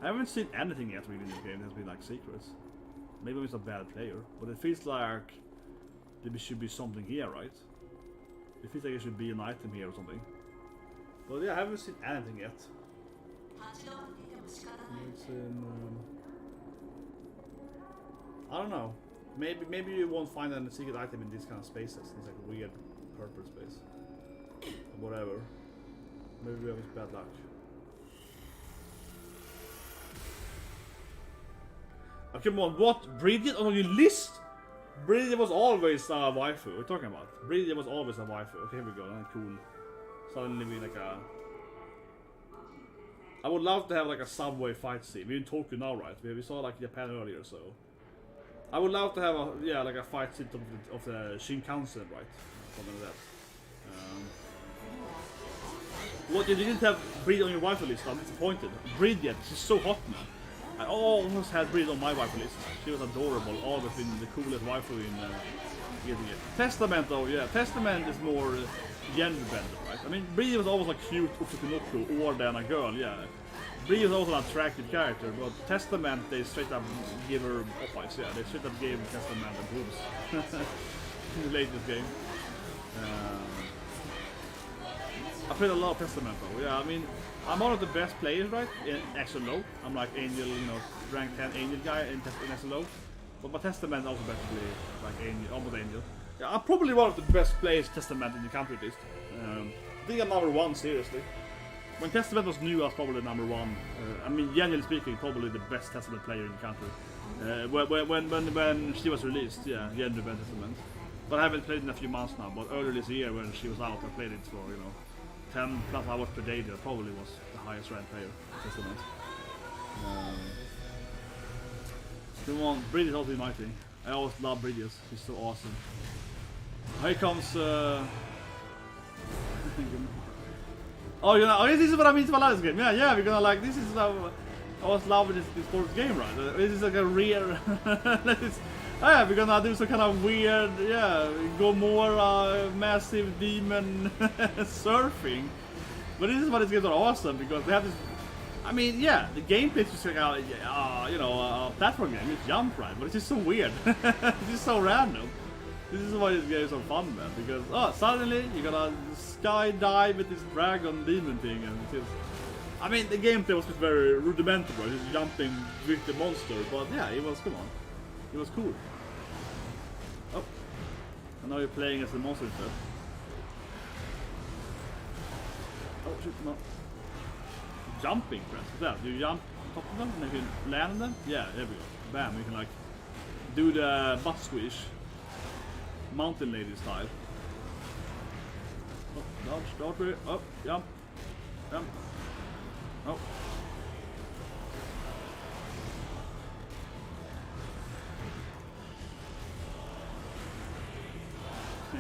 I haven't seen anything yet really in this game that has been like secrets. Maybe I'm just a bad player, but it feels like there should be something here, right? It feels like there should be an item here or something. But yeah, I haven't seen anything yet. It's in, I don't know. Maybe you won't find a secret item in these kind of spaces. It's like a weird purple space. Or whatever. Maybe we have just bad luck. Oh, come on, what? Bridget on your list? Bridget was always a waifu. What are you talking about? Bridget was always a waifu. Okay, here we go. That's cool. Suddenly we like a... I would love to have like a subway fight scene. We're in Tokyo now, right? We saw like Japan earlier, so... I would love to have a, yeah, like a fight scene of the Shinkansen, right? Something like that. What, you didn't have Bridget on your waifu list? I'm disappointed. Bridget, she's so hot, man. I almost had Bridget on my waifu list. She was adorable, always been the coolest waifu in getting it. Testament though, yeah, Testament is more gender bender, right? I mean, Bridget was always like cute Ufukunoku or than a girl, yeah. Bridget was also an attractive character, but Testament, they straight up give her oppies, yeah. They straight up gave Testament the boobs in the latest game. I played a lot of Testament though, yeah, I mean, I'm one of the best players, right, in XLO. I'm like Angel, you know, rank 10 Angel guy in XLO. But my Testament also better play like Angel, almost Angel. Yeah, I'm probably one of the best players Testament in the country at least. I think I'm number one, seriously. When Testament was new, I was probably number one. I mean, generally speaking, probably the best Testament player in the country. When she was released, yeah, generally best Testament. But I haven't played in a few months now, but earlier this year when she was out, I played it for, you know, 10 plus hours per day. That probably was the highest ranked player in Testament. Come on, Bridget is also uniting. I always love Bridget, she's so awesome. Here comes... oh, you know, oh, this is what I mean to love this game. Yeah, we're gonna like, this is I always love this sports game, right? This is like a real... yeah, we're gonna do some kind of weird, yeah, Gomorrah, massive demon surfing. But this is why these games are awesome, because they have this... I mean, yeah, the gameplay is just like, you know, a platform game, it's jump, right? But it's just so weird. It's just so random. This is why this game is so fun, man, because, oh, suddenly you're gonna skydive with this dragon demon thing, and it's just... I mean, the gameplay was just very rudimentary, right? Just jumping with the monster, but yeah, it was, come on. It was cool. Oh, and now you're playing as the monster instead. Oh shit, no. Jumping, friends. What's that? Do you jump on top of them and you can land on them? Yeah, there we go. Bam, you can like do the butt squish. Mountain lady style. Oh, dodge, dodge, oh, jump. Jump. Oh.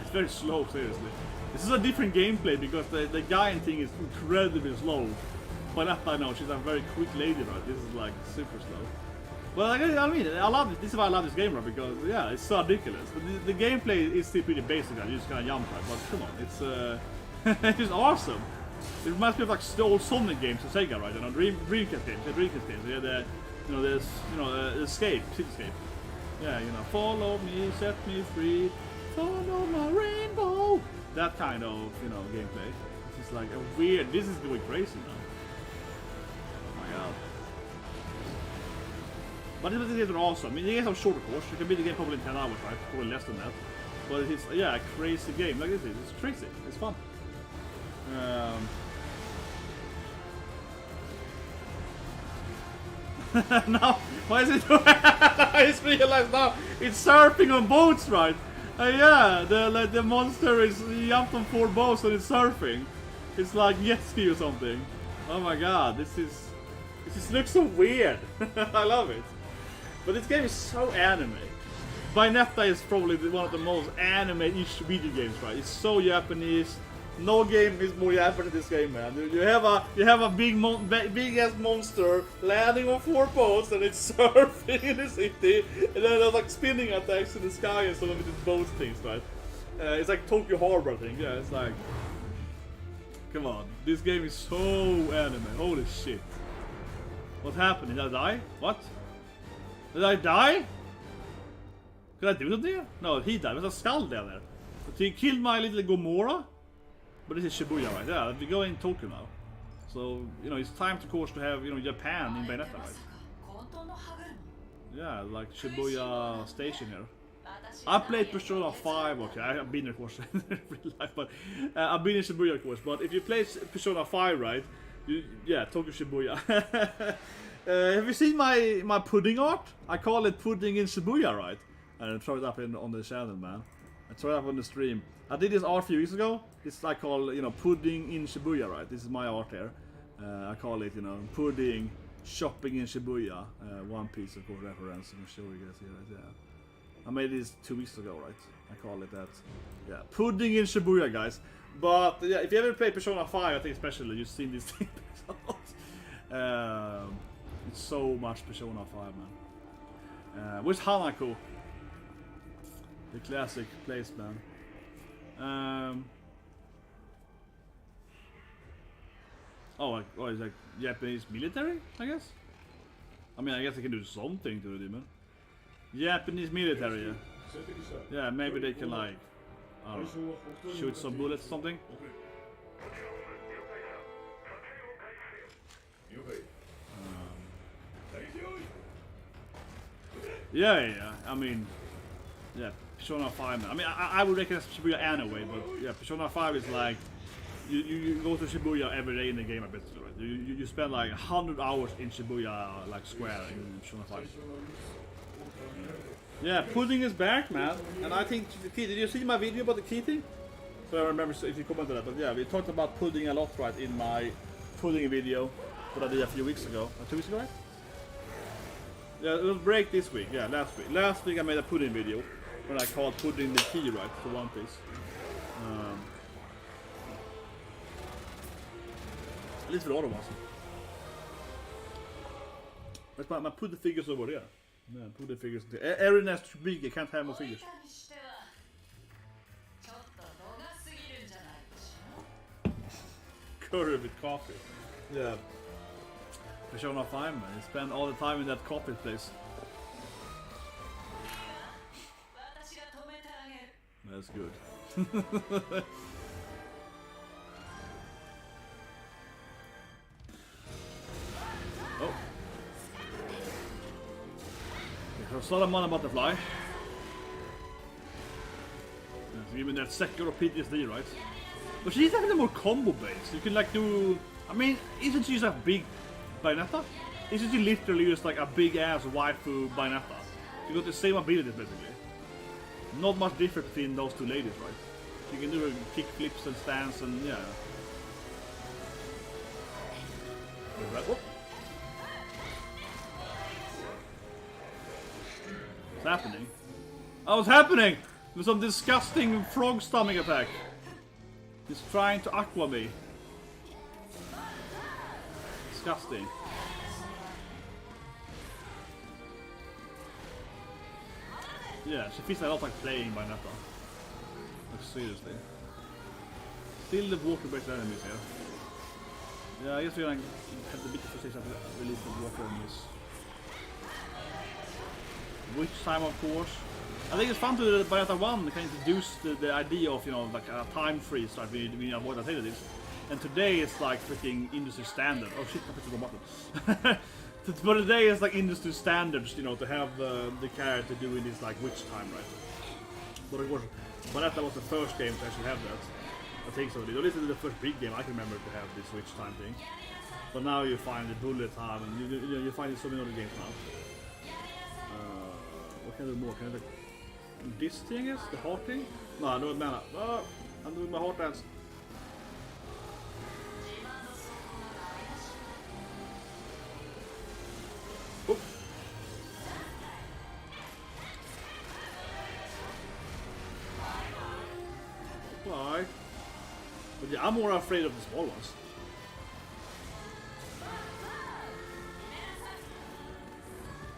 It's very slow, seriously. This is a different gameplay because the guy thing is incredibly slow. Bayonetta, I know, she's a very quick lady, right? This is like super slow. Well, I mean, I love it. This is why I love this game, right? Because yeah, it's so ridiculous. But the gameplay is still pretty basic. You just kind of jump, right? But come on, it's it's just awesome. It reminds me of like the old Sonic games on Sega, right? You know, Dreamcast games. Yeah, the Escape, Cityscape. Yeah, you know, follow me, set me free, follow my rainbow. That kind of, you know, gameplay. It's just like a weird. This is going crazy now. Oh my god. But these games are awesome. I mean, the games have shorter course. You can beat the game probably in 10 hours, right? Probably less than that. But it's, yeah, a crazy game. Like this is. It's crazy. It's fun. Now, why is it? I just realized now it's surfing on boats, right? Yeah, the monster is jumped on 4 boats and it's surfing. It's like jet ski or something. Oh my god, this just looks so weird. I love it. But this game is so anime. Bayonetta is probably one of the most anime-ish video games, right? It's so Japanese. No game is more Japanese than this game, man. You have a big ass monster landing on 4 boats and it's surfing in the city, and then there's like spinning attacks in the sky and some of these boat things, right? It's like Tokyo Harbor, I think. Yeah, it's like, come on, this game is so anime. Holy shit. What happened? Did I die? What? Did I die? Could I do something? No, he died. There's a skull down there. But he killed my little Gomorrah. But this is Shibuya, right? Yeah, we go in Tokyo now. So, you know, it's time, of course, to have, you know, Japan in Bayonetta, right? Yeah, like Shibuya Station here. I played Persona 5, okay, I've been there, of course, in real life, but I've been in Shibuya, of course. But if you play Persona 5, right, yeah, Tokyo Shibuya. Have you seen my pudding art? I call it pudding in Shibuya, right? And I throw it up on the channel, man. I throw it up on the stream. I did this art a few weeks ago. It's like called, you know, pudding in Shibuya, right? This is my art here. I call it, you know, pudding shopping in Shibuya. One Piece, of course, reference. I'm show you guys here, right? Yeah. I made this 2 weeks ago, right? I call it that. Yeah, pudding in Shibuya, guys. But yeah, if you ever play Persona 5, I think especially you've seen these things a lot. It's so much Persona 5, man. Where's Hanako? The classic place, man. Oh, it's like Japanese military, I guess? I mean, I guess I can do something to the demon. Japanese military, yeah. Yeah, maybe they can, like, I don't know, shoot some bullets or something. Yeah, I mean, yeah, Persona 5, man. I mean, I would recognize Shibuya anyway, but yeah, Persona 5 is like, you go to Shibuya every day in the game, I bet, right? You spend like 100 hours in Shibuya, like square in Persona 5. Yeah, pudding is back, man. And I think the key. Did you see my video about the key thing? So I remember if you commented that, but yeah, we talked about pudding a lot, right, in my pudding video that I did a few weeks ago. 2 weeks ago, right? Yeah, it was break this week. Yeah, last week. Last week I made a pudding video when I called pudding the key, right, for One Piece. At least for all of us. That's my pudding figures over there. Yeah, pudding figures. Erina's too big, I can't have more figures. Curry with coffee. Yeah. Persona 5, man. You spend all the time in that coffee place. That's good. Oh. Salamana butterfly. Yeah, so give me that second or PTSD, right? But she's definitely more combo based. You can like do. I mean, isn't she just a big Bayonetta? Isn't she literally just like a big ass waifu Bayonetta? You got the same abilities basically. Not much difference between those two ladies, right? You can do kick flips and stance and yeah. Oh. What's happening? Oh, what's happening? There's some disgusting frog stomach attack. He's trying to aqua me. Disgusting. Yeah, she feels a lot like playing Bayonetta. Like seriously. Still the water-based enemies here. Yeah, I guess we're gonna have the bit of position to release the water enemies. Which time, of course. I think it's fun to do Bayonetta 1 can introduce the idea of, you know, like a time freeze that we avoid that this. And today it's like freaking industry standard. Oh shit, I pressed the button. But today it's like industry standards, you know, to have the character doing this like witch time, right? But of course, Bayonetta was the first game to actually have that. I think so. This is the first big game I can remember to have this witch time thing. But now you find the bullet time, and you find it in so many other games now. What can I do more? Can I do this thing? Is the heart thing? No, I do it mana. Oh, I'm doing my heart dance. Oop. Bye. But yeah, I'm more afraid of the small ones.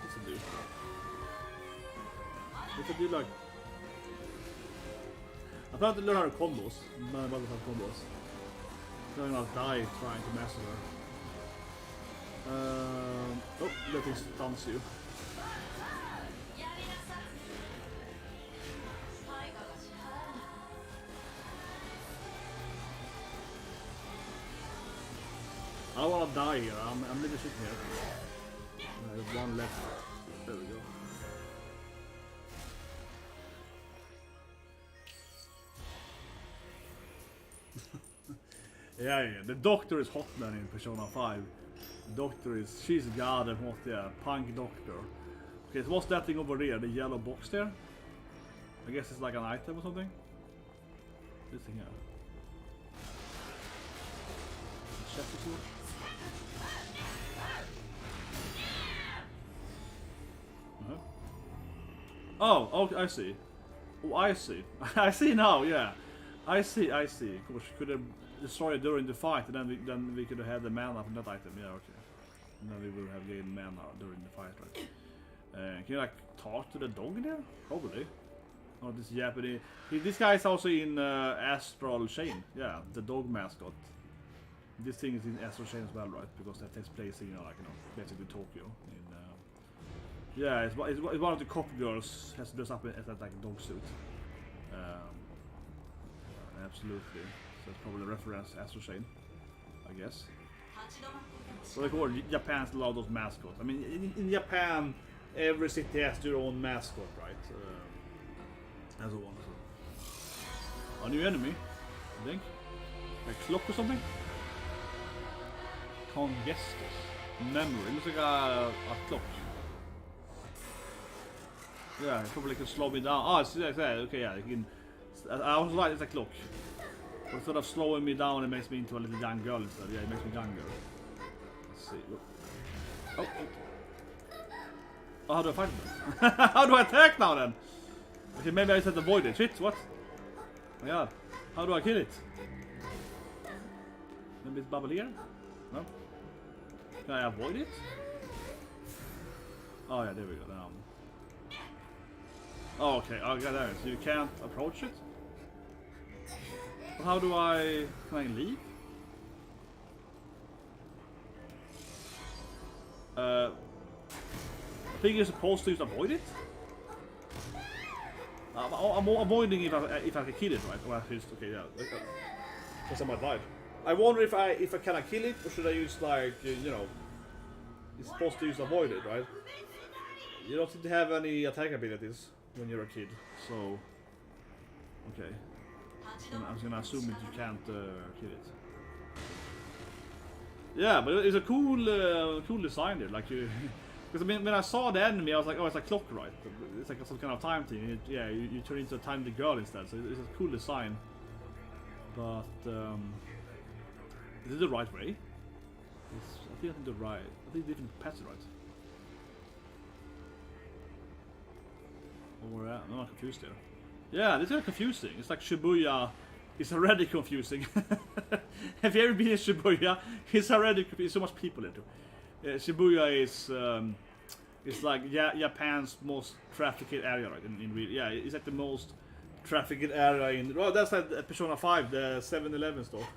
What's it do? If I do like... I plan to learn how to combos. Learn about how combos. I'm gonna die trying to master her. Oh, that is stuns you. I don't wanna die here, I'm living shit here. There's one left. There we go. Yeah, the doctor is hot man in Persona 5. The doctor is, she's god and hot, yeah, punk doctor. Okay, so what's that thing over there, the yellow box there? I guess it's like an item or something. This thing here. Chest or something? Oh, okay, I see. Oh, I see. I see now, yeah. I see. Of course, could have destroyed it during the fight, and then we could have had the mana from that item. Yeah, okay. And then we would have gained mana during the fight, right? Can you like talk to the dog there? Probably. Oh, this Japanese. This guy is also in Astral Chain. Yeah, the dog mascot. This thing is in Astral Chain as well, right? Because that takes place in, basically Tokyo. Yeah, it's one of the cop girls has dressed up as like a dog suit. Absolutely. So it's probably a reference to Astral Chain, I guess. So they call Japan's a lot of those mascots. I mean, in Japan, every city has their own mascot, right? As a one. So. A new enemy, I think. A clock or something? Congestus. Memory. It looks like a clock. Yeah, it probably can slow me down. Oh, it's like that. Okay, yeah. I was right, it's a clock. But instead of slowing me down, it makes me into a little young girl instead. Yeah, it makes me younger. Let's see. Oh. Oh, how do I fight them? How do I attack now then? Okay, maybe I said avoid it. Shit, what? Oh my god. How do I kill it? Maybe it's bubble here? No? Can I avoid it? Oh yeah, there we go. Oh, okay, I got that. So you can't approach it? How do I... Can I leave? I think you're supposed to avoid it? I'm avoiding if I can kill it, right? Well, okay, yeah. Because I might die. I wonder if I can kill it, or should I use like, you're supposed to use avoid it, right? You don't seem to have any attack abilities when you're a kid, so okay. I'm just gonna assume that you can't kill it. Yeah, but it's a cool design there. Like because I mean, when I saw the enemy, I was like, oh, it's a clock, right? It's like some kind of time thing. You turn into a tiny girl instead. So it's a cool design. But is it the right way? I think the right. I think different patches, right? Or I'm not confused here. Yeah, this is confusing. It's like Shibuya is already confusing. Have you ever been in Shibuya? It's already confusing. So much people into. Shibuya is it's like Japan's most trafficked area, right? In real, yeah, it's like the most trafficked area in. Well, that's like Persona 5, the 7-Eleven store,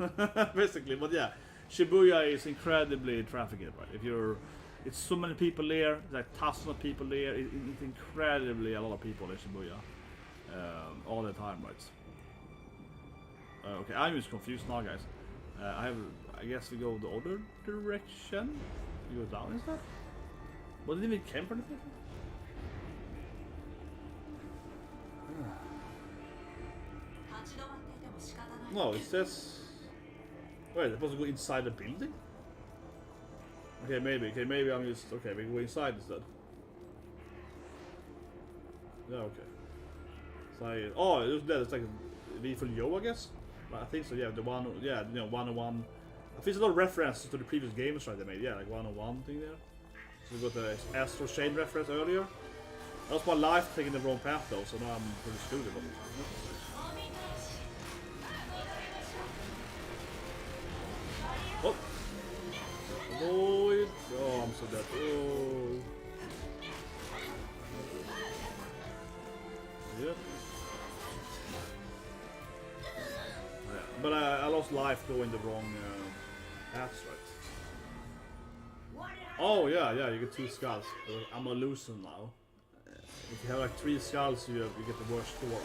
basically. But yeah, Shibuya is incredibly trafficked, right? If you're it's so many people there, like thousands of people there. It's incredibly a lot of people in Shibuya, all the time, right? Okay, I'm just confused now, guys. I guess we go the other direction. We go down instead. What did we camp for the people? No, it says. Wait, I'm supposed to go inside the building? Okay, maybe I'm just... Okay, we go inside instead. Yeah, okay. So oh, it's like a V for Yo, I guess? I think so, yeah, the one... Yeah, 101... I think it's a lot of references to the previous games, right, they made. Yeah, like 101 thing there. So we got the Astral Chain reference earlier. That was my life taking the wrong path, though, so now I'm pretty screwed about it. Oh! Avoid! Oh, I'm so dead. Oh! Yep. Yeah. But I lost life going the wrong paths, right? Oh yeah, you get 2 skulls. I'm a loser now. If you have like 3 skulls, you get the worst score. Right?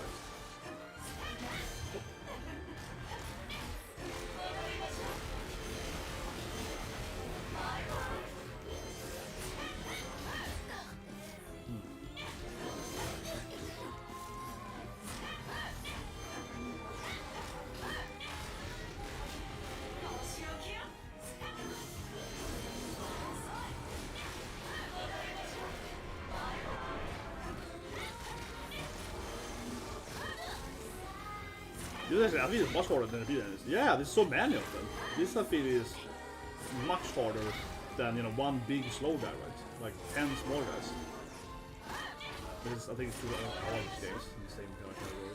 I think it's much harder than the preordered. Yeah, there's so many of them. This I feel is much harder than, you know, one big slow guy, right? Like 10 small guys. This, I think it's 2 all games in the same kind of category.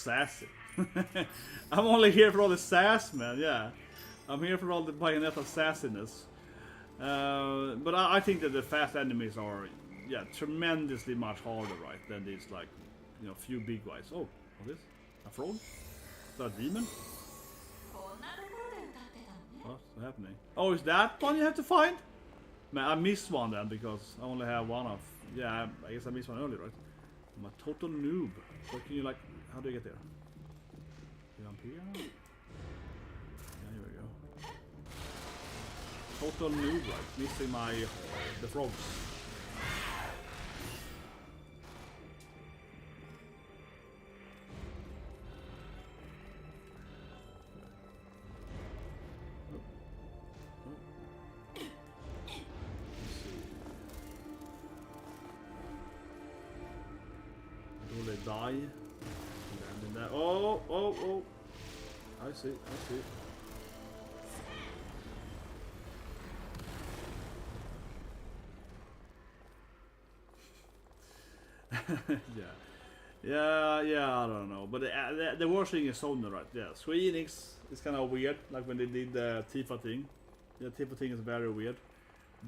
Sassy. I'm only here for all the sass, man. Yeah, I'm here for all the Bayonetta sassiness. But I think that the fast enemies are, yeah, tremendously much harder, right, than these, like, you know, few big guys. Oh, what is this? A frog? Is that a demon? What's happening? Oh, is that one you have to find? Man, I missed one then because I only have one of. Yeah, I guess I missed one earlier, right? I'm a total noob. So can you, like, how do you get there? Jump here? Yeah, here we go. Total noob, right? Missing the frogs. Will they die? Oh! I see. Yeah, I don't know. But the worst thing is Sony, right? Yeah, Square Enix is kind of weird, like when they did the Tifa thing. Yeah, Tifa thing is very weird.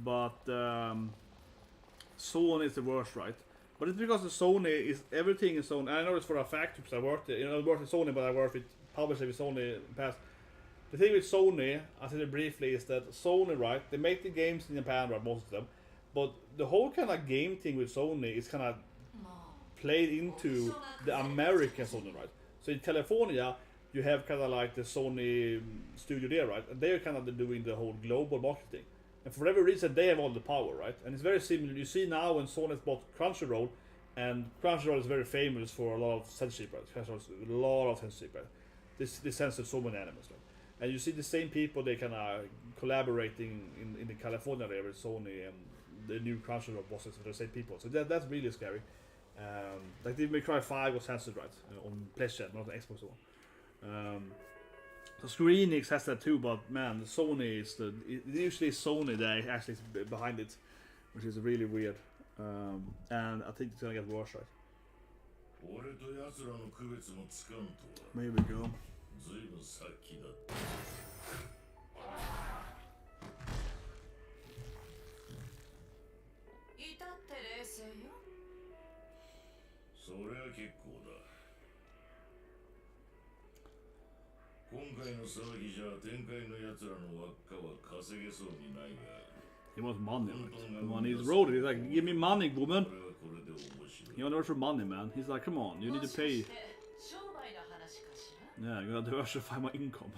But Sony is the worst, right? But it's because the Sony is everything is Sony. I know it's for a fact because I worked it. You know, I worked with Sony, but I worked with publishing with Sony in the past. The thing with Sony, I said it briefly, is that Sony, right? They make the games in Japan, right? Most of them, but the whole kind of game thing with Sony is kind of played into the American Sony, right? So in California, you have kind of like the Sony studio there, right? And they're kind of doing the whole global marketing. And for whatever reason, they have all the power, right? And it's very similar. You see now when Sony's bought Crunchyroll, and Crunchyroll is very famous for a lot of censorship, right? Crunchyroll a lot of censorship, right? They censor so many animals, right? And you see the same people, they kind of collaborating in the California area with Sony and the new Crunchyroll bosses are the same people. So that's really scary. Like Devil May Cry 5 was censored, right? On PlayStation, not on Xbox One. So Square Enix has that too, but man, Sony is usually Sony that actually is behind it, which is really weird. And I think it's gonna get worse, right? Here we go. He wants money, right? Come on, he's rolled. He's like, give me money, woman. You want to work for money, man. He's like, come on, you need to pay. Yeah, I'm gonna diversify my income.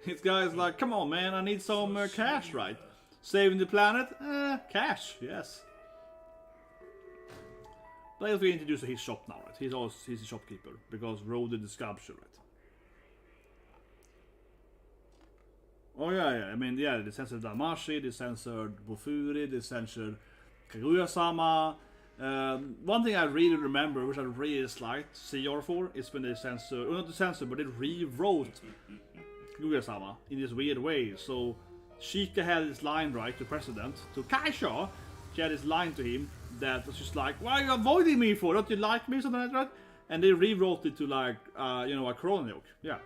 This guy's like, come on, man, I need some cash, right? Saving the planet? Cash, yes. But I guess we introduce his shop now, right? He's a shopkeeper because Road did the sculpture, right? Oh yeah. I mean, yeah, they censored Damashi, they censored Bofuri, they censored Kaguya-sama. One thing I really remember, which I really disliked CR for, is when they censored, or not the censor, but they rewrote Kaguya-sama in this weird way. So Sheikah had this line, right, to President, to Kaisha. She had this line to him that was just like, "Why are you avoiding me for? Don't you like me?" Something like that. And they rewrote it to like, you know, a Corona joke. Yeah.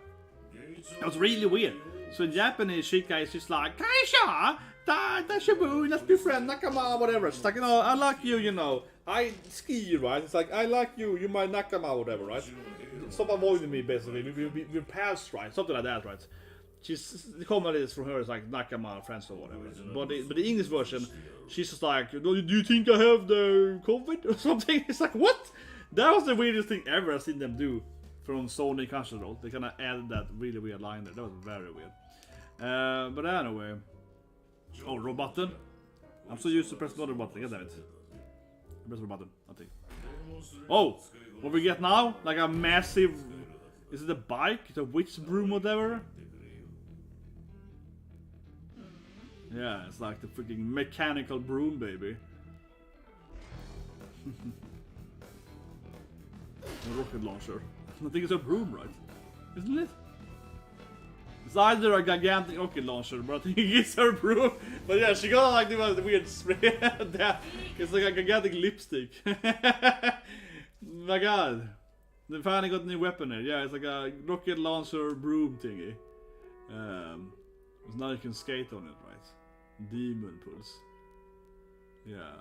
It was really weird. So in Japanese, Sheikah is just like, "Kaisha, Dashabu, let's be friends, Nakama, whatever." It's like, you know, "I like you, you know. I ski, right?" It's like, "I like you, you're my Nakama, whatever," right? Stop avoiding me, basically. We're pals, right? Something like that, right? The comment is from her is like Nakama, friends or whatever. But the English version, she's just like, "Do you think I have the COVID or something?" It's like, what? That was the weirdest thing ever I've seen them do from Sony Controversy. They kind of added that really weird line there. That was very weird. But anyway. Oh, roll button. I'm so used to press the other button. Get it. Press the button, I think. Oh, what we get now? Like a massive. Is it a bike? It's a witch broom, whatever. Yeah, it's like the freaking mechanical broom, baby. A rocket launcher. I think it's a broom, right? Isn't it? It's either a gigantic rocket launcher, but I think it's her broom. But yeah, she got like the weird spray. It's like a gigantic lipstick. My god. They finally got a new weapon here. Yeah, it's like a rocket launcher broom thingy. So now you can skate on it, right? Demon pulse. Yeah.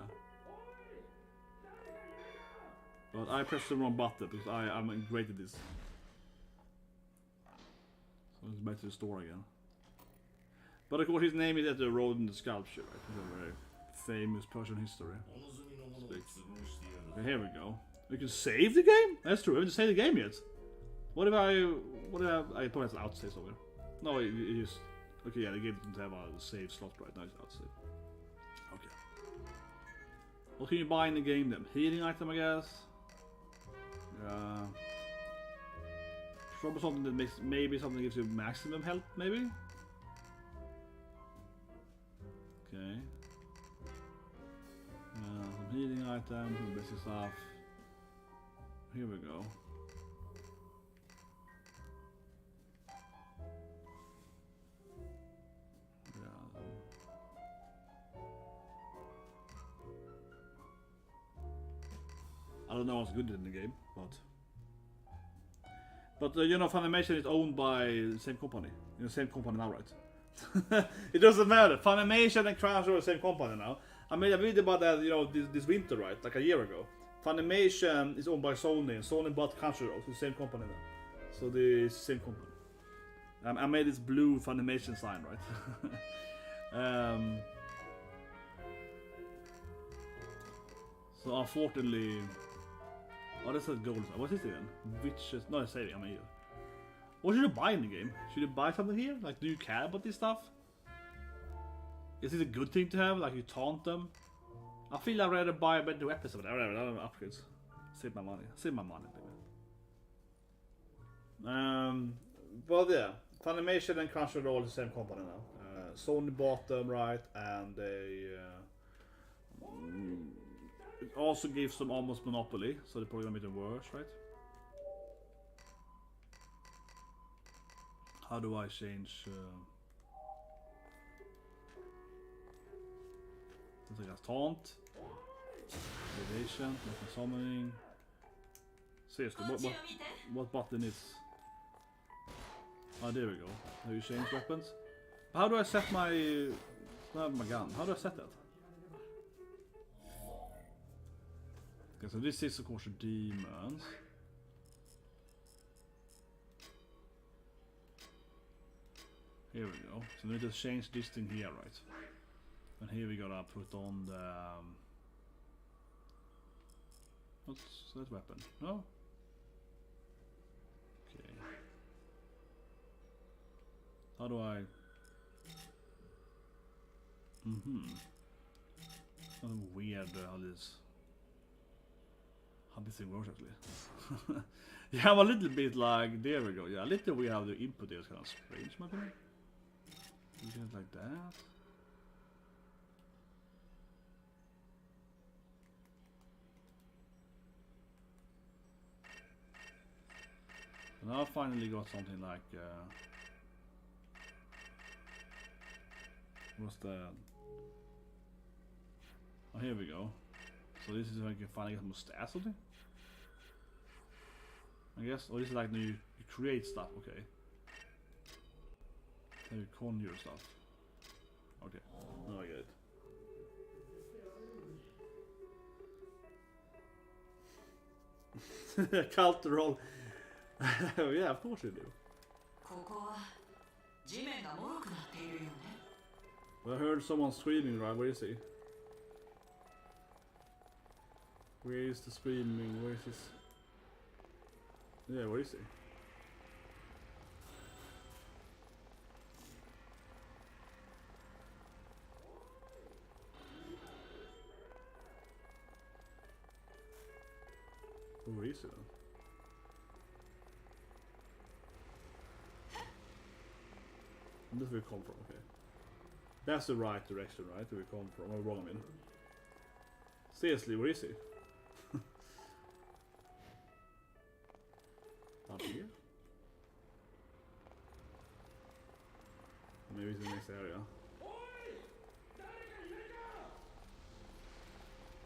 But I pressed the wrong button because I'm great at this. So it's back to the store again. But of course his name is at the road in the sculpture, right? He's a very famous person in history. Okay, here we go. We can save the game? That's true, I haven't saved the game yet. What if I probably have to outsave somewhere. No, it just... Okay, yeah, the game doesn't have a save slot right now, it's outsave. Okay. What can you buy in the game then? Healing item, I guess? Probably something that makes, maybe something that gives you maximum health, maybe? Okay. Some healing items, some basic stuff. Here we go. I don't know what's good in the game, but you know, Funimation is owned by the same company. You know, same company now, right? It doesn't matter. Funimation and Crunchyroll are the same company now. I made a video about that, you know, this winter, right? Like a year ago. Funimation is owned by Sony, and Sony bought Crunchyroll. It's the same company now. So the same company. I made this blue Funimation sign, right? So unfortunately. Oh, that's a gold. What is it then? Witches. No, it's saving. I mean, what should you buy in the game? Should you buy something here? Like, do you care about this stuff? Is it a good thing to have? Like, you taunt them? I feel I'd rather buy a better weapons or whatever. I don't know, upgrades. Save my money. Save my money, baby. But yeah, Funimation and Crunchyroll is the same company now. Sony bought them, right? And they. It also gives them almost monopoly, so they're probably gonna make it worse, right? How do I change? It's like a taunt, evasion, like summoning. Seriously, what button is? Oh, there we go. Have you changed weapons? How do I set my gun? How do I set that? Okay, so this is of course demons. Here we go. So we need to change this thing here, right? And here we gotta put on the what's that weapon? No? Okay. How do I something weird how this thing works actually. Yeah, I'm a little bit like, there we go, yeah, a little weird how the input there is kind of strange, my opinion. You get it like that. Now I finally got something like What's that? Oh, here we go. So this is if I can finally get some stats or something? I guess. Oh, this is like you create stuff, okay. Then you conjure stuff. Okay, now I get it. Cultural. Yeah, of course you do. Well, I heard someone screaming, right? Where is he? Where is the screaming? Where is this? Yeah, where is he? Where is he then? This is where we come from, okay. That's the right direction, right? Where we come from, or wrong, I mean. Seriously, where is he? Up here? Maybe it's in the next area.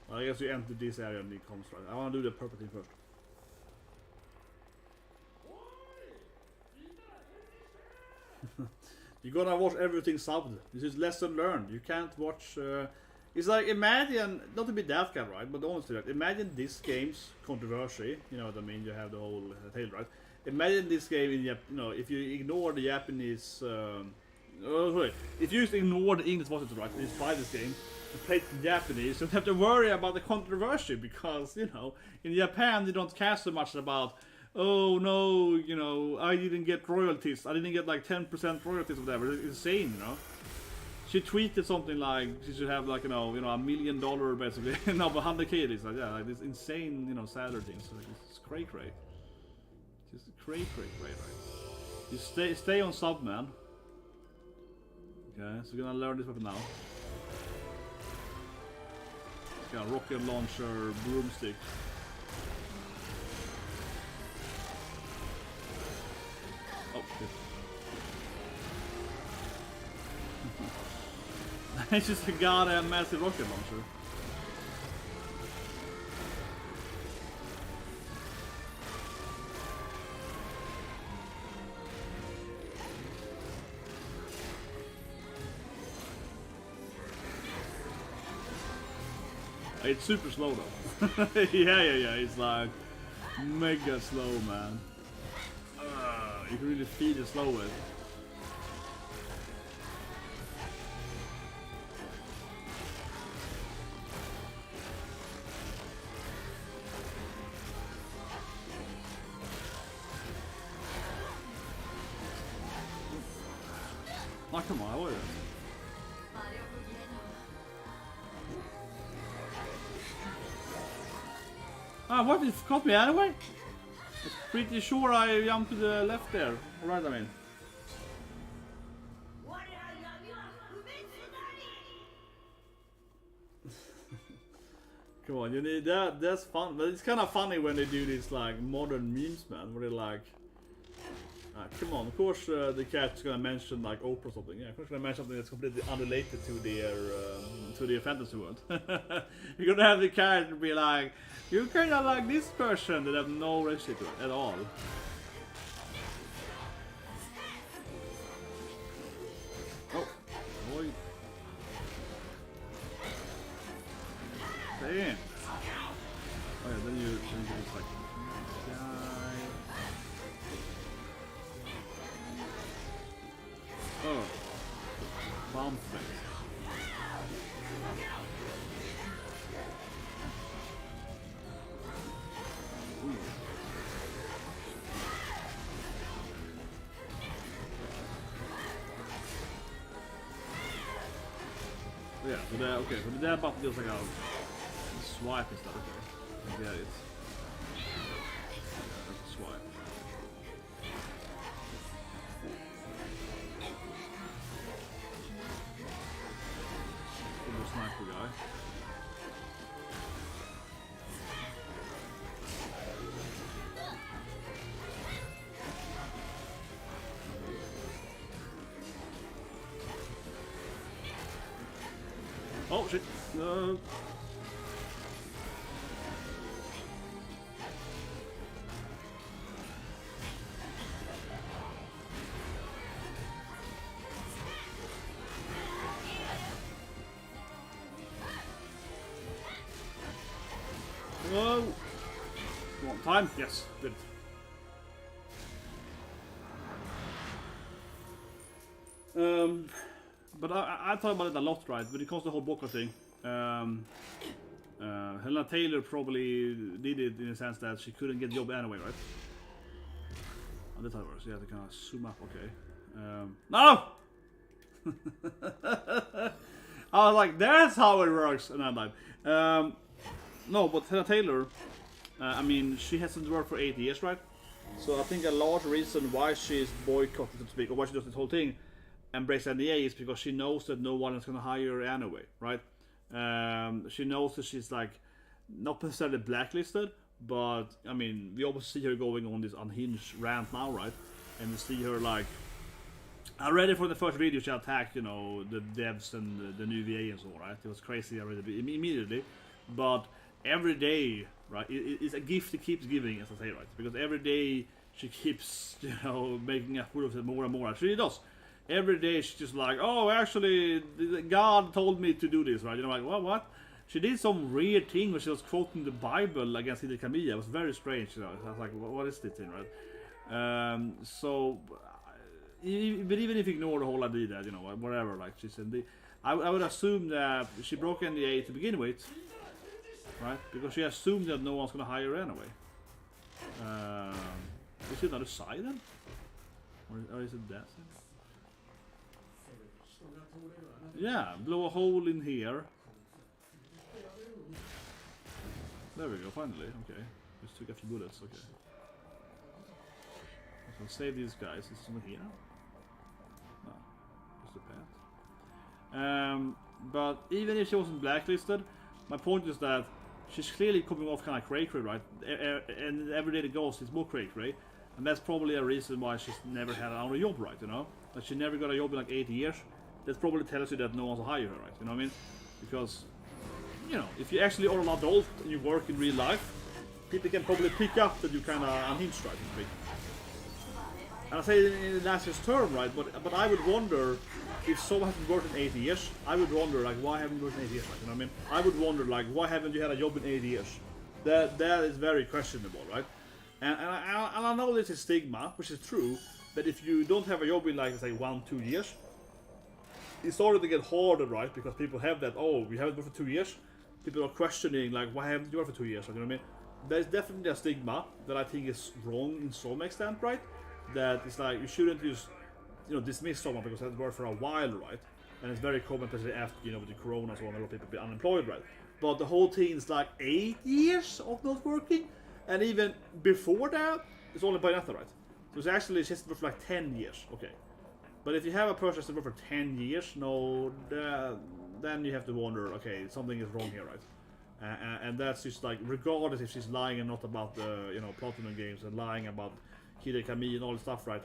Well, I guess you enter this area and it comes right. I want to do the purple thing first. You gotta watch everything subbed. This is lesson learned. You can't watch. It's like imagine, not to be that guy, right? But honestly, right? Imagine this game's controversy. You know what I mean? You have the whole tale, right? Imagine this game in you know, if you ignore the Japanese. If you just ignore the English voices, right? You buy this game and play it in Japanese. You don't have to worry about the controversy because you know in Japan they don't care so much about. Oh no, you know, I didn't get royalties. I didn't get like 10% royalties or whatever. It's insane, you know. She tweeted something like she should have like you know $1 million basically. No, but 100K it is like yeah, like this insane you know salary things. So like, it's cray. Just cray, right? You stay on sub, man. Okay, so we're gonna learn this weapon now. It's got a rocket launcher, broomstick. Oh shit. It's just a goddamn massive rocket launcher. It's super slow though. yeah, it's like mega slow, man. You can really feed it slow with. Oh, come on, what is it? Ah, what? It caught me anyway? Pretty sure I jumped to the left there. Alright, I mean. Come on, you need that. That's fun. But it's kind of funny when they do these like modern memes, man. Where they're like, come on. Of course, the cat's gonna mention like Oprah or something. Yeah, of course, gonna mention something that's completely unrelated to their fantasy world. You're gonna have the cat be like, you kind of like this person that have no relationship to it at all. Oh, boy. Damn. Oh yeah, then you just like die. Oh, bomb thing. Yeah, so that okay, so the dab button feels like a swipe and stuff. Okay, I get it. Yeah, that's a swipe. Little sniper guy. Oh shit. No. Whoa. One time? Yes, did. But I thought about it a lot, right? When it comes to the whole Boycott thing, Hellena Taylor probably did it in a sense that she couldn't get the job anyway, right? Oh, that's how it works. You have to kind of zoom up, okay. No! I was like, that's how it works, and I died. No, but Hellena Taylor, I mean, she hasn't worked for 8 years, right? So I think a large reason why she's boycotted, so to speak, or why she does this whole thing, embrace NDA, is because she knows that no one is going to hire her anyway, right? She knows that she's like not necessarily blacklisted, but I mean, we almost see her going on this unhinged rant now, right? And we see her like, I read it from the first video she attacked, you know, the devs and the new VA and so on, right? It was crazy already immediately, but every day, right? It's a gift that keeps giving, as I say, right? Because every day she keeps, you know, making a fool of it more and more. She really does. Every day she's just like, oh, actually, God told me to do this, right? You know, like, well, what? She did some weird thing where she was quoting the Bible against Hideo Kamiya. It was very strange, you know. I was like, what is this thing, right? So, but even if you ignore the whole idea that, you know, whatever, like she said, I would assume that she broke NDA to begin with, right? Because she assumed that no one's gonna hire her anyway. Is it another side then? Or is it that? Yeah, blow a hole in here. There we go, finally. Okay, just took a few bullets. Okay. So save these guys. Is someone here? No, just a path. But even if she wasn't blacklisted, my point is that she's clearly coming off kind of cray-cray, right? And every day that goes, it's more cray-cray. And that's probably a reason why she's never had another job, right? You know, that she never got a job in like 8 years. That probably tells you that no one's hire her, right? You know what I mean? Because, you know, if you actually are an adult and you work in real life, people can probably pick up that you kind of unhinged, right? And I say in the last year's term, right? But I would wonder if someone hasn't worked in 8 years. I would wonder, like, why haven't you worked in 8 years? Right? You know what I mean? I would wonder, like, why haven't you had a job in 8 years? That is very questionable, right? And I know this is stigma, which is true. That if you don't have a job in, like, say, 1-2 years, it's started to get harder, right? Because people have that, oh, we haven't worked for 2 years. People are questioning, like, why haven't you worked for 2 years? You know what I mean? There's definitely a stigma that I think is wrong in some extent, right? That it's like, you shouldn't just, you know, dismiss someone because they've worked for a while, right? And it's very common, especially after, you know, with the corona and so on, a lot of people be unemployed, right? But the whole thing is like 8 years of not working, and even before that, it's only Bayonetta, right? So it's actually just for like 10 years, okay. But if you have a person that's worked for 10 years, no, then you have to wonder, okay, something is wrong here, right? And that's just like, regardless if she's lying or not about the, you know, PlatinumGames and lying about Hideo Kamiya and all this stuff, right?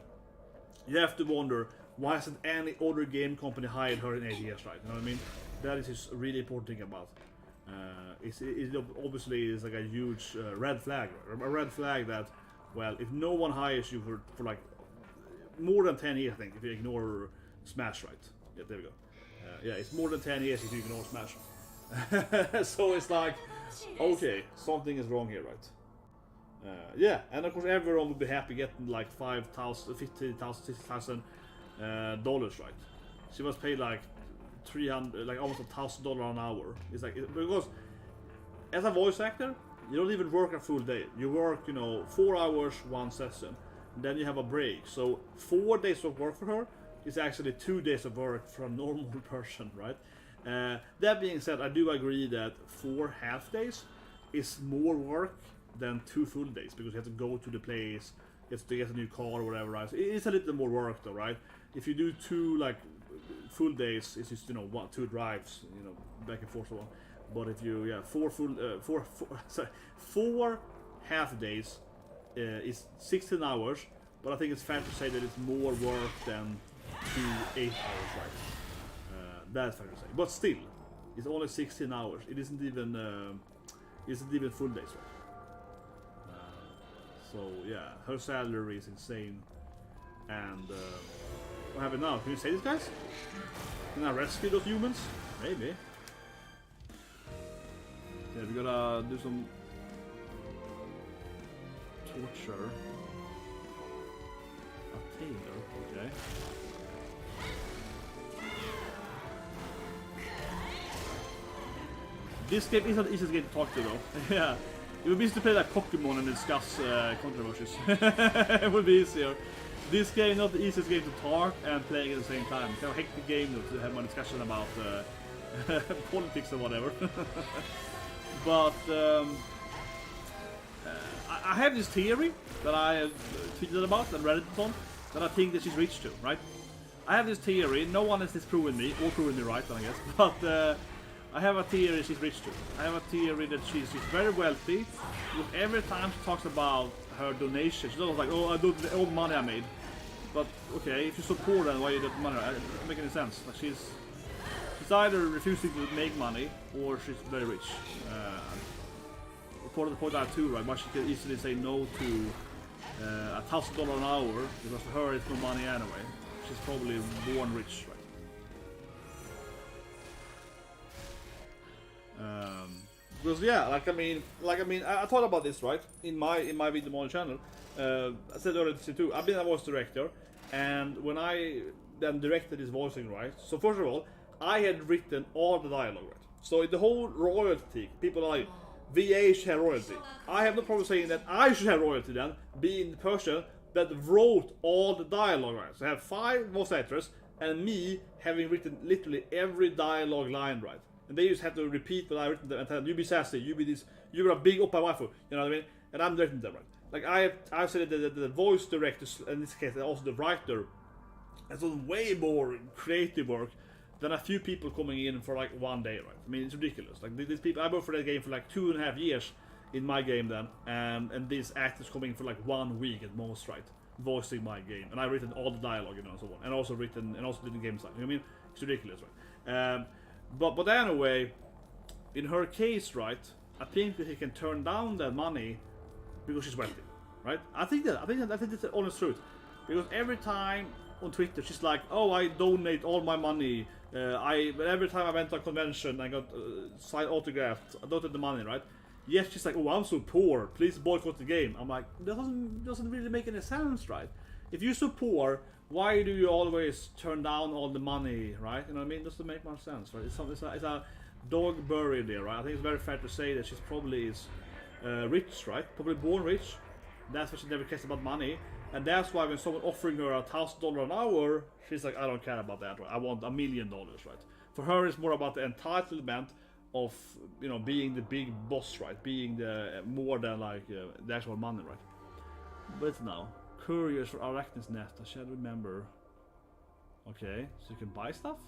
You have to wonder, why hasn't any other game company hired her in 8 years, right? You know what I mean? That is just a really important thing about. It obviously is like a huge red flag, right? A red flag that, well, if no one hires you for like more than 10 years, I think, if you ignore Smash, right? Yeah, there we go. Yeah, it's more than 10 years if you ignore Smash. So it's like, okay, something is wrong here, right? Yeah, and of course everyone would be happy getting like $5,000, $50,000, $60,000, right? She was paid like $300, like almost $1,000 an hour. It's like, because as a voice actor, you don't even work a full day. You work, you know, 4 hours, one session. Then you have a break. So 4 days of work for her is actually 2 days of work for a normal person, right? That being said, I do agree that 4 half days is more work than 2 full days, because you have to go to the place, you have to get a new car or whatever, right? So it's a little more work though, right? If you do 2 like full days, it's just, you know, 2 drives, you know, back and forth so on. But if you, yeah, 4 half days is 16 hours, but I think it's fair to say that it's more work than 2 8 hours, right? That's fair to say. But still, It's only 16 hours. It isn't even full days, right? So yeah, her salary is insane. And what happened now? Can you say this, guys? Can I rescue those humans? Maybe. Yeah, we gotta do some torture. A Taylor, okay. This game isn't the easiest game to talk to though. Yeah. It would be easy to play like Pokemon and discuss controversies. It would be easier. This game is not the easiest game to talk and play at the same time. It's kind of a hectic game though, to have one discussion about politics or whatever. But I have this theory that I have tweeted about and read it on that I think that she's rich too, right? I have this theory, no one has disproven me, or proven me right, I guess, but I have a theory she's rich too. I have a theory that she's very wealthy, because every time she talks about her donations, she's always like, oh, I don't all the money I made. But okay, if you're so poor, then why you don't money? It doesn't make any sense. Like she's either refusing to make money or she's very rich. According to the point out too, right? Why she can easily say no to $1,000 an hour because for her it's no money anyway. She's probably born rich, right? Because yeah, like I mean, I thought about this, right? In my video on channel, I said earlier too. I've been a voice director, and when I then directed this voicing, right? So first of all, I had written all the dialogue, right? So the whole royalty, people are like, VA should have royalty. I have no problem saying that I should have royalty then, being the person that wrote all the dialogue, right? So I have 5 voice actors, and me having written literally every dialogue line, right? And they just have to repeat what I written them and tell them, you be sassy, you be this, you're a big oppa waifu, you know what I mean? And I'm directing them, right? Like I've said that the voice director, in this case, and also the writer, has done way more creative work than a few people coming in for like 1 day, right? I mean, it's ridiculous. Like these people, I worked for that game for like 2.5 years in my game then, and these actors coming in for like 1 week at most, right? Voicing my game, and I've written all the dialogue, you know, and so on, and also did the game design. You know what I mean? It's ridiculous, right? But anyway, in her case, right? I think that he can turn down that money because she's wealthy, right? I think that's the honest truth. Because every time on Twitter she's like, "Oh, I donate all my money. Every time I went to a convention, I got signed autographed. I donated the money, right?" Yes, she's like, "Oh, I'm so poor. Please boycott the game." I'm like, that doesn't really make any sense, right? If you're so poor, why do you always turn down all the money, right? You know what I mean? It doesn't make much sense, right? It's a dog buried there, right? I think it's very fair to say that she's probably is rich, right? Probably born rich. That's why she never cares about money, and that's why when someone offering her $1,000 an hour, she's like, I don't care about that, right? I want $1 million, right? For her, it's more about the entitlement of, you know, being the big boss, right? Being the more than like the actual money, right? But now, couriers for Arachne's nest. I shall remember. Okay, so you can buy stuff.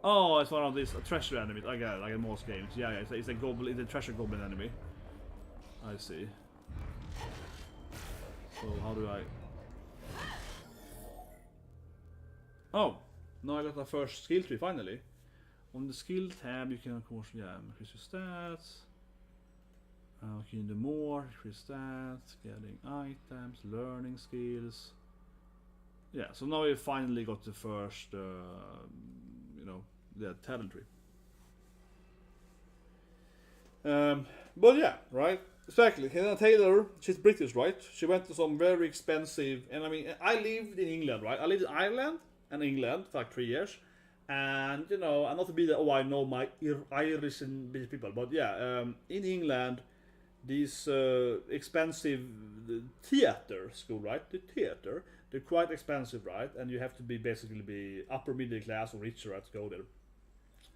Oh, it's one of these treasure enemies. I got it, like in most games. Yeah, it's a goblin. It's a treasure goblin enemy. I see. So how do I? Oh, now I got the first skill tree finally. On the skill tab, you can of course, increase your stats. You can do more, increase stats, getting items, learning skills. Yeah, so now we finally got the first, you know, the talent tree. But yeah, right? Exactly. Hellena Taylor, she's British, right? She went to some very expensive, and I mean, I lived in England, right? I lived in Ireland and England for like 3 years. And, you know, and not to be that, oh, I know my Irish and British people, but yeah, in England, these expensive theater school, right? The theater, they're quite expensive, right? And you have to be basically be upper middle class or richer, right, to go there.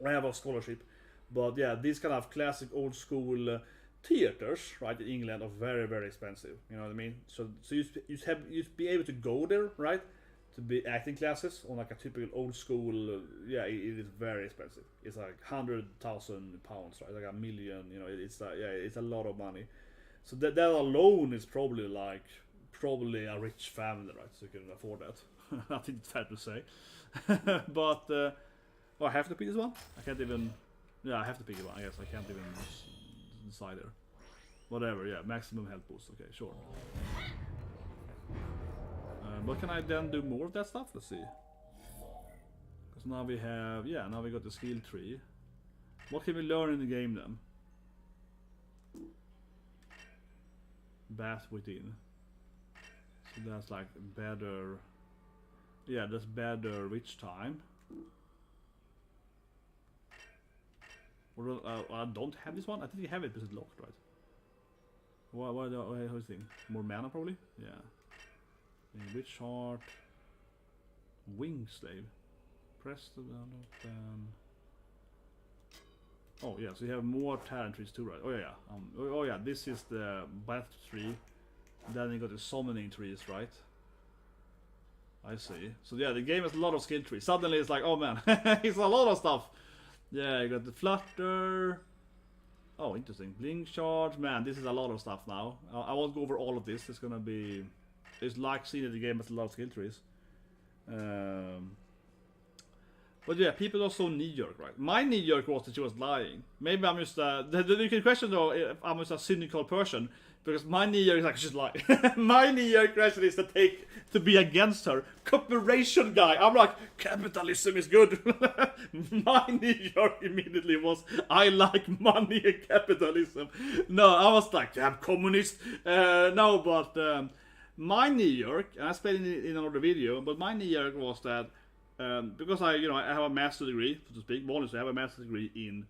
I have a scholarship, but yeah, these kind of classic old school theaters, right, in England are very, very expensive. You know what I mean? So you be able to go there, right? To be acting classes on like a typical old school, yeah, it is very expensive. It's like £100,000, right? Like $1 million, you know. It's a lot of money. So that alone is probably a rich family, right? So you can afford that. I think it's fair to say. But Oh, I have to pick this one? I can't even... Yeah, I have to pick it one, I guess. I can't even decide there. Whatever, yeah, maximum health boost. Okay, sure. But can I then do more of that stuff? Let's see. Because now we have... Yeah, now we got the skill tree. What can we learn in the game then? Bath within. So that's like better... Yeah, that's better witch time. Or, I don't have this one? I think you have it because it's locked, right? What do you think? More mana probably? Yeah. Witch heart. Wing slave. Press the button. Oh yeah, so you have more talent trees too, right? Oh yeah. Oh yeah, this is the bath tree. Then you got the summoning trees, right? I see. So yeah, the game has a lot of skill trees. Suddenly it's like, oh man, it's a lot of stuff. Yeah, you got the flutter. Oh, interesting. Blink charge. Man, this is a lot of stuff now. I won't go over all of this. It's gonna be... It's like seeing that the game has a lot of skill trees. But yeah, people are so knee-jerk, right? My knee-jerk was that she was lying. Maybe I'm just... you can question though if I'm just a cynical person. Because my knee-jerk is like, she's lying. My knee-jerk reaction is to be against her. Cooperation guy. I'm like, capitalism is good. My knee-jerk immediately was, I like money and capitalism. No, I was like, damn communist. No, but my knee-jerk, and I explained it in another video, but my knee-jerk was that because I have a master's degree, so to speak, bonus, I have a master's degree in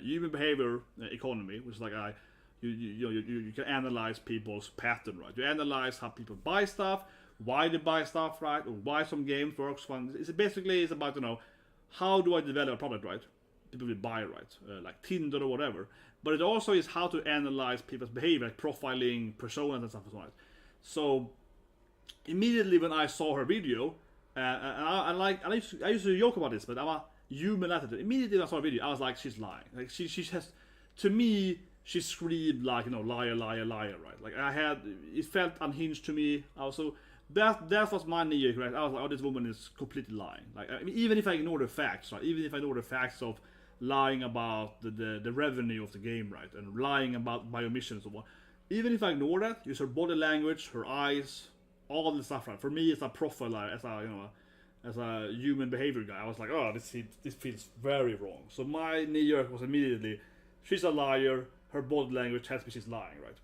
human behavior economy, which is like you can analyze people's pattern, right? You analyze how people buy stuff, why they buy stuff, right? Or why some games works. It's about how do I develop a product, right? People will buy, right? Like Tinder or whatever. But it also is how to analyze people's behavior, like profiling, personas and stuff and so on. So immediately when I saw her video, I used to joke about this, but I'm a human attitude. Immediately when I saw her video, I was like, she's lying. Like she has, to me, she screamed like, liar, liar, liar, right? Like it felt unhinged to me. Also, that was my knee, right? I was like, oh, this woman is completely lying. Like, I mean, even if I ignore the facts, right? Even if I ignore the facts of lying about the revenue of the game, right? And lying about my omissions and so on. Even if I ignore that, use her body language, her eyes, all the stuff, right? For me, it's a profiler, as a human behavior guy. I was like, oh, this feels very wrong. So my knee-jerk was immediately, she's a liar. Her body language has to be she's lying, right?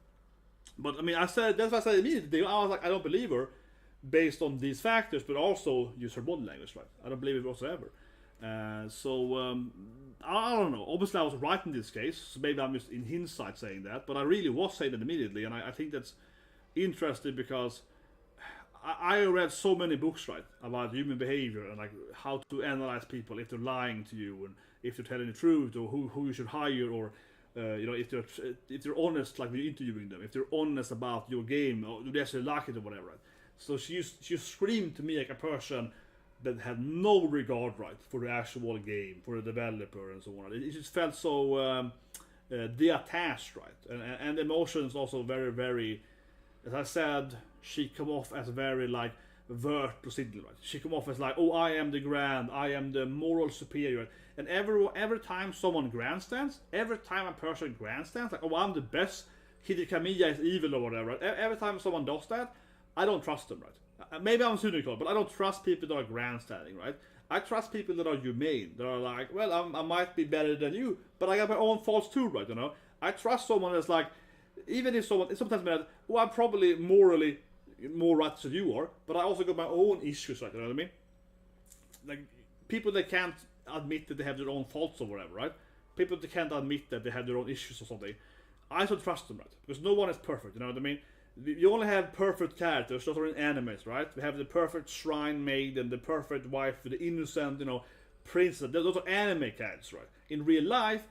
But I mean, that's why I said immediately. I was like, I don't believe her based on these factors, but also use her body language, right? I don't believe it whatsoever. I don't know. Obviously, I was right in this case, so maybe I'm just in hindsight saying that, but I really was saying that immediately, and I think that's interesting because I read so many books, right, about human behavior and like how to analyze people if they're lying to you and if they're telling the truth or who you should hire or if they're honest, like when you're interviewing them, if they're honest about your game or do they actually like it or whatever, right? So she screamed to me like a person that had no regard, right, for the actual game, for the developer and so on. It just felt so detached, right, and emotions also very, very, as I said, she come off as very like vert proceeding, right? She come off as like, oh, I am the grand, I am the moral superior. And every time someone grandstands, every time a person grandstands, like, oh, I'm the best, Hidekamiya is evil or whatever, right? Every time someone does that, I don't trust them, right? Maybe I'm cynical, but I don't trust people that are grandstanding, right? I trust people that are humane, that are like, well, I might be better than you, but I got my own faults too, right? I trust someone that's like, even if someone, sometimes means, well, I'm probably morally more righteous than you are, but I also got my own issues, right? You know what I mean? Like, people that can't admit that they have their own faults or whatever, right? People that can't admit that they have their own issues or something. I should trust them, right? Because no one is perfect, you know what I mean? You only have perfect characters, those are in animes, right? We have the perfect shrine maiden, the perfect wife, the innocent, princess. Those are anime characters, right? In real life,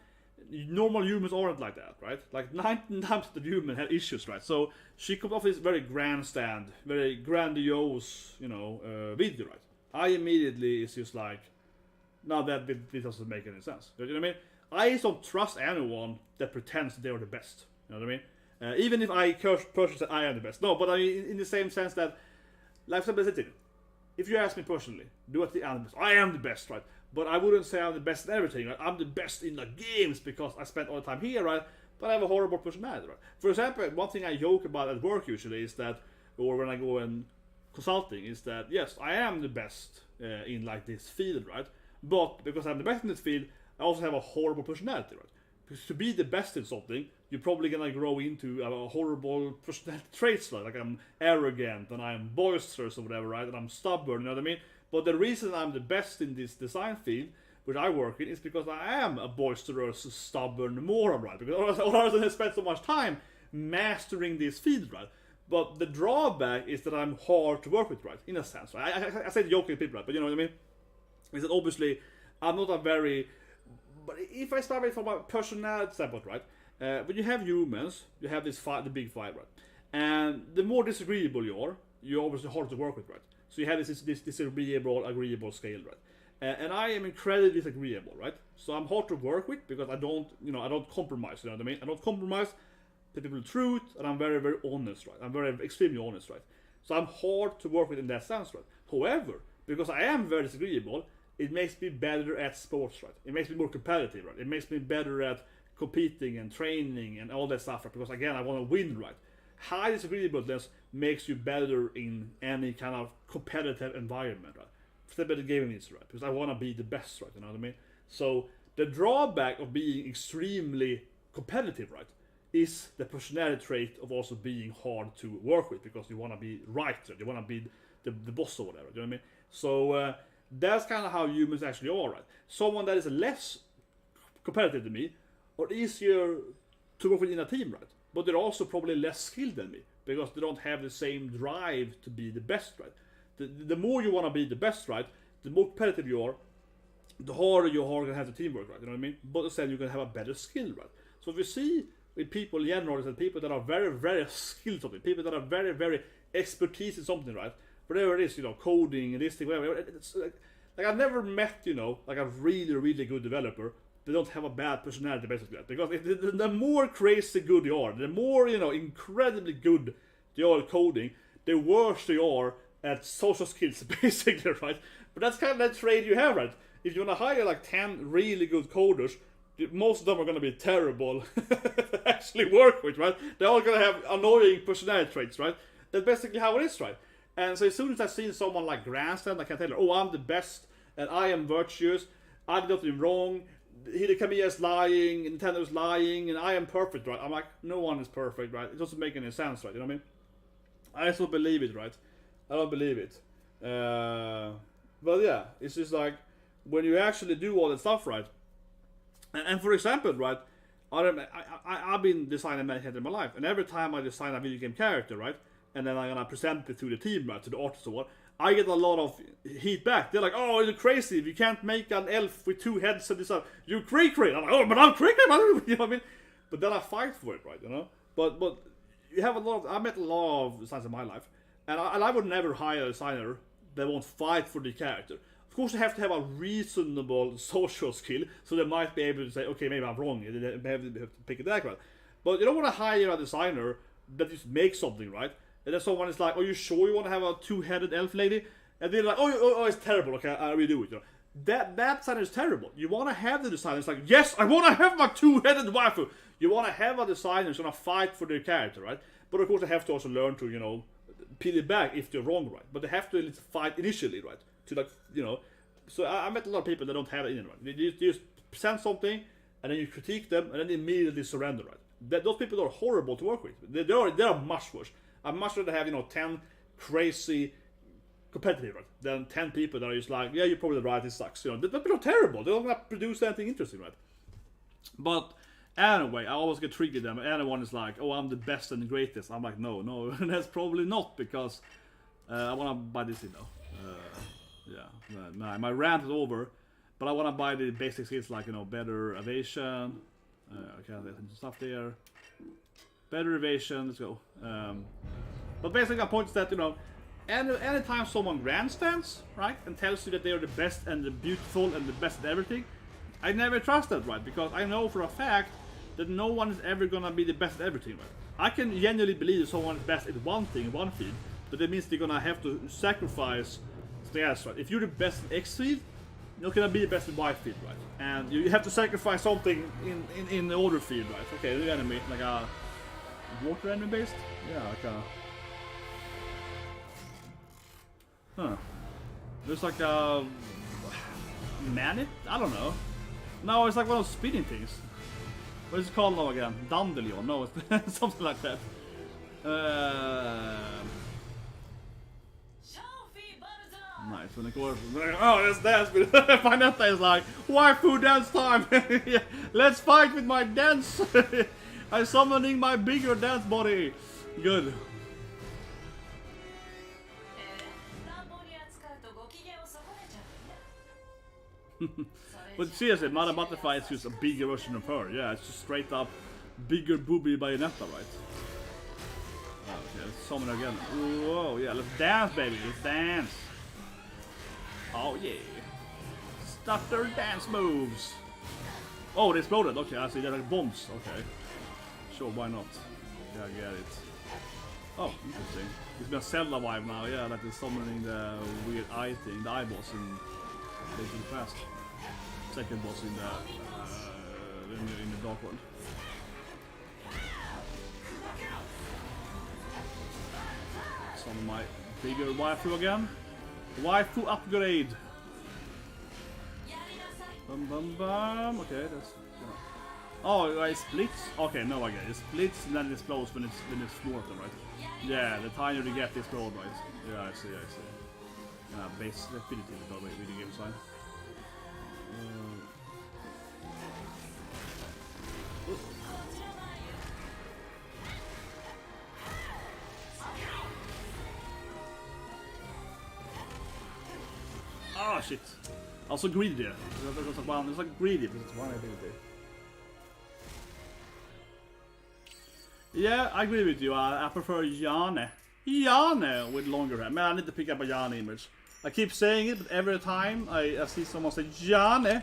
normal humans aren't like that, right? Like 99% of humans have issues, right? So she comes off this very grandstand, very grandiose, video, right? I immediately is just like, now that this doesn't make any sense. You know what I mean? I just don't trust anyone that pretends they're the best. You know what I mean? Even if I personally say I am the best. No, but I mean, in the same sense that, like simplicity. If you ask me personally, do I think I'm the best? I am the best, right? But I wouldn't say I'm the best in everything, right? I'm the best in the games because I spent all the time here, right? But I have a horrible personality, right? For example, one thing I joke about at work usually is that, or when I go and consulting, is that yes, I am the best in like this field, right? But because I'm the best in this field, I also have a horrible personality, right? Because to be the best in something, you're probably gonna grow into a horrible personality traits, like I'm arrogant and I'm boisterous or whatever, right? And I'm stubborn, you know what I mean? But the reason I'm the best in this design field, which I work in, is because I am a boisterous, stubborn moron, right? Because otherwise I spend so much time mastering this field, right? But the drawback is that I'm hard to work with, right? In a sense, right? I say joking people, right? But you know what I mean? Is that obviously I'm not a very... But if I start from a personality standpoint, right? When you have humans, you have this fight, the big fight, right? And the more disagreeable you're obviously harder to work with, right? So you have this disagreeable, agreeable scale, right? And I am incredibly disagreeable, right? So I'm hard to work with because I don't compromise, you know what I mean? I don't compromise, tell people the truth, and I'm very, very honest, right? I'm very, extremely honest, right? So I'm hard to work with in that sense, right? However, because I am very disagreeable, it makes me better at sports, right? It makes me more competitive, right? It makes me better at competing and training and all that stuff, right? Because again, I want to win, right? High disagreeableness makes you better in any kind of competitive environment, right? Step at the gaming is, right? Because I want to be the best, right? You know what I mean? So the drawback of being extremely competitive, right, is the personality trait of also being hard to work with because you want to be right, right? You want to be the boss or whatever. You know what I mean? So that's kind of how humans actually are, right? Someone that is less competitive than me or easier to work with in a team, right? But they're also probably less skilled than me because they don't have the same drive to be the best, right? The more you want to be the best, right, the more competitive you are, the harder you are going to have the teamwork, right? You know what I mean? But then you're going to have a better skill, right? So if you see with people in general, that people that are very, very skilled something, people that are very, very expertise in something, right? Whatever it is, you know, coding and this thing, whatever. It's like I've never met, you know, like a really, really good developer. They don't have a bad personality, basically. Because if the more crazy good you are, the more, you know, incredibly good they are at coding, the worse they are at social skills, basically, right? But that's kind of that trait you have, right? If you want to hire like 10 really good coders, most of them are going to be terrible to actually work with, right? They're all going to have annoying personality traits, right? That's basically how it is, right? And so as soon as I see someone like Grandstand, I can tell her, oh, I'm the best, and I am virtuous, I did nothing wrong, Hidekamiya is lying, Nintendo is lying, and I am perfect, right? I'm like, no one is perfect, right? It doesn't make any sense, right? You know what I mean? I just don't believe it, right? I don't believe it. But yeah, it's just like, when you actually do all that stuff, right? And for example, right, I've been designing many characters in my life, and every time I design a video game character, right, and then I'm gonna present it to the team, right, to the artist or what, I get a lot of heat back. They're like, "Oh, you're crazy! If you can't make an elf with 2 heads and this, you're cray-cray." I'm like, "Oh, but I'm cray-cray!" You know what I mean? But then I fight for it, right? You know. But you have a lot of. I met a lot of designers in my life, and I would never hire a designer that won't fight for the character. Of course, they have to have a reasonable social skill, so they might be able to say, okay, maybe I'm wrong, they have to pick it that right. But you don't want to hire a designer that just makes something, right? And then someone is like, are you sure you want to have a 2-headed elf lady? And they're like, oh, it's terrible, okay, I'll redo it. You know? That designer is terrible. You want to have the designer, it's like, yes, I want to have my 2-headed waifu. You want to have a designer who's going to fight for their character, right? But of course, they have to also learn to, you know, peel it back if they're wrong, right? But they have to at least fight initially, right? To like, you know, so I met a lot of people that don't have it in it, right? They just present something, and then you critique them, and then they immediately surrender, right? Those people are horrible to work with. They are much worse. I'd much rather have, you know, 10 crazy competitive, right, than 10 people that are just like, yeah, you're probably right, it sucks. You know, they're terrible. They don't gonna produce anything interesting, right? But anyway, I always get triggered them. Anyone is like, oh, I'm the best and the greatest. I'm like, no, that's probably not, because I want to buy this, you know. Yeah, my rant is over, but I want to buy the basic skills like, you know, better evasion. Okay, there's some stuff there. Better evasion, let's go. But basically, my point is that, you know, anytime someone grandstands, right, and tells you that they are the best and the beautiful and the best at everything, I never trust that, right? Because I know for a fact that no one is ever gonna be the best at everything, right? I can genuinely believe that someone is best at one thing, in one field, but that means they're gonna have to sacrifice something else, right? If you're the best in X field, you're gonna be the best in white field, right? And you have to sacrifice something in the order field, right? Okay, the enemy, like a water enemy based? Yeah, like a... Huh. There's like a... Manit? I don't know. No, it's like one of those spinning things. What is it called now again? Dandelion? No, it's something like that. Nice, when it goes, oh, let's dance with Bayonetta is like, waifu dance time! Let's fight with my dance! I'm summoning my bigger dance body! Good. But seriously, Mother Butterfly is just a bigger version of her. Yeah, it's just straight up bigger booby Bayonetta, right? Okay, let's summon her again. Whoa, yeah, let's dance, baby, let's dance! Oh yeah. Stutter dance moves. Oh, they exploded. Okay, I see. They're like bombs. Okay. Sure, why not? Yeah, I get it. Oh, interesting. It's been a Zelda vibe now. Yeah, like they're summoning the weird eye thing, the eye boss in Blazing Fast. Second boss in the Dark World. Summon my bigger waifu again. Waifu upgrade. Bum bum bum. Okay, that's. Oh, it splits. Okay, no, I get it. It splits and then it explodes when it's mortal, right? Yeah, the tinier you get, it explodes, right? Yeah, I see. Base rapidity is the video game design. Oh shit! I was so greedy there. It's like greedy, but it's one ability. Yeah, I agree with you. I prefer Yane. Yane with longer hair. Man, I need to pick up a Yane image. I keep saying it, but every time I see someone say Yane,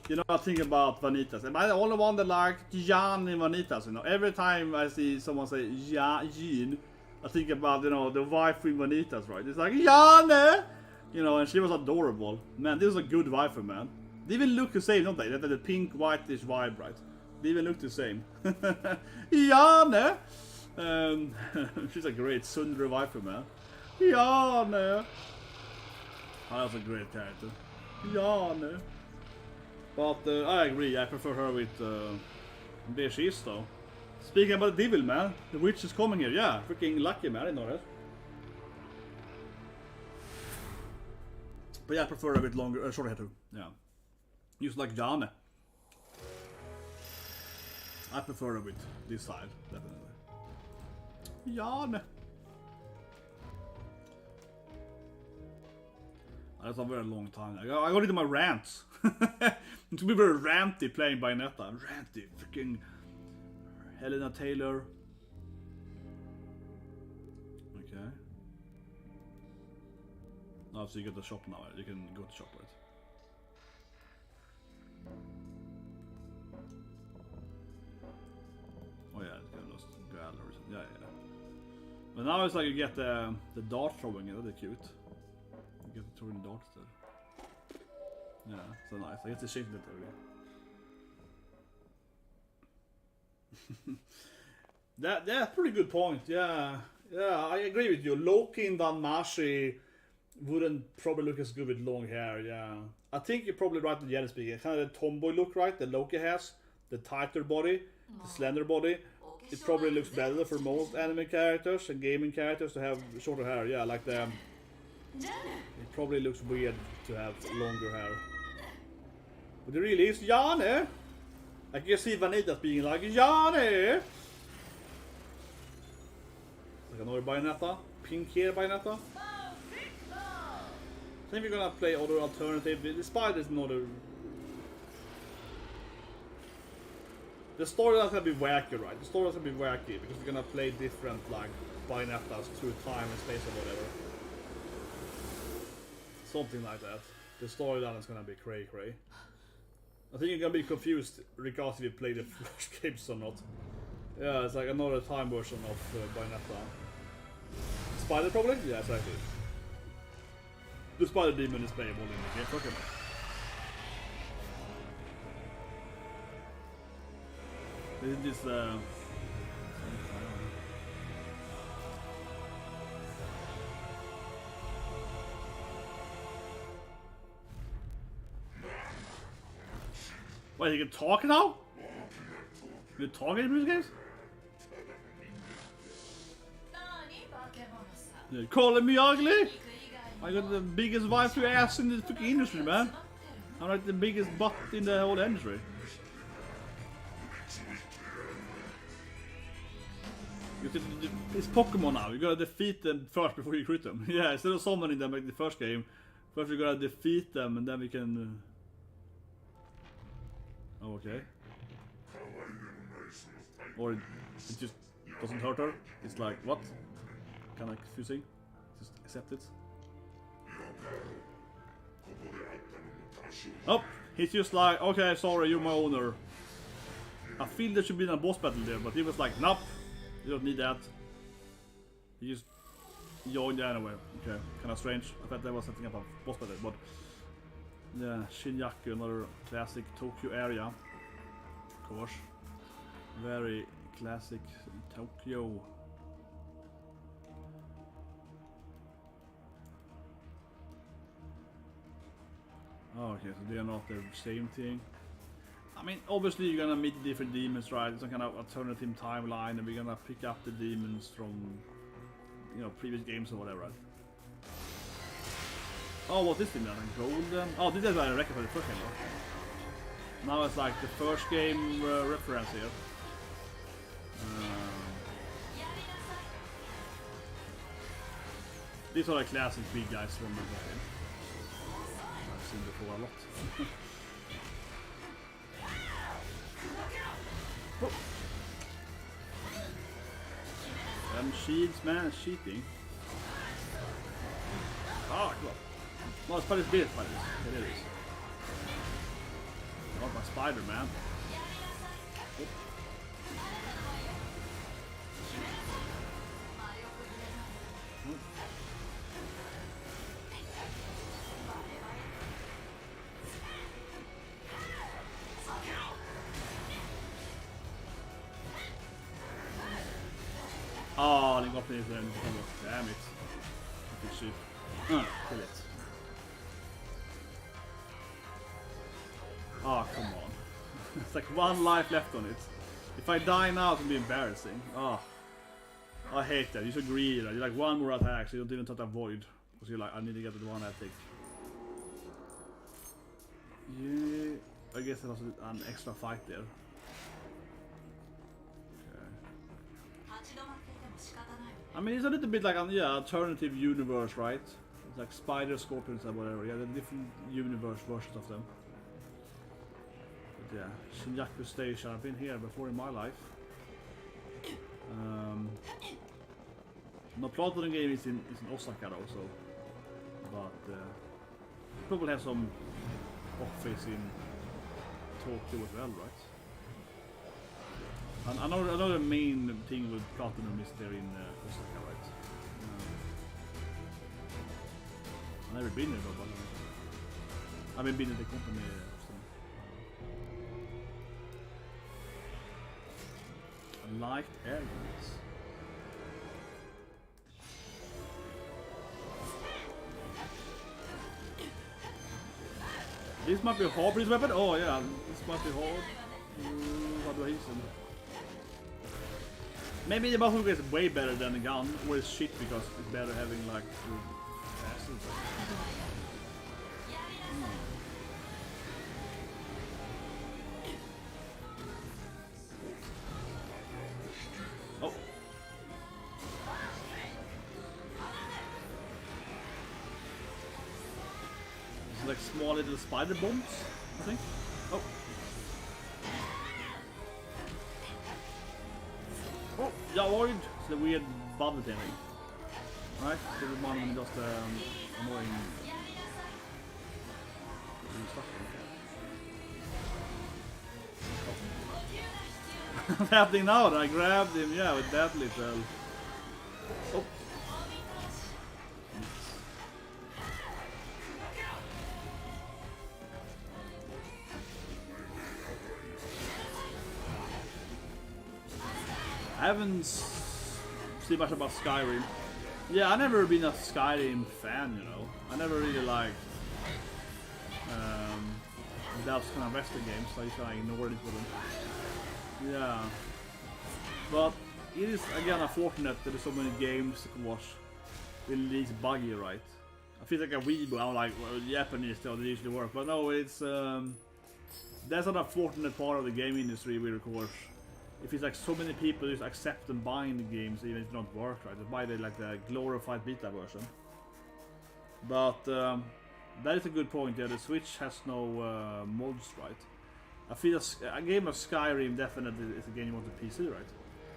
you know, I think about Vanitas. Am I the only one that like Yane Vanitas? You know, every time I see someone say Yane, I think about, you know, the wife in Vanitas, right? It's like Yane. You know, and she was adorable. Man, this is a good waifu, man. They even look the same, don't they? They have the pink, whitish vibe, right? They even look the same. Yane! She's a great Sundra waifu, man. Yane! Oh, that's a great character. Yane! But I agree, I prefer her with there she is, though. Speaking about the devil, man. The witch is coming here. Yeah, freaking lucky, man. I didn't know that. But yeah, I prefer a bit longer, shorter hair too. Yeah. Just like Yane. I prefer a bit this side, definitely. Yane. That's a very long time. I got into my rants. It's gonna be very ranty playing Bayonetta. Ranty, freaking Hellena Taylor. Okay. Oh, so you get the shop now. You can go to the shop, right? Oh yeah, it's got lost galleries. Yeah. But now it's like you get the dart throwing. They're cute. You get the throwing darts there. Yeah, so nice. I get to shape that area. That's pretty good point. Yeah, I agree with you. Loki and Danmashi wouldn't probably look as good with long hair, yeah. I think you're probably right with Jenny speaking. Kind of the tomboy look, right? The Loki has, the tighter body, the slender body. It probably looks better for most anime characters and gaming characters to have shorter hair, yeah. Like the... It probably looks weird to have longer hair. But it really is Yane! I can see Vanitas being like, Yane! Like another Bayonetta. Pink hair Bayonetta. I think we're gonna play other alternative. The spider is not a... The storyline's gonna be wacky, right? The storyline's gonna be wacky because we're gonna play different, like, Bayonettas through time and space or whatever. Something like that. The storyline is gonna be cray-cray. I think you're gonna be confused regardless if you play the first games or not. Yeah, it's like another time version of Bayonetta. Spider probably? Yeah, exactly. The spider demon is playable in the game. Okay. This Wait, you can talk now? You can talk in these games? You're calling me ugly? I got the biggest wife to ass in the fucking industry, man. I'm like the biggest butt in the whole industry. It's Pokemon now. You gotta defeat them first before you crit them. Yeah, instead of summoning them like the first game, first you gotta defeat them and then we can. Oh, okay. Or it just doesn't hurt her. It's like what? Kind of confusing. Just accept it. Oh, he's just like, okay, sorry, you're my owner. I feel there should be a boss battle there, but he was like, nope, you don't need that. He just joined anyway. Okay, kind of strange. I thought that was setting up a boss battle, but yeah, Shinyaku, another classic Tokyo area, of course. Very classic Tokyo. Oh, okay, so they are not the same thing. I mean, obviously you're gonna meet different demons, right? Some kind of alternative timeline, and we're gonna pick up the demons from, you know, previous games or whatever, right? Oh, what is this thing then? Gold? Oh, this is what I reckon for the first game, though. Now it's like the first game reference here. These are the classic big guys from the game. I've seen before a lot. Oh. Them shields, man, is cheating. Oh, cool. No, it's spiders bit spiders. It is. Not my spider, man. Oh. Oh, they got me then. Damn it. Good shit. Kill it. Oh, come on. It's like one life left on it. If I die now, it's gonna be embarrassing. Oh. I hate that. You're so greedy. You're like one more attack, so you don't even try to avoid. Because you're like, I need to get the one attack. Yeah, I guess there was an extra fight there. I mean, it's a little bit like an alternative universe, right? It's like spider, scorpions, and whatever. Yeah, the different universe versions of them. But yeah, Shinyaku Station. I've been here before in my life. No, PlatinumGames is in Osaka also, but probably have some office in Tokyo as well, right? And another main thing with Platinum is there in Osaka, right? I've never been there, but I haven't been in the company often. Light areas. This might be hard for this weapon. Oh yeah, this might be hard. What do I use them? Maybe the bazooka is way better than the gun, or it's shit because it's better having like passes. Oh. It's like small little spider bombs, I think. Oh. Oh, yeah, avoid. It's the weird bubble thing. Right? So the one when just annoying stuff. What's happening now? I grabbed him, yeah, with that little. Oh. I haven't seen much about Skyrim. Yeah, I've never been a Skyrim fan, you know. I never really liked those kind of Western games, so I just kind of ignored it for them. Yeah. But it is, again, unfortunate that there's so many games that was released buggy, right? I feel like a weeb, I'm like, well, Japanese still, they usually work. But no, it's, that's an unfortunate part of the game industry, where, of course, if it's like so many people just accept and buying the games even if it don't work, right? They buy like the glorified beta version. But that is a good point. Yeah, the Switch has no mods, right? I feel a game of Skyrim definitely is a game you want on PC, right?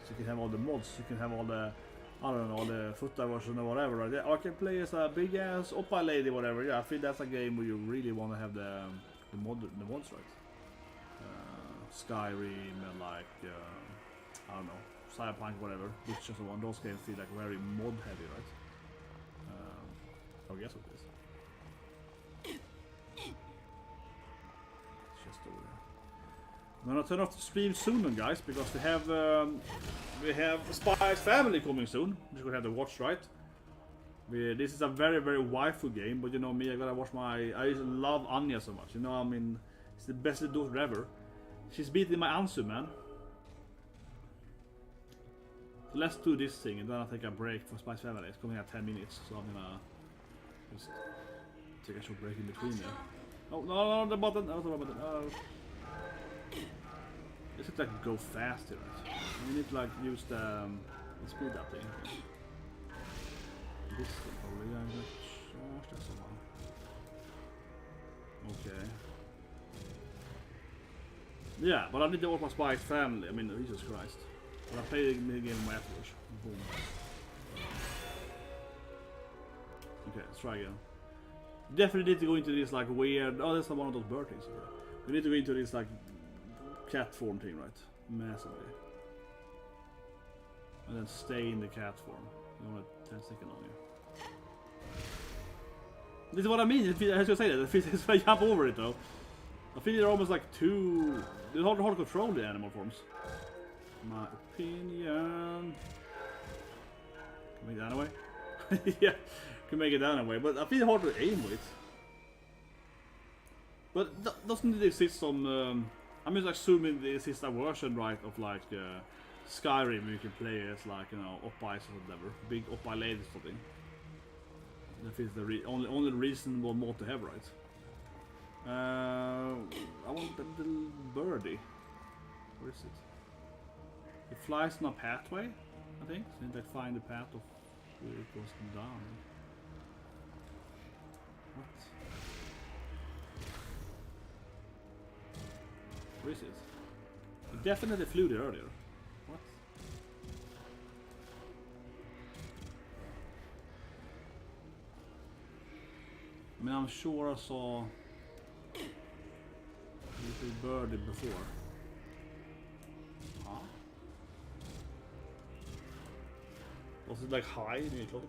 So you can have all the mods, you can have all the, I don't know, the footer version or whatever, right? Yeah, I can play as a big ass oppa lady, whatever. Yeah, I feel that's a game where you really want to have the mods, right? Skyrim and like I don't know, Cyberpunk, whatever, which just one. Those games feel like very mod heavy, right? I guess what it is. It's just over there. I'm gonna turn off the stream soon, guys, because we have Spy's Family coming soon. Which we have to watch, right? This is a very waifu game, but you know me, I gotta watch my. I just love Anya so much. You know, I mean, it's the best daughter ever. She's beating my Ansu, man. So let's do this thing and then I'll take a break for Spy's Family. It's coming at 10 minutes, so I'm gonna just take a short break in between there. Oh, no, the button. No, the button. This looks like go faster, right? You need to like use the speed up thing. This thing probably. I'm gonna charge that somehow. Okay. Yeah, but I need to watch my Spy's Family. I mean, Jesus Christ. But I play the game afterwards. Boom. Okay, let's try again. Definitely need to go into this like weird. Oh, that's not one of those bird things. Okay. We need to go into this like cat form thing, right? Massively. And then stay in the cat form. You want a 10 second on you. This is what I mean. I should say that. If I jump over it though. I feel they're almost like too. It's hard to control the animal forms. My opinion. Can make it that way? Yeah, can make it that way. But I feel hard to aim with. But doesn't it exist on? I'm just assuming there exists a version, right, of like Skyrim where you can play as like, you know, oppies or whatever, big oppi ladies or something. That is the only reasonable mod to have, right? I want the little birdie. Where is it? It flies on a pathway, I think. So you need to find the path of where it goes down. What? Where is it? It definitely flew there earlier. What? I mean, I'm sure I saw little birdie before. Huh? Was it like high in your cloak?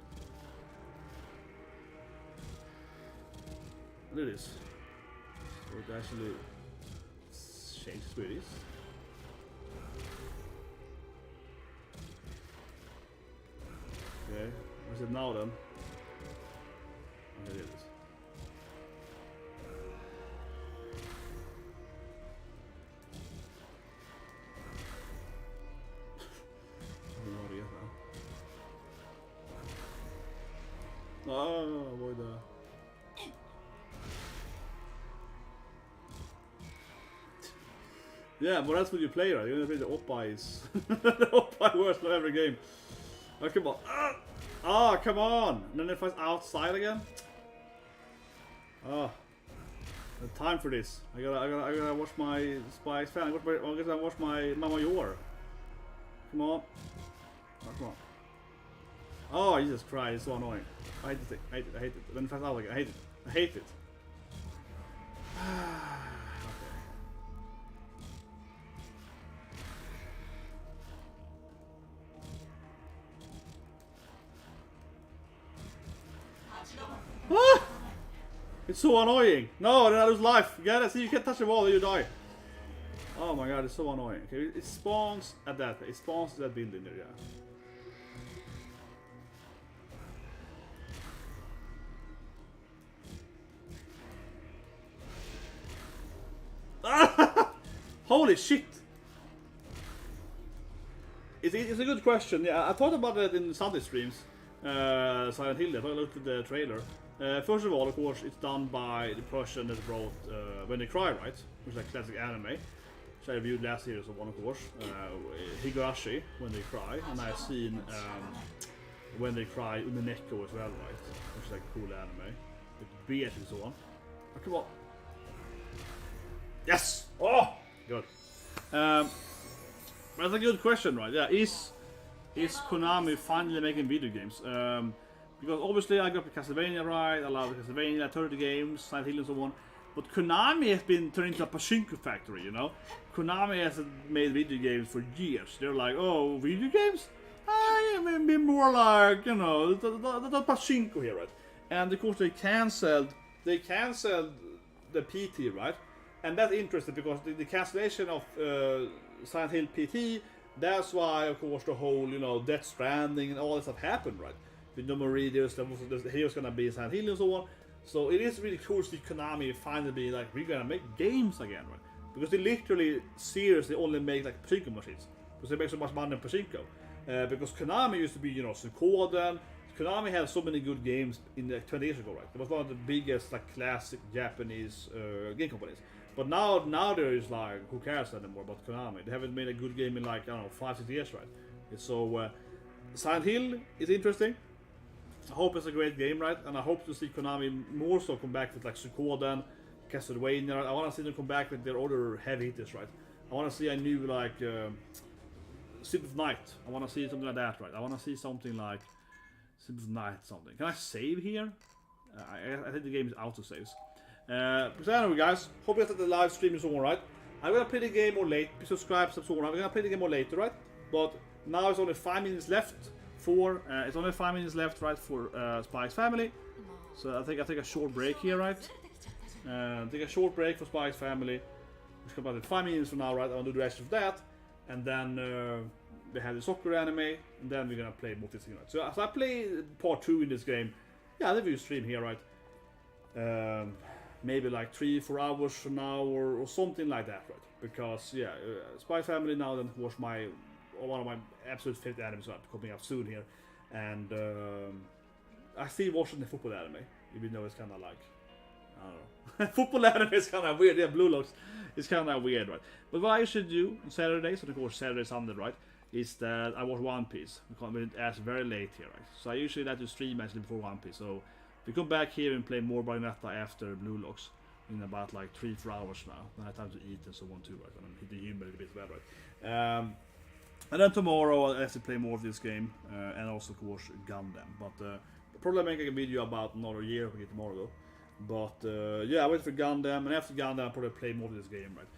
Look at this. So it actually changes where it is. Okay, where's it now then? There it is. Oh, avoid that. Yeah, but that's what you play, right? You're gonna play the oppies. The oppi version of every game. Oh, come on. Ah, come on! And then if it's outside again. Ah, the time for this. I gotta watch my Spy's Family. I gotta watch my Mama Yor. Come on. Oh, come on. Oh, Jesus Christ, it's so annoying. I hate it. I hate it. Then fast out again. I hate it. I hate it. Ah! It's so annoying. No, then I lose life. Get it? See, you can't touch the wall, then you die. Oh my god, it's so annoying. Okay, it spawns at that. It spawns at that building there, yeah. Holy shit! It's a good question. Yeah, I thought about it in Sunday streams. Silent Hill. I looked at the trailer. First of all, of course, it's done by the person that wrote When They Cry, right? Which is like classic anime. Which I reviewed last year, so one, of course. Higurashi, When They Cry, and I've seen When They Cry Umineko as well, right? Which is like a cool anime with beard and so on. Oh, come on! Yes! Oh, good. That's a good question, right? Yeah, is Konami finally making video games? Because obviously I got the Castlevania right, I love Castlevania, 30 games, Silent Hill and so on. But Konami has been turned into a pachinko factory, you know? Konami hasn't made video games for years. They're like, oh, video games? I mean, more like, you know, the pachinko here, right? And of course they cancelled the PT, right? And that's interesting because the cancellation of Silent Hill PT, that's why, of course, the whole, you know, Death Stranding and all this stuff happened, right? With no more readers, he was gonna be Silent Hill and so on. So it is really cool to see Konami finally be like, we're gonna make games again, right? Because they literally, seriously only make like pachinko machines. Because they make so much money on pachinko. Because Konami used to be, you know, Suikoden. Konami had so many good games in 20 years ago, right? It was one of the biggest, like, classic Japanese game companies. But now there is like, who cares anymore about Konami? They haven't made a good game in like, I don't know, 5-6 years, right? So Silent Hill is interesting. I hope it's a great game, right? And I hope to see Konami more so come back with like Suikoden, Castlevania. Right? I want to see them come back with their other heavy hitters, right? I want to see a new like Sleep of Night. I want to see something like that, right? I want to see something like Sleep of Night something. Can I save here? I think the game is auto saves. So anyway, guys, hope you guys the live stream is alright. I'm gonna play the game more late. Please subscribe, I'm gonna play the game more later, right? But now it's only 5 minutes left for it's only 5 minutes left, right, for Spike's Family. So I think I take a short break here, right? Take a short break for Spike's Family. Which comes out in 5 minutes from now, right? I'll do the rest of that, and then we have the soccer anime, and then we're gonna play more this thing, right? So as I play part 2 in this game, yeah, I'll do a stream here, right? Maybe like 3-4 hours from now or something like that, right? Because yeah, Spy Family now then was one of my absolute favorite animes coming up soon here, and I still watching the football anime, even though it's kind of like, I don't know, football anime is kind of weird. Yeah, Blue Locks is kind of weird, right? But what I should do on Saturdays, so of course Saturday, Sunday, right, is that I watch One Piece because it's very late here, right? So I usually like to stream actually before One Piece. So we come back here and play more Bayonetta after Blue Locks in about like 3-4 hours now. I have time to eat and so on too, right? And hit the humor a bit as well, right? And then tomorrow I'll have to play more of this game, and also of course Gundam. But probably make a video about another year tomorrow. But yeah, I wait for Gundam, and after Gundam I'll probably play more of this game, right?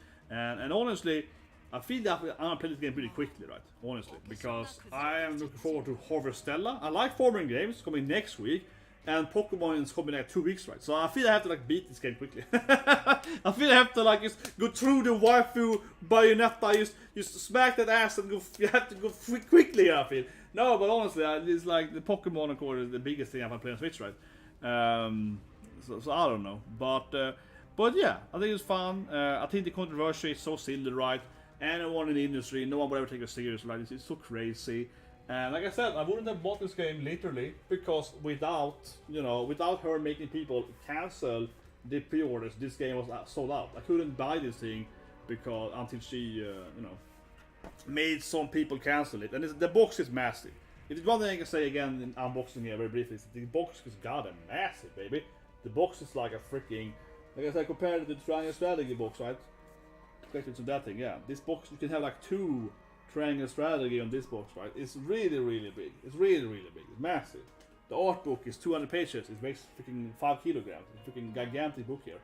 And honestly, I feel that I'm gonna play this game pretty quickly, right? Honestly, because I am looking forward to Harvestella. I like farming games coming next week. And Pokemon is coming like 2 weeks, right? So I feel I have to like beat this game quickly. I feel I have to like just go through the waifu Bayonetta, just smack that ass and go. You have to go quickly. I feel no, but honestly, it's like the Pokemon, of course, is the biggest thing I've been playing on Switch, right? So I don't know, but yeah, I think it's fun. I think the controversy is so silly, right? Anyone in the industry, no one would ever take it serious, right? It's so crazy. And like I said, I wouldn't have bought this game literally because without her making people cancel the pre-orders, this game was sold out. I couldn't buy this thing because until she, made some people cancel it. And the box is massive. It is one thing I can say again in unboxing here very briefly. The box is goddamn massive, baby. The box is like a freaking, like I said, compared to the Triangle Strategy box, right? Compared to that thing, yeah. This box you can have like 2 Triangle Strategy on this box, right? It's really, really big. It's really, really big. It's massive. The art book is 200 pages. It weighs freaking 5 kilograms. It's a freaking gigantic book here.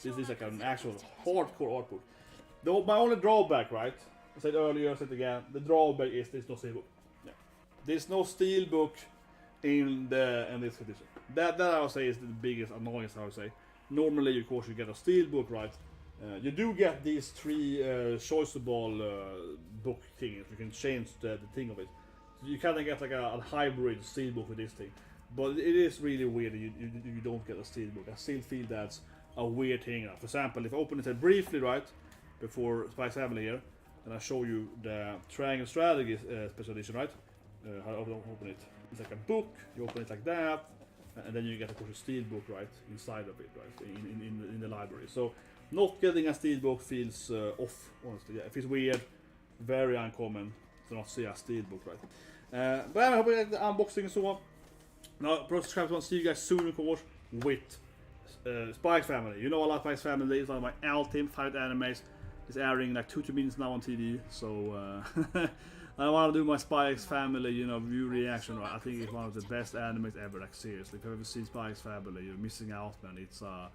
This is like an actual hardcore art book. My only drawback, right? I said earlier, I said again. The drawback is there's no steel book. Yeah. There's no steel book in this edition. That I would say is the biggest annoyance. I would say. Normally, of course, you get a steel book, right? You do get these 3 choiceable book things. You can change the thing of it. So you kind of get like a hybrid steelbook with this thing. But it is really weird that you don't get a steelbook. I still feel that's a weird thing. For example, if I open it briefly, right, before Spice Family here, and I show you the Triangle Strategy special edition, right? How I open it. It's like a book. You open it like that, and then you get of course a steelbook, right, inside of it, right, in the library. So not getting a steelbook feels off, honestly. Yeah, it feels weird, very uncommon to not see a steelbook, right? But I hope you like the unboxing and so on. Now, subscribe to see you guys soon, of course, with Spy Family. You know, I love Spy Family. It's one of my ultimate favorite animes. It's airing like 2 minutes now on TV, so I want to do my Spy Family, you know, view reaction. Right? I think it's one of the best animes ever. Like seriously, if you've ever seen Spy Family, you're missing out, man. It's a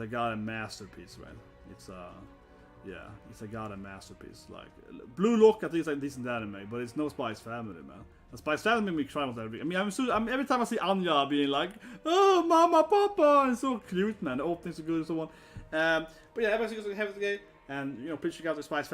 goddamn masterpiece, right? Yeah, it's a goddamn masterpiece. Like Blue Lock, I think it's like a decent anime, but it's no Spy's Family, man. And Spy's Family makes me cry almost every. I mean, every time I see Anya being like, "Oh, Mama, Papa," and so cute, man. The opening's so good and so on. But yeah, everybody's have a good day, and you know, please check out the Spy's Family.